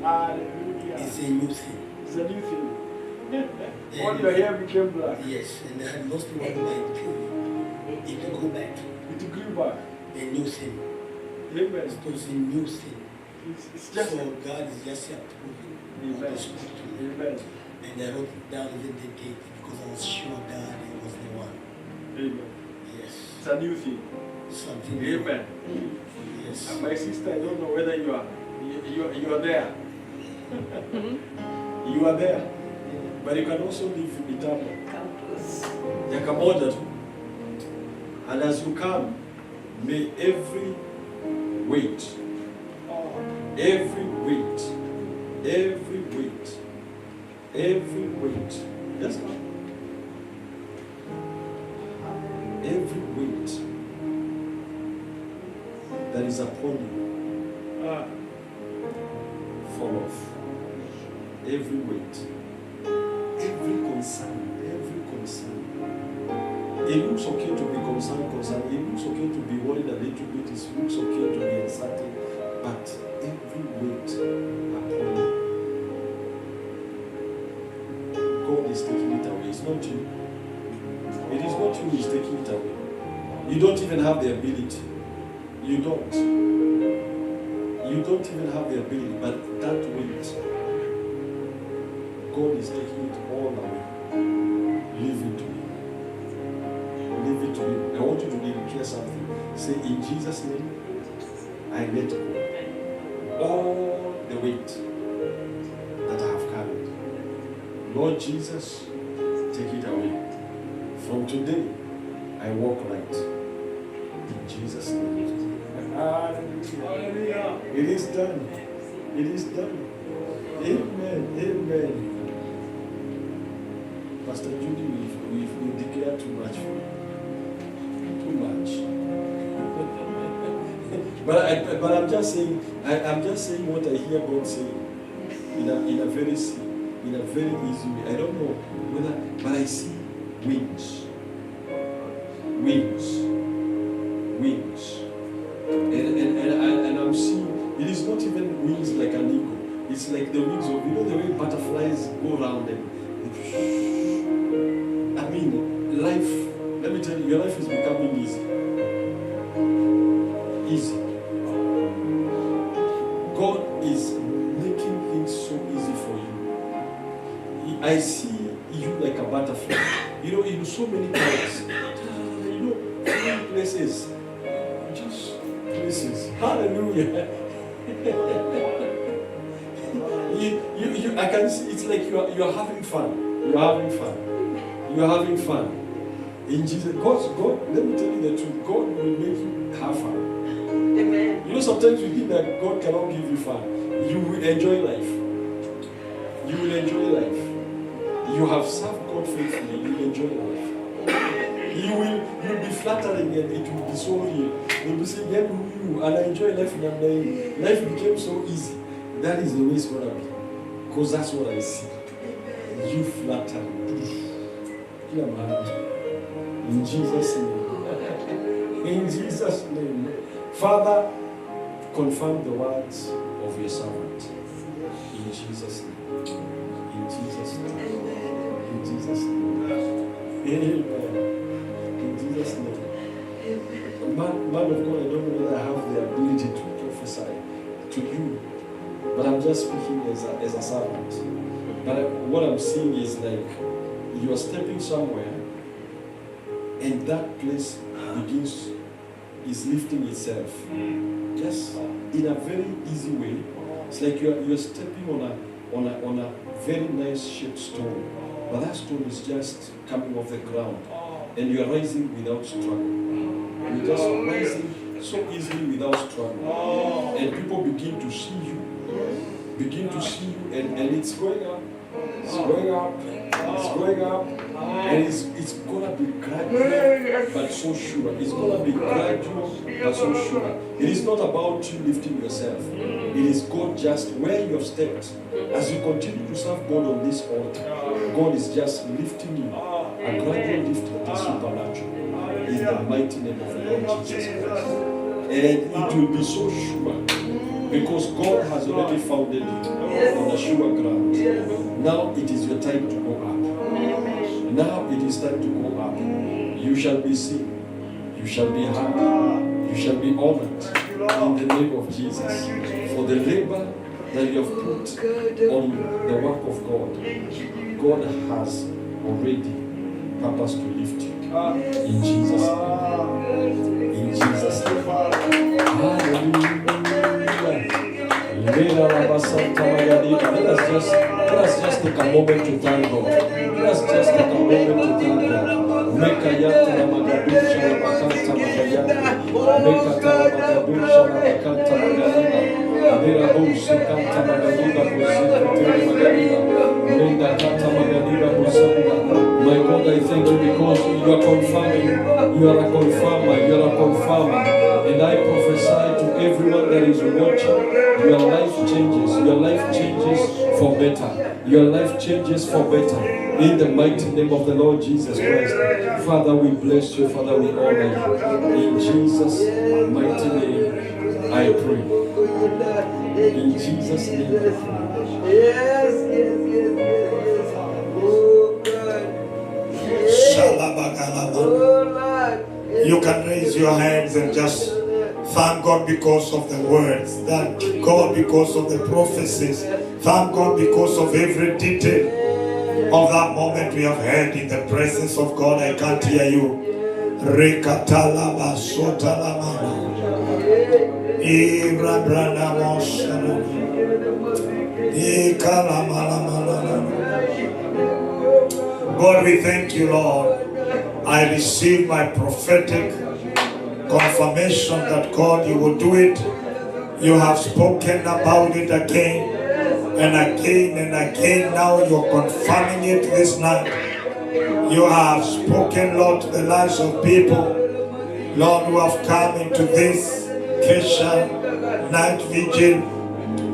Hallelujah. It's a new thing. It's a new thing. All your hair became black. Yes, and I had lost one of my teeth. It will go back. It grew back. A new thing. Amen. It was a new thing. It's just so God is just approving what He spoke to me. Amen. And I wrote it down even the date because I was sure God was the one. Amen. Yes. It's a new thing. Something Amen. new. Yes. And my sister, I don't know whether you are there. You are there. But you can also live in eternal. Yakamoja tu. And as you come, may every weight, just come. Every weight that is upon you, fall off. Every weight, every concern. It looks okay to be concerned. It looks okay to be worried a little bit. It looks okay to be uncertain. But every weight upon you, God is taking it away. It's not you. It is not you who is taking it away. You don't even have the ability. You don't even have the ability. But that weight, God is taking it all away. Leave it to Him. Leave it to Him. I want you to declare something. Say, in Jesus' name, I let go all the weight that I have carried. Lord Jesus, take it away. From today, I walk right. In Jesus' name. Hallelujah. It is done. It is done. Amen. Amen. Pastor Judy, we declare too much. Too much. but I'm just saying what I hear God saying in a very easy way. I don't know whether, but I see wings. And I'm seeing it is not even wings like an eagle. It's like the wings of, the way butterflies go around them. I mean, life, let me tell you, your life is becoming easy. Easy. God is making things so easy for you. I see you like a butterfly. In so many places. Places. Just places. Hallelujah. I can see it's like you're having fun. You're having fun. In Jesus, God, let me tell you the truth. God will make you have fun. Amen. Sometimes you think that God cannot give you fun. You will enjoy life. You have served God faithfully. You will enjoy life. You'll be flattering and it will be so real. You'll be saying, yeah, and I enjoy life and I'm dying. Life became so easy. That is the way it's going to be. Because that's what I see. You flatter. In Jesus' name. In Jesus' name. Father, confirm the words of your servant. In Jesus' name. In Jesus' name. In Jesus' name. Amen. In Jesus' name. Man of God, I don't know whether I have the ability to prophesy to you, but I'm just speaking as a servant. But what I'm seeing is like you are stepping somewhere, and that place is lifting itself. Yes, in a very easy way. It's like you're stepping on a very nice shaped stone, but that stone is just coming off the ground, and you are rising without struggle. You're just rising so easily without struggle, and people begin to see you, and it's going up, and it's gonna be gradual but so sure. It's gonna be gradual but so sure. It is not about you lifting yourself. It is God just where you have stepped. As you continue to serve God on this altar, God is just lifting you. A gradual lift that is supernatural. In the mighty name of the Lord Jesus Christ. And it will be so sure. Because God has already founded it on a sure ground. Now it is your time to go up. Now it is time to go up. You shall be seen. You shall be heard. You shall be honored in the name of Jesus. For the labor that you have put on the work of God, God has already purposed to lift you. In Jesus' name. In Jesus' name. Hallelujah. Let us just take a moment to thank God. Let us just take a moment to thank God. Make a yata na magadusha na makanta magayana. Make a tala magadusha na makanta magayana. Adira house kanta magaduga musika tele magadina. Menda kanta magadina musanga. My God, I thank you because you are confirming. You are a confirmer. You are a confirmer. And I prophesy to everyone that is watching, your life changes. Your life changes for better. Your life changes for better. In the mighty name of the Lord Jesus Christ. Father, we bless you. Father, we honor you. In Jesus' mighty name, I pray. In Jesus' name, I pray. Yes. Oh, God. Shalabagalaba. Oh, Lord. You can raise your hands and just thank God because of the words. Thank God because of the prophecies. Thank God because of every detail of that moment we have had in the presence of God. I can't hear you. Rekatalaba sotalamana. Ibrabranamosana. Ikalamalama. God, we thank you, Lord. I receive my prophetic confirmation that God, you will do it. You have spoken about it again and again and again. Now you're confirming it this night. You have spoken, Lord, to the lives of people, Lord, who have come into this Kesha night vigil.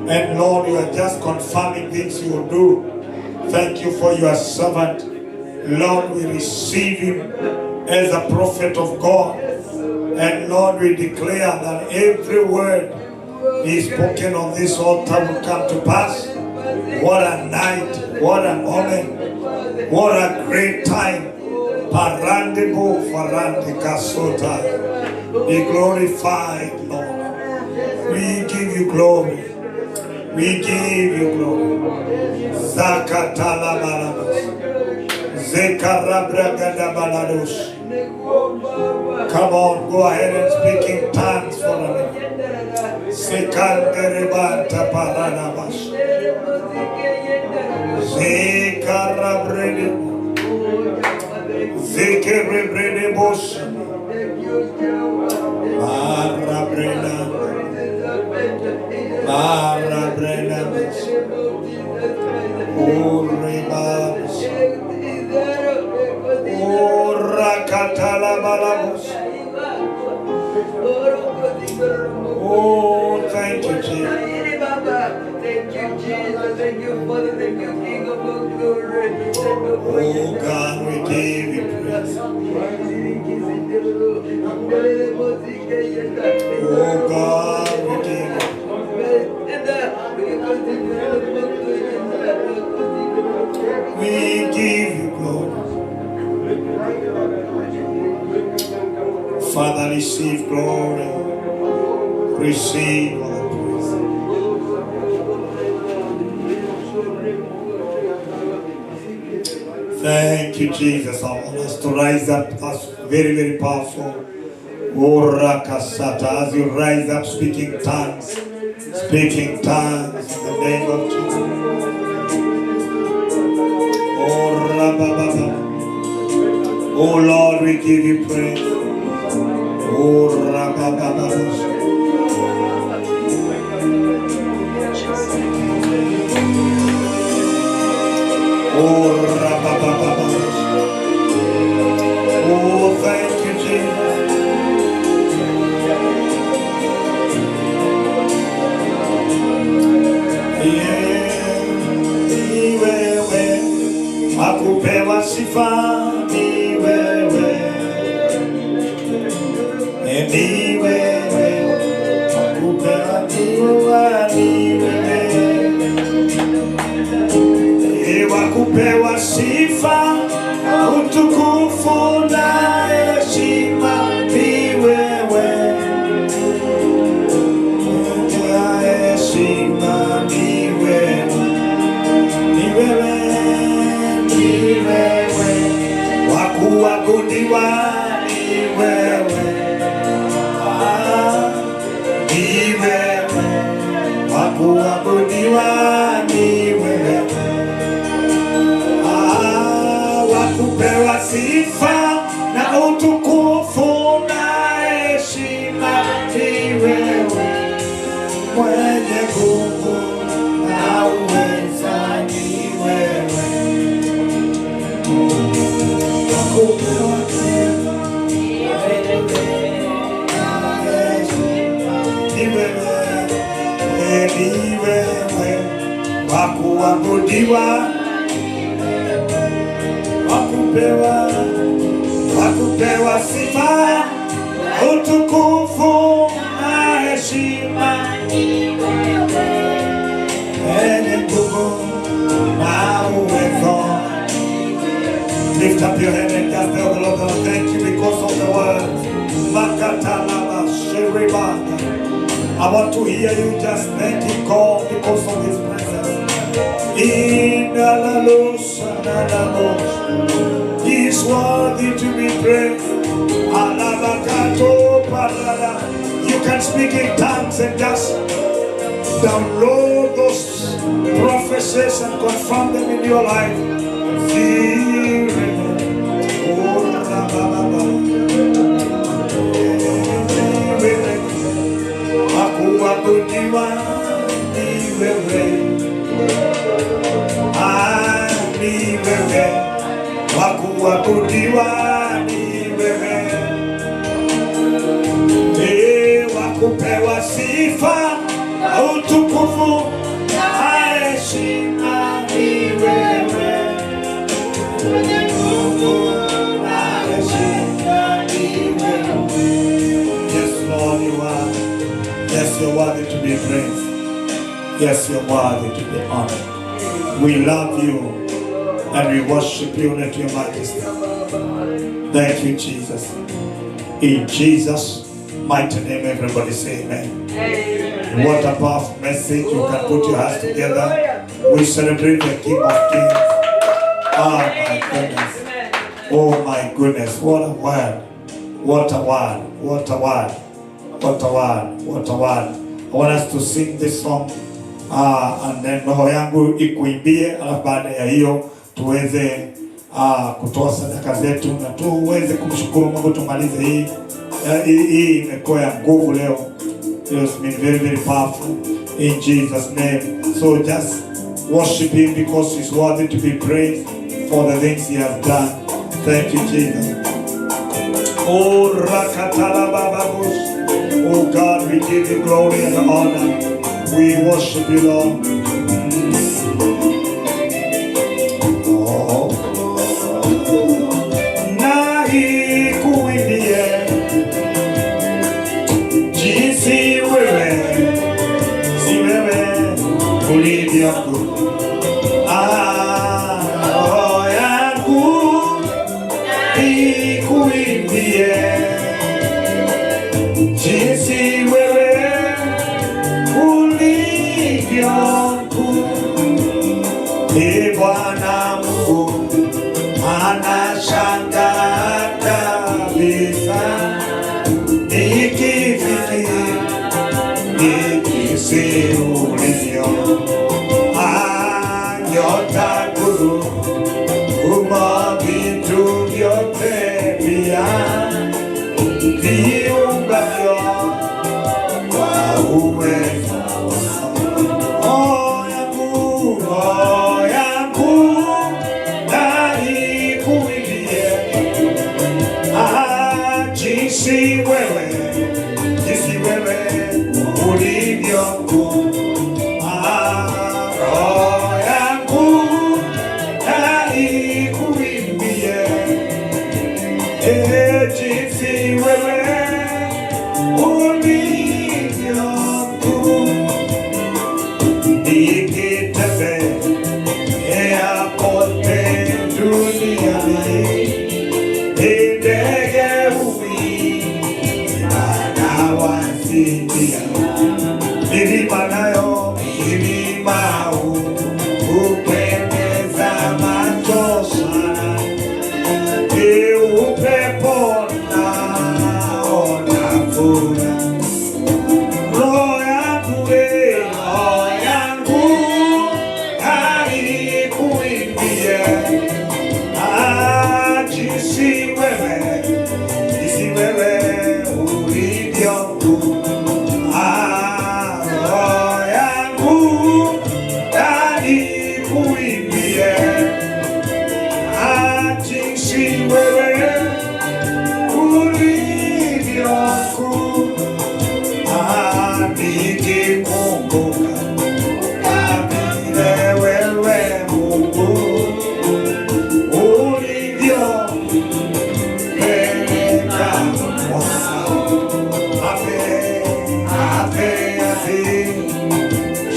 And Lord, you are just confirming things you will do. Thank you for your servant. Lord, we receive him as a prophet of God. And Lord, we declare that every word is spoken on this altar will come to pass. What a night, what a moment, what a great time. Parandebo farande kasota. Be glorified, Lord. We give you glory. We give you glory. Zakatala balabas. Zekarabrakadabalados. Come on, go ahead and speak in tongues for a minute. Sekanderebanta paranabas. Zekarabrede. Zekerebredebos. Marabrena. Marabrena. Urebabs. Urakatalabalabos. Oh, thank you, Jesus. Thank you, Jesus. Thank you, Father. Thank you, King of glory. Oh, God, we give you praise. Oh, God, we give you. We give you glory. Father, receive glory. Receive all the praise. Thank you, Jesus. I want us to rise up. That's very, very powerful. As you rise up, speaking tongues. Speaking tongues in the name of Jesus. Oh Lord, we give you praise. Oh Rababababos. Oh Rababababos. Oh, thank you, Jesus. Akupewa sifa ni wewe, ni wewe. wakuabudiwa ni wewe, wakupewa sifa na utukufu na heshima ni wewe, mwenye nguvu na uweza ni wewe, wakupewa ni wewe, wakuabudiwa, wakupewa sifa, utukufu na heshima, mwenye nguvu na uwezo. Lift up your hand and just tell the Lord, thank you because of the word. Makatalaba Shiribaka. I want to hear you just thanking God because of His presence. He is worthy to be praised. You can speak in tongues and just download those prophecies and confirm them in your life. Wakuabudiwa ni wewe, ni wewe, wakuabudiwa ni wewe, wakupewa sifa, utukufu na heshima ni wewe, mwenye nguvu na heshima ni wewe. Yes, Lord, you are. Yes, you're worthy to be praised. Yes, you're worthy to be honored. We love you and we worship you at your majesty. Thank you, Jesus. In Jesus' mighty name, everybody say amen. Amen. What a powerful message. You can put your hands together. We celebrate the King of Kings. Oh my goodness. Oh my goodness. What a word. What a word. What a word. What a word, what a word. I want us to sing this song and then roho yangu ikuimbie, alafu baada ya hiyo tuweze kutoa sadaka zetu na tuweze kumshukuru Mungu. Tumalize hii imekuwa ya nguvu leo. It has been very, very powerful in Jesus' name. So just worship Him because He's worthy to be praised for the things He has done. Thank you, Jesus. Oh, Rakatala Bababush. Oh God, we give you glory and honor. We worship you, Lord. Oh, nahi kuimbie jinsi wewe, si wewe ulivyo kuu. Roho yangu ikuimbie jinsi wewe ulivyo mkuu. Bwana Mungu anashangaa kabisa, nikifikiri jinsi ulivyo. Nyota kuu uma vitu vyote pia viumbavyo kwa uwezo. Roho yangu na ikuimbie jinsi wewe ulivyo mkuu. Roho yangu na ikuimbie jinsi wewe ulivyo mkuu. Nikitembea kote duniani, ndege huimba na wasikia. Milima nayo hupendeza macho sana, upepo nao unavuma. Roho yangu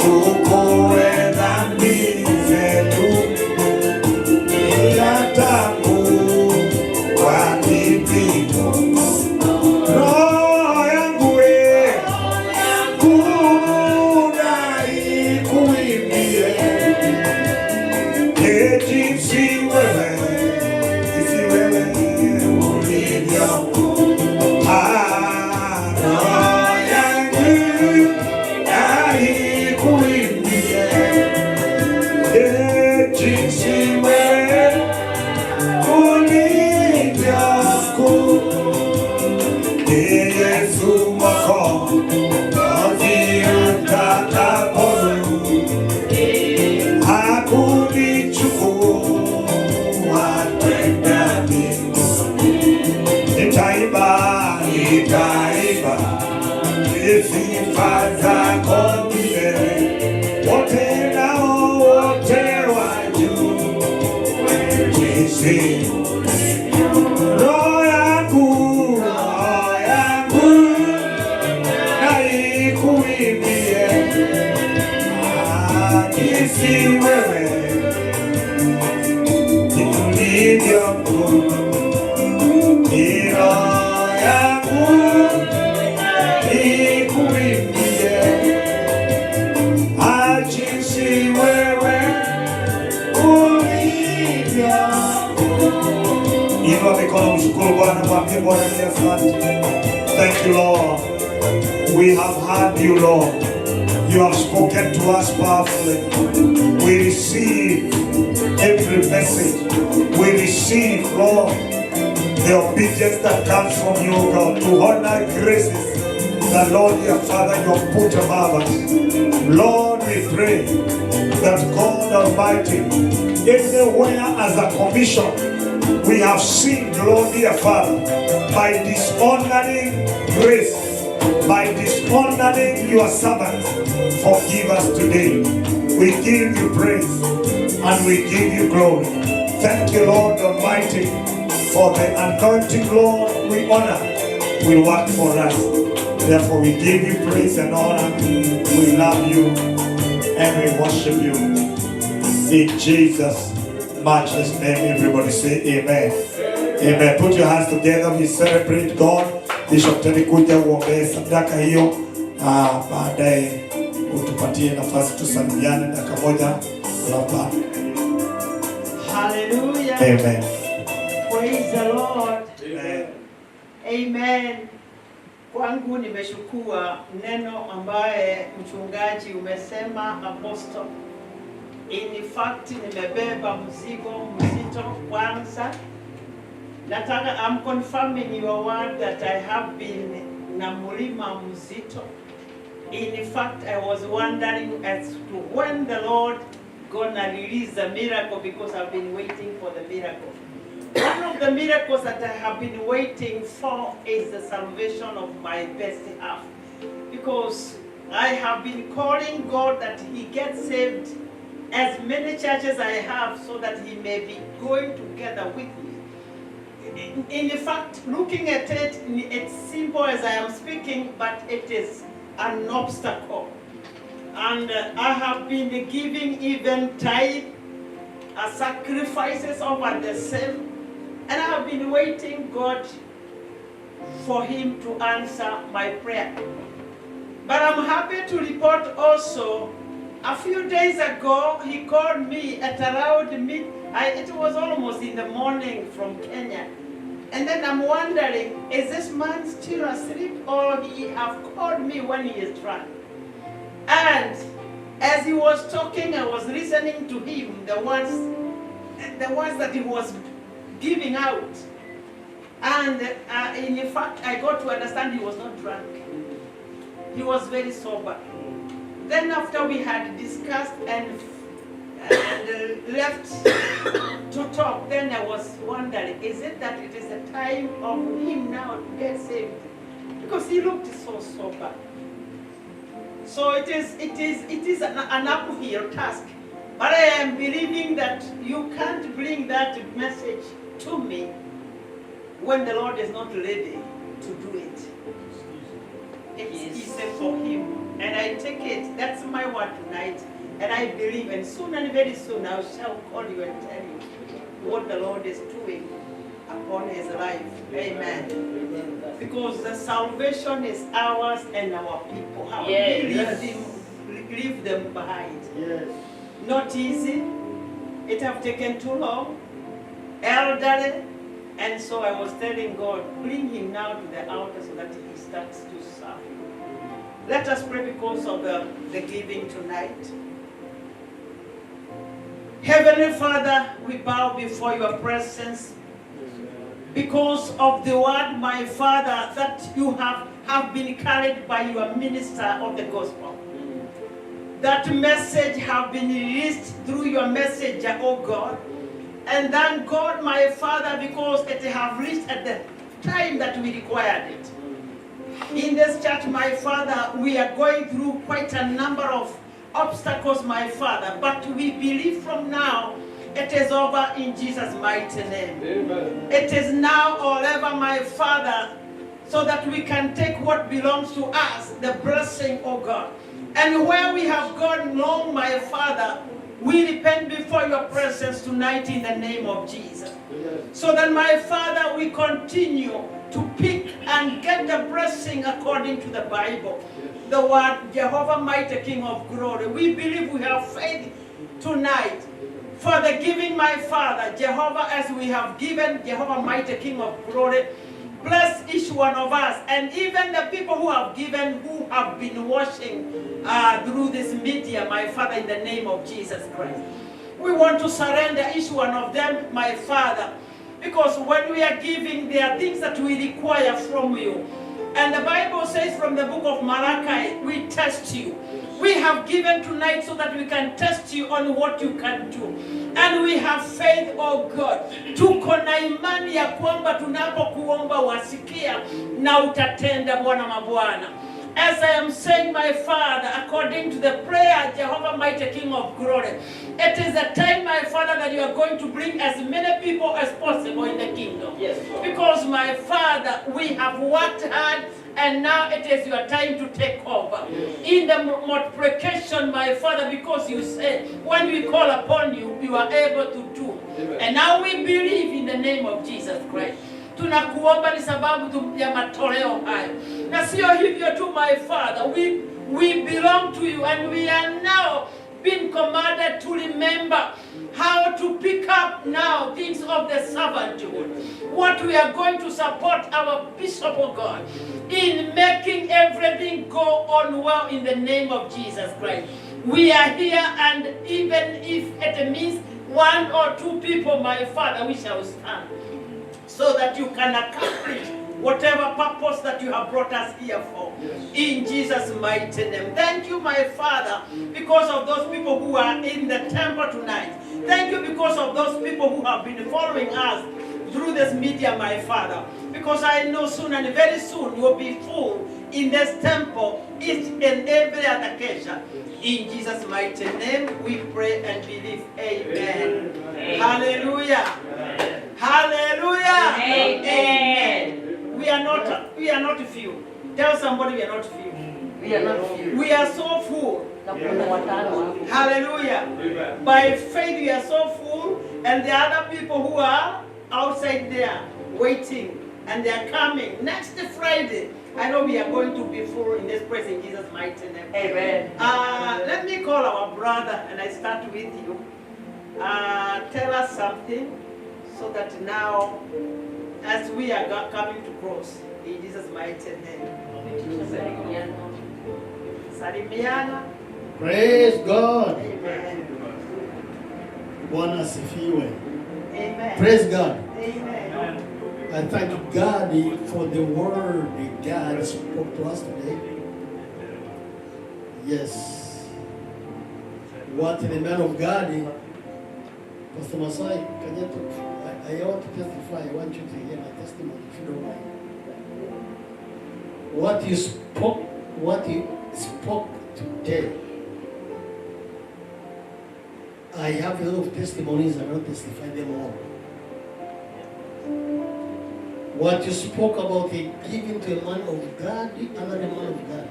chukue dhambi zetu, ila tangu kwa kipimo. Roho yangu we, kuna ikuimbie, jinsi wewe ulivyo. Roho yangu na ikuimbie, jinsi wewe ulivyo mkuu. Yesu Mwokozi utakaporudi, hakunichukua twenda mbinguni. Nitaimba sifa zako milele, wote nao wote wajue jinsi. Roho yangu na ikuimbie, jinsi wewe ulivyo mkuu. Roho yangu ikuimbie, jinsi wewe ulivyo. Inua mikono, mshukuru Bwana, mwambie Bwana ni asante. Thank you, Lord. We have heard you, Lord. You have spoken to us powerfully. We receive every message. We receive, Lord, the obedience that comes from you, God, to honor graces that, Lord, your Father, you have put above us. Lord, we pray that God Almighty, anywhere as a commission we have sinned, Lord, dear Father, by dishonoring grace, by dishonoring your servants, forgive us today. We give you praise and we give you glory. Thank you, Lord Almighty, for the anointing, Lord, we honor, will work for us. Therefore, we give you praise and honor. We love you and we worship you. In Jesus' matchless name, everybody say amen. Amen. Put your hands together. We celebrate God. Bishop Teddy kuja uombee sadaka hiyo. Baadaye utupatie nafasi tusalimiane dakika moja. Hallelujah. Amen. Praise the Lord. Amen. Amen. Kwangu nimeshukua neno ambaye mchungaji umesema, apostle. In fact, nimebeba mzigo mzito kwanza. Nataka, I'm confirming your word that I have been na mlima mzito. In fact, I was wondering as to when the Lord gonna release the miracle, because I've been waiting for the miracle. One of the miracles that I have been waiting for is the salvation of my best half. Because I have been calling God that he gets saved as many churches I have, so that he may be going together with me. In fact, looking at it, it's simple as I am speaking, but it is an obstacle. And I have been giving even tithe, sacrifices over the same. And I have been waiting God for him to answer my prayer. But I'm happy to report also, a few days ago, he called me at around it was almost in the morning from Kenya. And then I'm wondering, is this man still asleep, or he have called me when he is drunk? And as he was talking, I was listening to him, the words that he was giving out. And in fact, I got to understand he was not drunk. He was very sober. Then after we had discussed and left to talk, then I was wondering, is it that it is the time of him now to get saved? Because he looked so sober. So it is an uphill task. But I am believing that you can't bring that message to me when the Lord is not ready to do it. it's easy for him. And I take it, that's my word tonight. And I believe, and soon and very soon I shall call you and tell you what the Lord is doing upon his life. Amen. Because the salvation is ours and our people. How we leave them behind. Yes. Not easy. It have taken too long. Elderly. And so I was telling God, bring him now to the altar so that he starts to serve. Let us pray because of the giving tonight. Heavenly Father, we bow before your presence because of the word, my Father, that you have been carried by your minister of the gospel. That message have been released through your messenger, oh God. And then God, my Father, because it have reached at the time that we required it. In this church, my Father, we are going through quite a number of obstacles, my Father, but we believe from now it is over in Jesus' mighty name. Amen. It is now or ever, my Father, so that we can take what belongs to us, the blessing, oh God. And where we have gone wrong, my Father, we repent before your presence tonight in the name of Jesus. So that, my Father, we continue to pick and get the blessing according to the Bible. The word, Jehovah, mighty King of glory. We believe we have faith tonight for the giving, my Father, Jehovah, as we have given, Jehovah, mighty King of glory. Bless each one of us, and even the people who have given, who have been watching through this media, my Father, in the name of Jesus Christ. We want to surrender each one of them, my Father, because when we are giving, there are things that we require from you. And the Bible says from the book of Malachi, we test you. We have given tonight so that we can test you on what you can do. And we have faith, oh God. Tuko na imani ya kwamba tunapokuomba wasikia na utatenda, Bwana mabwana. As I am saying, my Father, according to the prayer, Jehovah, mighty King of glory, it is a time, my Father, that you are going to bring as many people as possible in the kingdom. Yes, Lord. Because, my Father, we have worked hard, and now it is your time to take over. Yes. In the multiplication, my Father, because you said, when we call upon you, you are able to do. Amen. And now we believe in the name of Jesus Christ. Tunakuomba ni sababu ya matoleo hayo. Na sio hivyo tu, my Father, we belong to you, and we are now being commanded to remember how to pick up now things of the servanthood. What we are going to support our Bishop of God in making everything go on well in the name of Jesus Christ. We are here, and even if it means one or two people, my Father, we shall stand, so that you can accomplish whatever purpose that you have brought us here for. Yes. In Jesus' mighty name. Thank you, my Father, because of those people who are in the temple tonight. Thank you because of those people who have been following us through this media, my Father. Because I know soon and very soon you will be full in this temple, each and every other occasion. In Jesus' mighty name we pray and believe. Amen. Amen. Hallelujah. Amen. Hallelujah. Amen. Amen. We are not few. Tell somebody we are not few. We are not few. We are so full. Yeah. Hallelujah. Amen. By faith we are so full, and the other people who are outside there waiting, and they are coming next Friday. I know we are going to be full in this place in Jesus' mighty name. Amen. Let me call our brother, and I start with you. Tell us something, so that now, as we are coming to cross, in Jesus' mighty name. Salimiana. Praise God. Amen. Bwana asifiwe. Amen. Praise God. Amen. I thank God for the word that God spoke to us today. Yes. What the man of God, Pastor Masai, I want to testify. I want you to hear my testimony, if you don't mind. What you spoke today, I have a lot of testimonies. I don't testify them all. What you spoke about it, giving to a man of God, another man of God.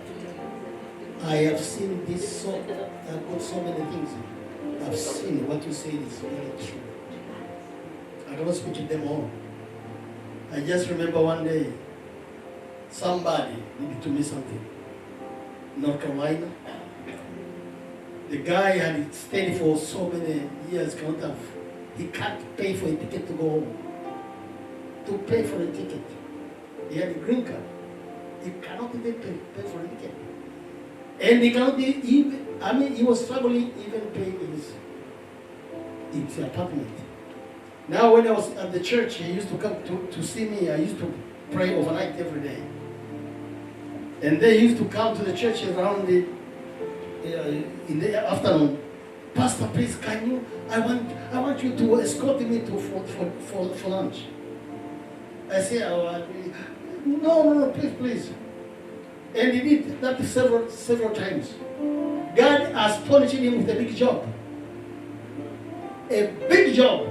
I have seen this so, I've got so many things. I've seen what you said is really true. I cannot speak to them all. I just remember one day, somebody needed to me something. North Carolina. The guy had stayed for so many years, he can't pay for a ticket to go home. To pay for a ticket. He had a green card. He cannot even pay for a ticket. And he cannot even, he was struggling even paying his apartment. Now when I was at the church, he used to come to see me. I used to pray overnight every day. And they used to come to the church around in the afternoon. Pastor, please, I want you to escort me for lunch. I say, no, please. And he did that several times. God has punished him with a big job. A big job.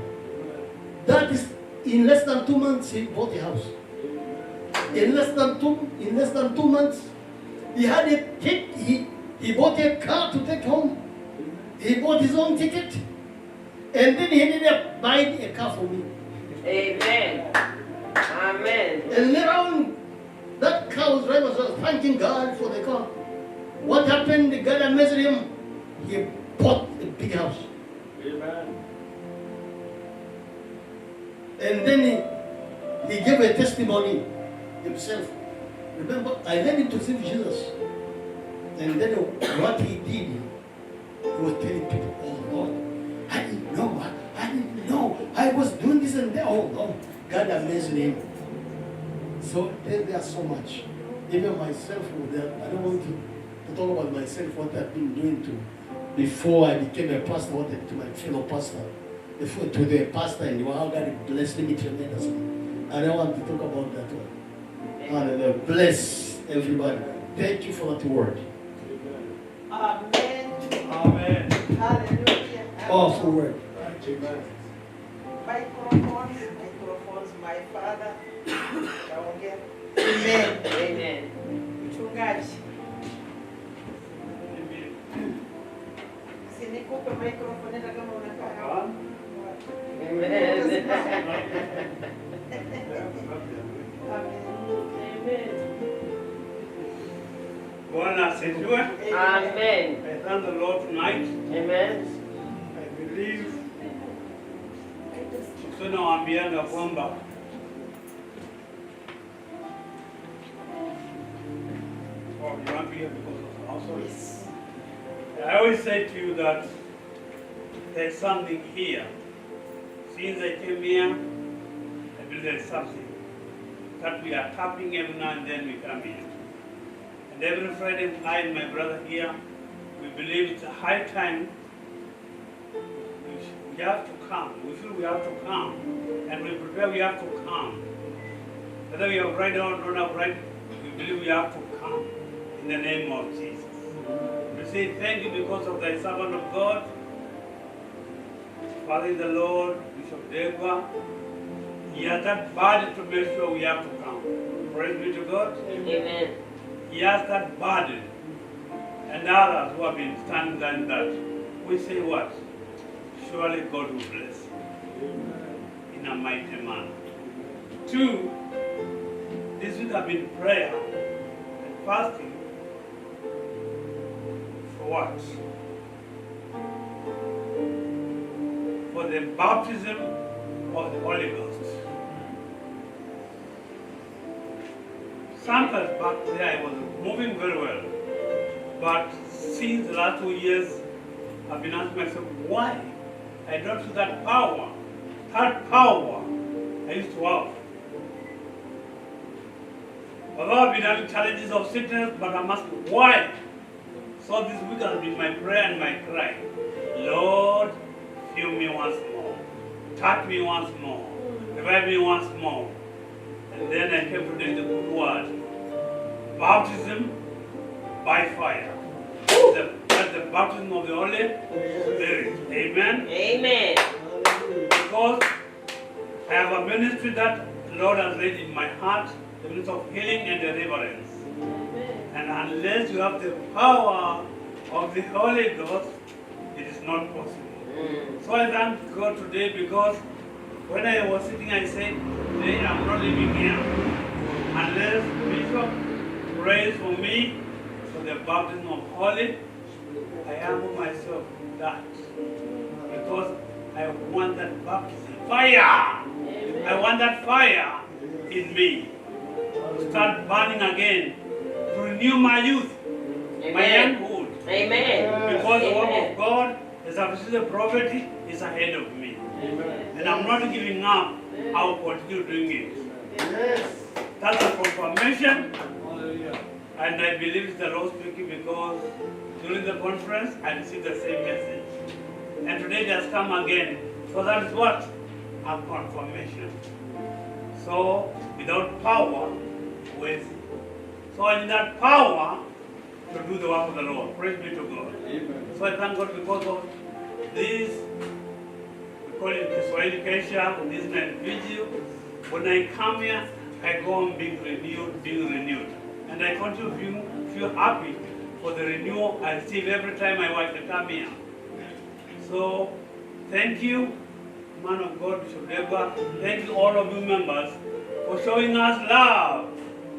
That is, in less than 2 months, he bought a house. In less than 2 months, he had he bought a car to take home. He bought his own ticket. And then he ended up buying a car for me. Amen. Amen. And later on, that car driver was thanking God for the car. What happened? The God amazed him. He bought a big house. Amen. And then he gave a testimony himself. Remember, I led him to receive Jesus. And then what he did, he was telling people, oh Lord, I didn't know. I was doing this and that. Oh no, God amazed him. So there's so much. Even myself, I don't want to talk about myself, what I've been doing before I became a pastor, what I did to my fellow pastor. Before to the pastor, and how God blessed me tremendously. I don't want to talk about that one. Hallelujah. Bless everybody. Thank you for that word. Amen. Amen. Hallelujah. Powerful word. Amen. Microphones, my father. Amen. Amen. Mchungaji. Nikupe microphone hata kama unakaa. Amen. Bwana asifiwe. Amen. I thank the Lord tonight. Amen. I believe tunawaambiana kwamba you want to hear because of the household? I always say to you that there's something here. Since I came here, I believe there's something that we are tapping every now and then we come here. And every Friday night, my brother here, we believe it's a high time. We have to come. We feel we have to come. And we prepare we have to come. Whether we have right or don't have right, we believe we have to come in the name of Jesus. We say thank you because of thy servant of God, Father in the Lord, Bishop Degwa. He has that burden to make sure we have to come. Praise be to God. Amen. He has that burden. And others who have been standing there in that. We say what? Surely God will bless in a mighty manner. 2, this would have been prayer and fasting. For what? For the baptism of the Holy Ghost. Sometimes back there I was moving very well. But since the last 2 years, I've been asking myself, why I don't feel that power I used to have. Although I've been having challenges of sickness, but I'm asking, why? So this week has been my prayer and my cry. Lord, fill me once more. Touch me once more. Revive me once more. And then I came to the good word. Baptism by fire. That's the baptism of the Holy Spirit. Amen? Amen. Because I have a ministry that Lord has laid in my heart the ministry of healing and deliverance. And unless you have the power of the Holy Ghost, it is not possible. So I thank God today because when I was sitting, I said, today I'm not living here unless Bishop prays for me for the baptism of Holy. I humble myself that because I want that baptism fire. I want that fire in me to start burning again, to renew my youth, my younghood. Amen. Because the work of God, as I've seen the prophecy, is ahead of me. And I'm not giving up. I'll continue doing it. That's a confirmation. And I believe it's the Lord speaking because during the conference, I received the same message. And today it has come again. So that is what? A confirmation. So, without power, with. So I need that power to do the work of the Lord. Praise be to God. Amen. So I thank God because of this, we call it Kiswahili Kesha, this night vigil. When I come here, I go on being renewed. And I continue to feel happy for the renewal I receive every time I watch the come here. So, thank you, man of God, Bishop Deba. Thank you, all of you members, for showing us love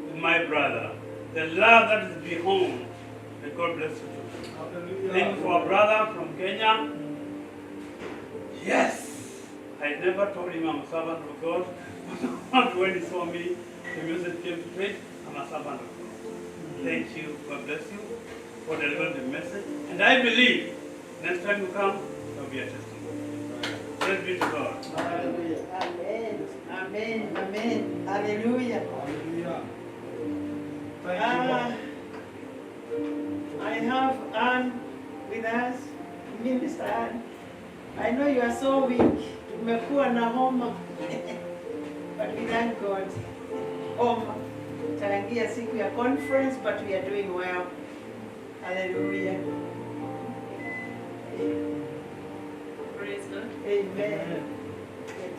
with my brother. The love that is beyond. May God bless you. Thank you for our brother from Kenya. Yes, I never told him I'm a servant of God. But when he saw me, the message came straight, I'm a servant of God. Thank you. God bless you for delivering the message. And I believe next time you come, there will be a testimony. Praise be to God. Hallelujah. Amen. Amen. Amen. Hallelujah. I have Anne with us, Minister Anne. I know you are so weak. Umekuwa na homa. But we thank God. Homa. Tarangia siku ya conference, but we are doing well. Hallelujah. Praise God. Amen. Praise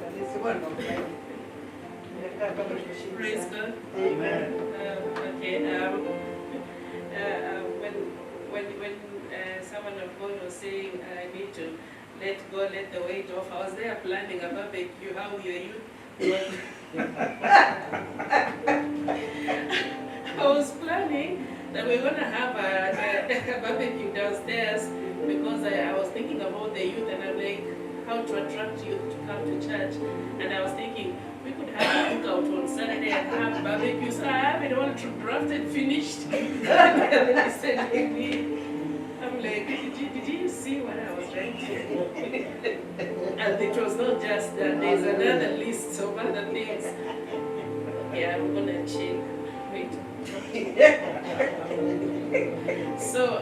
God. Amen. When someone of God was saying I need to let God let the weight off, I was there planning a barbecue. How are you? I was planning that we're gonna have a barbecue downstairs because I was thinking about the youth and I'm like, how to attract youth to come to church. And I was thinking, we could have a cookout on Saturday and have barbecue. So I have it all drafted, finished. And then he said, I'm like, did you see what I was writing? And it was not just that, there's another list of other things. Yeah, I'm gonna check. Wait. So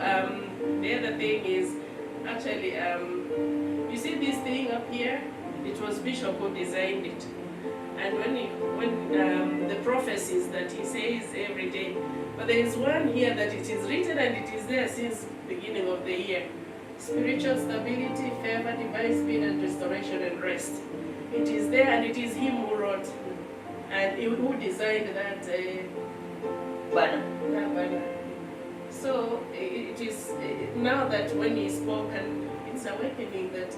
the other thing is, actually, you see this thing up here? It was Bishop who designed it. And when the prophecies that he says every day, but there is one here that it is written and it is there since the beginning of the year. Spiritual stability, favor, divine speed and restoration and rest. It is there and it is him who wrote and who designed that banner. So it is now that when he spoke and it's awakening that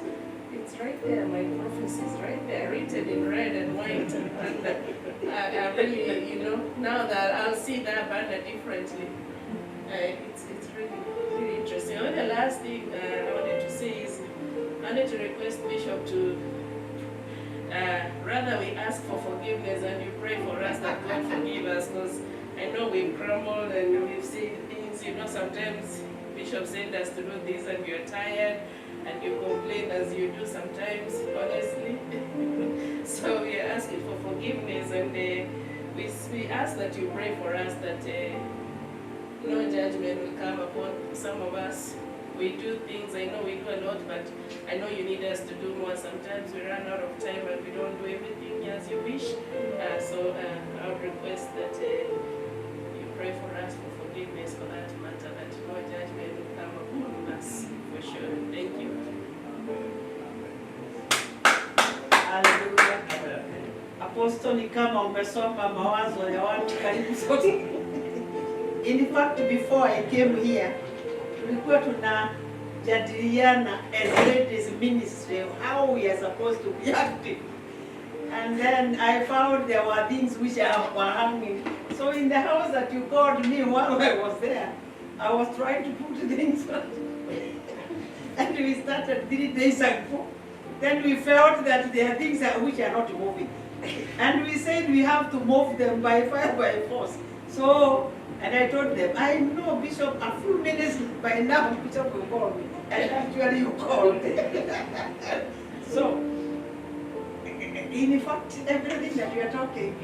it's right there, my prophecy is right there, written in red and white. And I really, now that I'll see that banner differently. It's really interesting. And the last thing I wanted to say is, I wanted to request Bishop to, rather we ask for forgiveness and you pray for us that God forgive us, because I know we've grumbled and we've seen things, sometimes Bishop sent us to do this and you're tired and you complain as you do sometimes, honestly. So we are asking for forgiveness and we ask that you pray for us that no judgment will come upon some of us. We do things, I know we do a lot, but I know you need us to do more. Sometimes we run out of time and we don't do everything as you wish. So I would request that you pray for us for forgiveness for that matter, that no judgment will come upon us, for sure. Thank you. Hallelujah. Apostle. Kristo ni kama umesoma mawazo ya watu karibu sote. In fact, before I came here, tulikuwa tunajadiliana as ladies ministry how we are supposed to be active. And then I found there were things which were hanging. So in the house that you called me while I was there, I was trying to put things on. And we started 3 days ago. Then we felt that there are things which are not moving. And we said we have to move them by fire, by force. So, and I told them, I know Bishop, a few minutes by now, Bishop will call me. And actually you called me. So, in fact, everything that we are talking,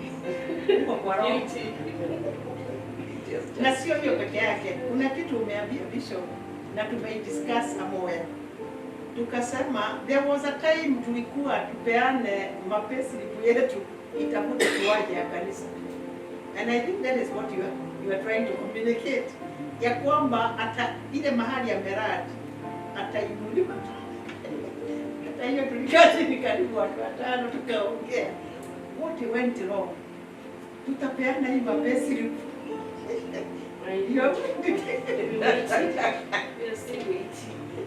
na sio hiyo peke yake. Kuna kitu umeambia Bishop na tumeidiscuss somewhere. Tukasema there was a time tulikuwa tupeane mapesi yetu itakuta kiwaje ya kanisa. And I think that is what you are trying to communicate. Ya kwamba hata ile mahali ya miradi atainuliwa. Hata hiyo tulikaa chini karibu watu watano tukaongea. What went wrong? Tutapeana hii mapesi.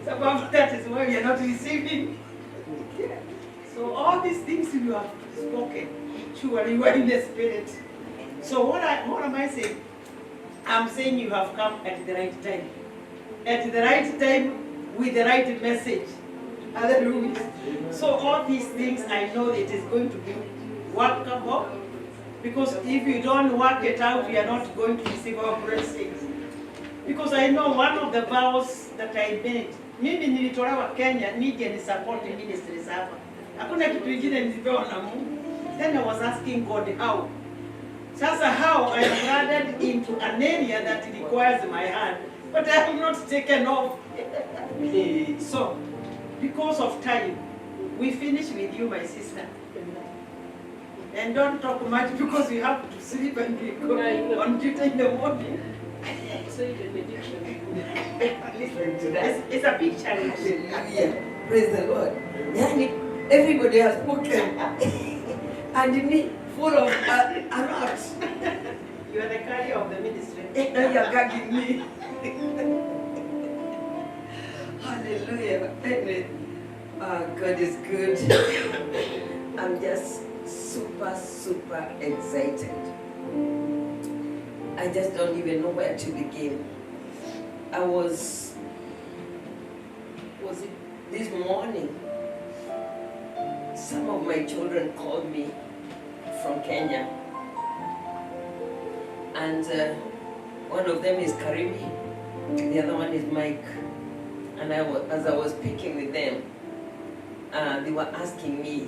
Some of that is why we are not receiving. So all these things you have spoken, surely you are in the spirit. So what am I saying? I'm saying you have come at the right time. At the right time with the right message. Hallelujah. So all these things I know it is going to be workable. Because if you don't work it out, you are not going to receive our blessings. Because I know one of the vows that I made, mimi nilitolewa Kenya nije ni support ministries hapa. Hakuna kitu kingine nilipewa na Mungu. Then I was asking God how. Sasa how I am added into an area that requires my hand, but I have not taken off. So, because of time, we finish with you, my sister. And don't talk much because you have to sleep and be on duty in the morning. Say benediction. Listen to that. It's a big challenge. Hallelujah. Praise the Lord. Yani, everybody has spoken. And me, full of a lot. You are the carrier of the ministry. Now you're gagging me. Hallelujah. Amen. God is good. I'm just super excited. I just don't even know where to begin. Was it this morning? Some of my children called me from Kenya. And one of them is Karimi, the other one is Mike. And as I was speaking with them, they were asking me,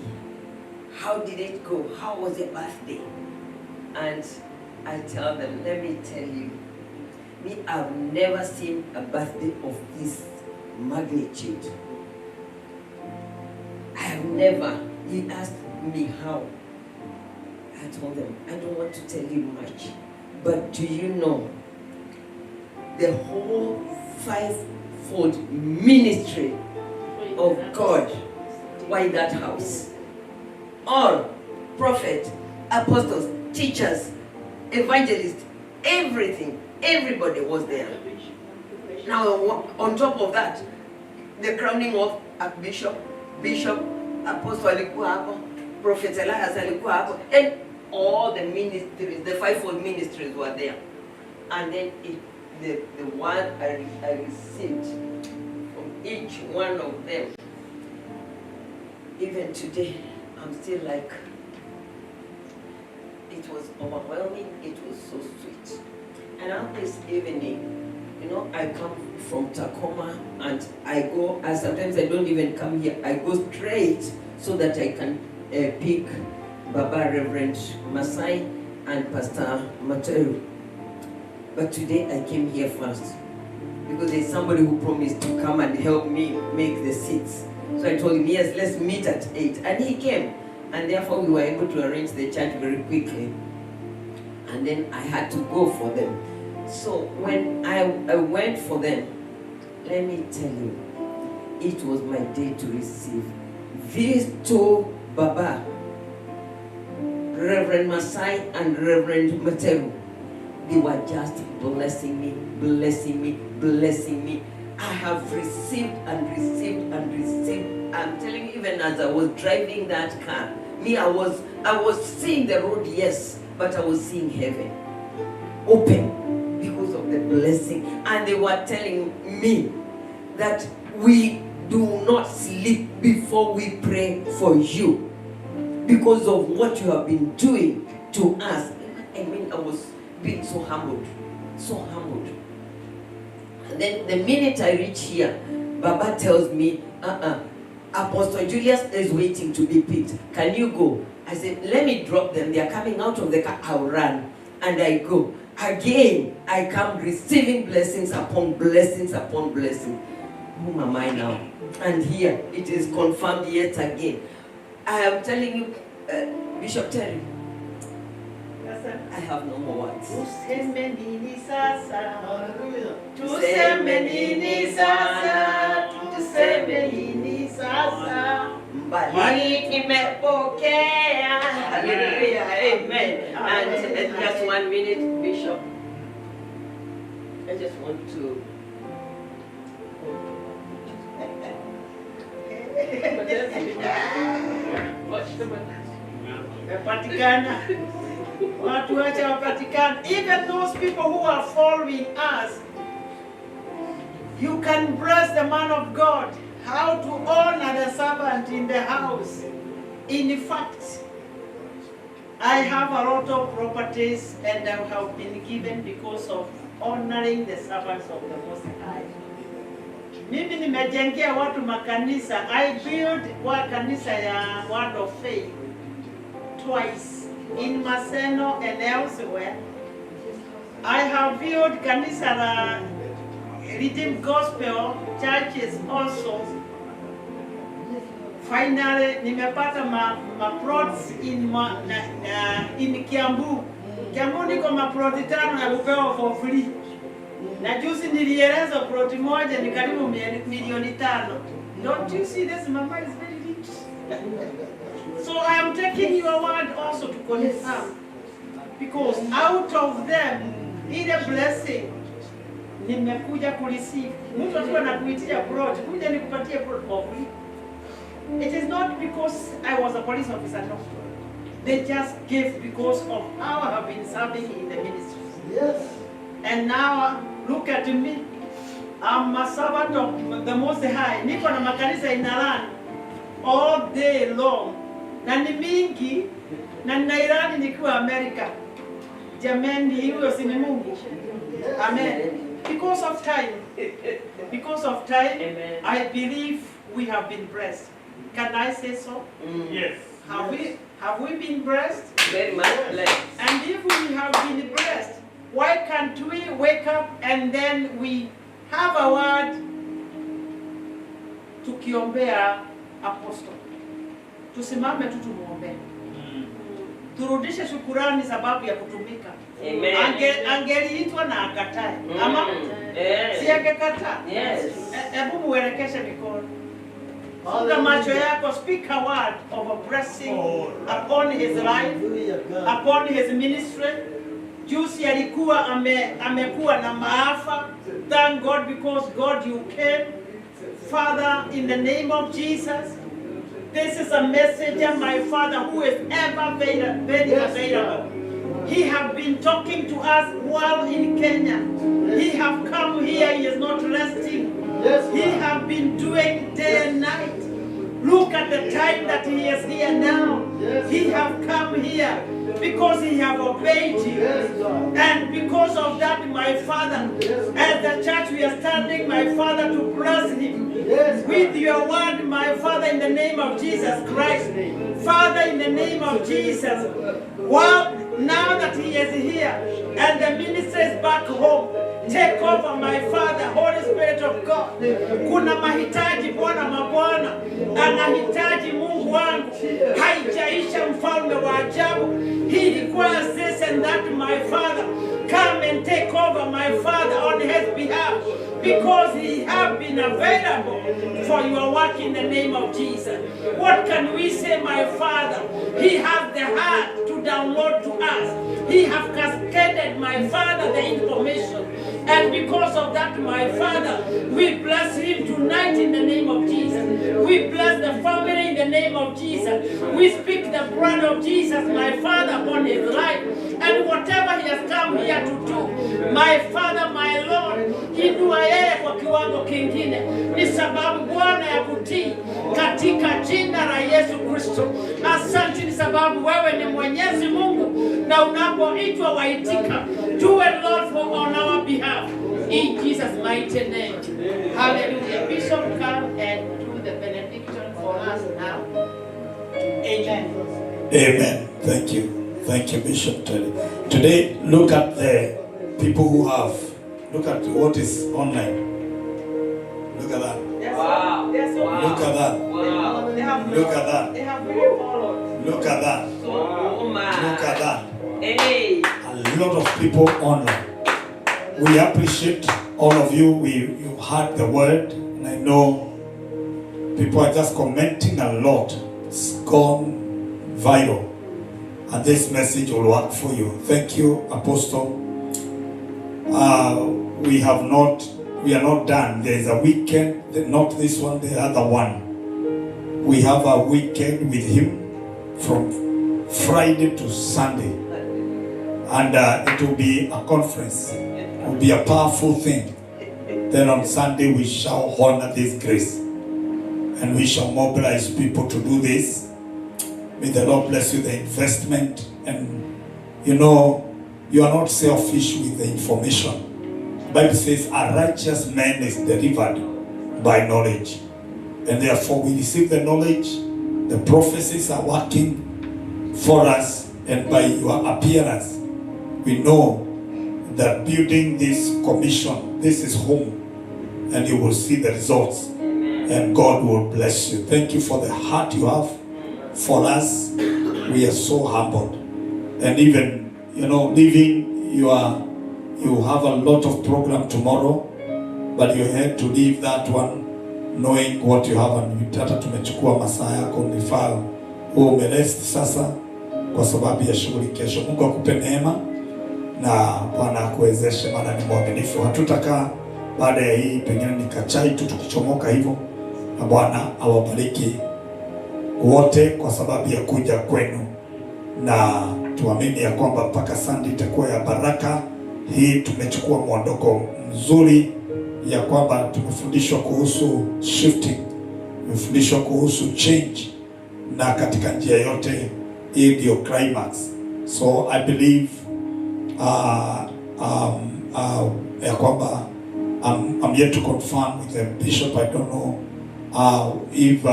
how did it go? How was your birthday? And I tell them, let me tell you, I've never seen a birthday of this magnitude. I have never. He asked me how. I told them, I don't want to tell you much, but do you know the whole fivefold ministry of God? Why that house? All prophets, apostles, teachers, evangelists, everything, everybody was there. Now, on top of that, the crowning of a bishop, apostle alikuwa hapo, prophet Elias alikuwa hapo, and all the ministries, the fivefold ministries were there. And then the word I received from each one of them, even today, I'm still like, it was overwhelming, it was so sweet. And on this evening, I come from Tacoma and I go, and sometimes I don't even come here, I go straight so that I can pick Baba Reverend Masai and Pastor Mateo. But today I came here first because there's somebody who promised to come and help me make the seats. So I told him, yes, let's meet at 8. And he came. And therefore we were able to arrange the church very quickly. And then I had to go for them. So when I went for them, let me tell you, it was my day to receive. These two Baba, Reverend Masai and Reverend Materu. They were just blessing me, blessing me, blessing me. I have received and received and received. I'm telling you, even as I was driving that car, I was seeing the road, yes, but I was seeing heaven open because of the blessing. And they were telling me that we do not sleep before we pray for you because of what you have been doing to us. I mean, I was being so humbled, so humbled. And then the minute I reach here, Baba tells me, Apostle Julius is waiting to be picked. Can you go? I said, let me drop them. They are coming out of the car. I'll run. And I go. Again, I come receiving blessings upon blessings upon blessings. Whom am I now? And here, it is confirmed yet again. I am telling you, Bishop Terry, I have no more words. Tuseme nini sasa? Tuseme nini sasa? Tuseme nini sasa? Mbali nimepokea. Hallelujah, amen. And just 1 minute, Bishop. I just want to. Wapatikana. Watu wacha wapatikana. Even those people who are following us, you can bless the man of God. How to honor the servant in the house. In fact, I have a lot of properties and I have been given because of honoring the servants of the Most High. Mimi nimejengea watu makanisa. I built wa kanisa ya Word of Faith twice in Maseno and elsewhere. I have built kanisa la Redeemed Gospel churches also. Finally, nimepata ma plots in Kiambu. Kiambu niko ma plot 5 na kupewa for free. Na juzi nilieleza plot moja ni karibu milioni 5. Don't you see this? Mama is very rich. So I am taking your word also to confirm. Because out of them, ile blessing, nimekuja kureceive. Mtu akiwa anakuitia plot, kuja nikupatie plot for free. It is not because I was a police officer, no. They just gave because of how I have been serving in the ministry. Yes. And now, look at me. I'm a servant of the Most High. Niko na makanisa inalan all day long. Na ni mingi, na ninairani nikiwa America. Jameni, hiyo si ni Mungu. Amen. Because of time. Because of time, Amen. I believe we have been blessed. Can I say so? Yes. Have we been blessed? Very much blessed. And if we have been blessed, why can't we wake up and then we have a word tukiombea apostle? Tusimame tu tumuombe. Turudishe shukurani sababu ya kutumika. Amen. Angeliitwa na akatae. Ama si angekataa. Yes. Hebu muelekeshe mikono. Funga macho yako, speak a word of a blessing upon his life, upon his ministry. Juzi alikuwa amekuwa na maafa. Thank God because God you came. Father, in the name of Jesus, this is a messenger, my Father, who is ever very available. He have been talking to us while in Kenya. He have come here, he is not resting. He have been doing day and night. Look at the time that he is here now. He have come here because he have obeyed you. And because of that, my Father, as the church we are standing, my Father, to bless him with your word, my Father, in the name of Jesus Christ. Father, in the name of Jesus, well, now that he is here and the minister is back home, take over, my Father, Holy Spirit of God. Kuna mahitaji Bwana mabwana, anahitaji Mungu wangu. Haijaisha mfalme wa ajabu. He requires this and that, my Father. Come and take over, my Father, on his behalf. Because he have been available for your work in the name of Jesus. What can we say, my Father? He has the heart to download to us. He have cascaded, my Father, the information. And because of that, my Father, we bless him tonight in the name of Jesus. We bless the family in the name of Jesus. We speak the blood of Jesus, my Father, upon his life. And whatever he has come here to do, my Father, my Lord, inua yeye kwa kiwango kingine. Ni sababu Bwana ya kutii katika jina la Yesu Kristo. Asante ni sababu wewe ni Mwenyezi Mungu na unapoitwa waitika. Do it, Lord, for on our behalf. In Jesus' mighty name. Hallelujah. Bishop, come and do the benediction for us now. Amen. Amen. Thank you. Thank you, Bishop Terry. Today, look at the people who have. Look at what is online. Look at that. Wow. Look at that. Wow. Look at that. They have very followed. Look at that. Oh my. Look at that. Hey. A lot of people online. We appreciate all of you. You heard the word, and I know people are just commenting a lot. It's gone viral, and this message will work for you. Thank you, Apostle. We are not done. There is a weekend, not this one, the other one. We have a weekend with him from Friday to Sunday, and it will be a conference. It will be a powerful thing. Then on Sunday we shall honor this grace, and we shall mobilize people to do this. May the Lord bless you the investment, and you know you are not selfish with the information. The Bible says a righteous man is delivered by knowledge, and therefore we receive the knowledge. The prophecies are working for us, and by your appearance we know that building this commission, this is home, and you will see the results, and God will bless you. Thank you for the heart you have for us. We are so humbled, and even leaving you have a lot of program tomorrow, but you had to leave that one knowing what you have, and hata tumechukua masaa yako nifaa umerest sasa kwa sababu ya shughuli kesho. Mungu akupe neema na Bwana akuwezeshe, maana ni mwaminifu. Hatutakaa baada ya hii pengine nikachai tu tukichomoka hivyo, na Bwana awabariki wote kwa sababu ya kuja kwenu, na tuamini ya kwamba mpaka Sunday itakuwa ya baraka. Hii tumechukua mwondoko mzuri ya kwamba tumefundishwa kuhusu shifting, tumefundishwa kuhusu change, na katika njia yote hii ndio climax. So I believe ya kwamba I'm yet to confirm with the bishop. I don't know if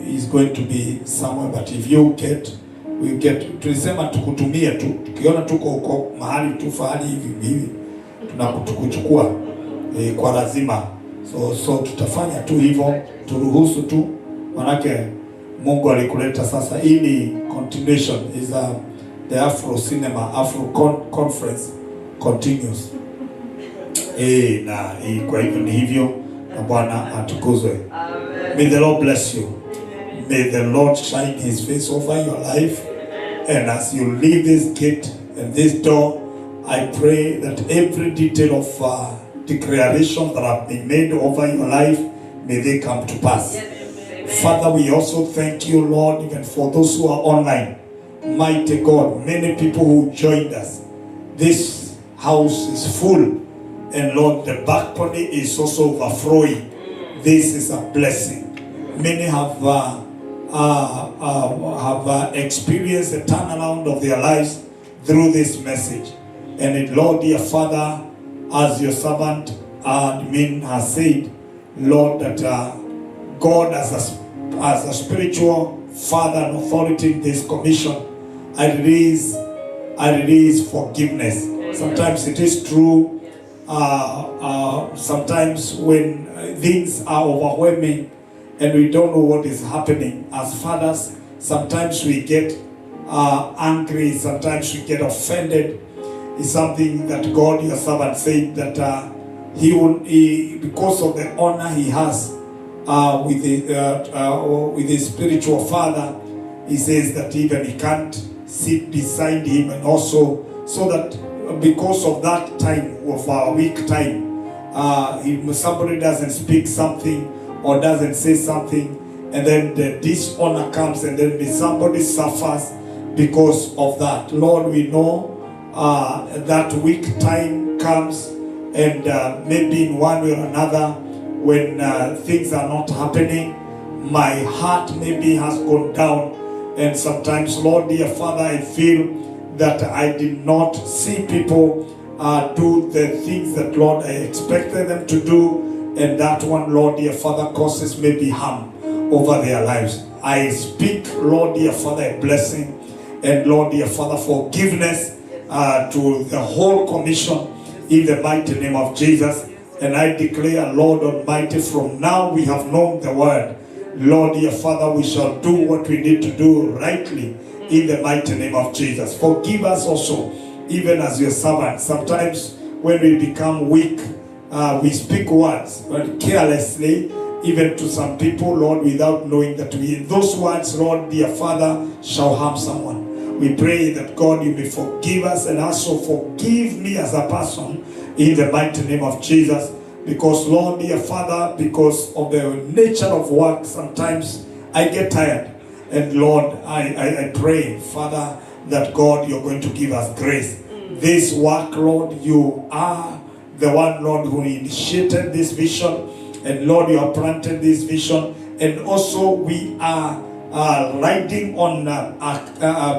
he's going to be somewhere, but if you get, tulisema tukutumie tu, tukiona tuko huko mahali tu fahali hivi tunakuchukua kwa lazima. So tutafanya tu hivyo, turuhusu tu, manake Mungu alikuleta sasa. Hii ni continuation, is the Afro Cinema Afro Conference continues. Na kwa hivyo ni hivyo, na Bwana atukuzwe. May the Lord bless you. May the Lord shine his face over your life. And as you leave this gate and this door, I pray that every detail of declarations that have been made over your life, may they come to pass. Father, we also thank you, Lord, even for those who are online. Mighty God, many people who joined us. This house is full, and Lord, the balcony is also overflowing. This is a blessing. Many have experienced the turnaround of their lives through this message. And it, Lord, dear Father, as your servant admin has said, Lord, that God as a spiritual father and authority in this commission, I release forgiveness. Sometimes it is true. Sometimes when things are overwhelming and we don't know what is happening as fathers, sometimes we get angry, sometimes we get offended. It's something that God, your servant, said that he because of the honor he has with his spiritual father, he says that even he can't sit beside him, and also so that because of that time of our weak time, if somebody doesn't speak something or doesn't say something, and then the dishonor comes, and then somebody suffers because of that. Lord, we know that weak time comes, and maybe in one way or another, when things are not happening, my heart maybe has gone down, and sometimes, Lord, dear Father, I feel that I did not see people do the things that, Lord, I expected them to do, and that one, Lord, dear Father, causes maybe harm over their lives. I speak, Lord, dear Father, a blessing, and Lord, dear Father, forgiveness to the whole commission in the mighty name of Jesus. And I declare, Lord Almighty, from now we have known the word. Lord, dear Father, we shall do what we need to do rightly in the mighty name of Jesus. Forgive us also, even as your servants. Sometimes when we become weak, we speak words carelessly, even to some people, Lord, without knowing that those words, Lord, dear Father, shall harm someone. We pray that, God, you may forgive us, and also forgive me as a person in the mighty name of Jesus. Because, Lord, dear Father, because of the nature of work, sometimes I get tired. And Lord, I pray, Father, that, God, you're going to give us grace. This work, Lord, you are the one, Lord, who initiated this vision. And Lord, you have planted this vision. And also we are riding on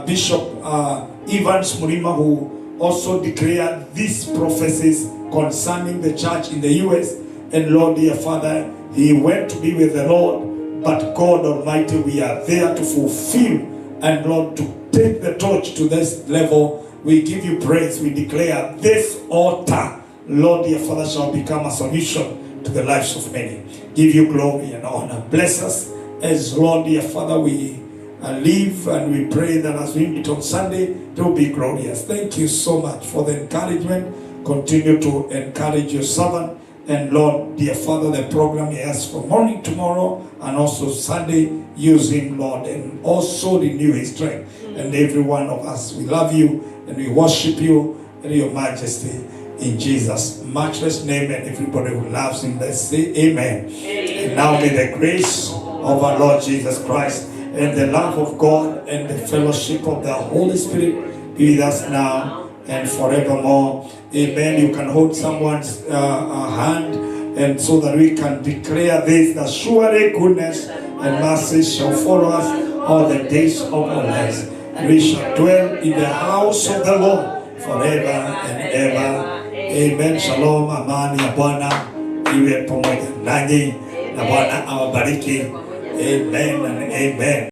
Bishop Evans Murima, who also declared these prophecies concerning the church in the US. And Lord, dear Father, he went to be with the Lord. But God Almighty, we are there to fulfill, and Lord, to take the torch to this level. We give you praise. We declare this altar, Lord, dear Father, shall become a solution to the lives of many. Give you glory and honor. Bless us as, Lord, dear Father, we live, and we pray that as we meet on Sunday, it will be glorious. Thank you so much for the encouragement. Continue to encourage your servant. And Lord, dear Father, the program he has for morning tomorrow and also Sunday, use him, Lord, and also renew his strength. And every one of us, we love you and we worship you and your majesty in Jesus' matchless name. And everybody who loves him, let's say amen. Amen. And now may the grace of our Lord Jesus Christ and the love of God and the fellowship of the Holy Spirit be with us now and forevermore. Amen. You can hold someone's hand, and so that we can declare this, that surely goodness and mercy shall follow us all the days of our lives. We shall dwell in the house of the Lord forever and ever. Amen. Shalom. Amani ya Bwana iwe pamoja nanyi, na Bwana awabariki. Amen and amen.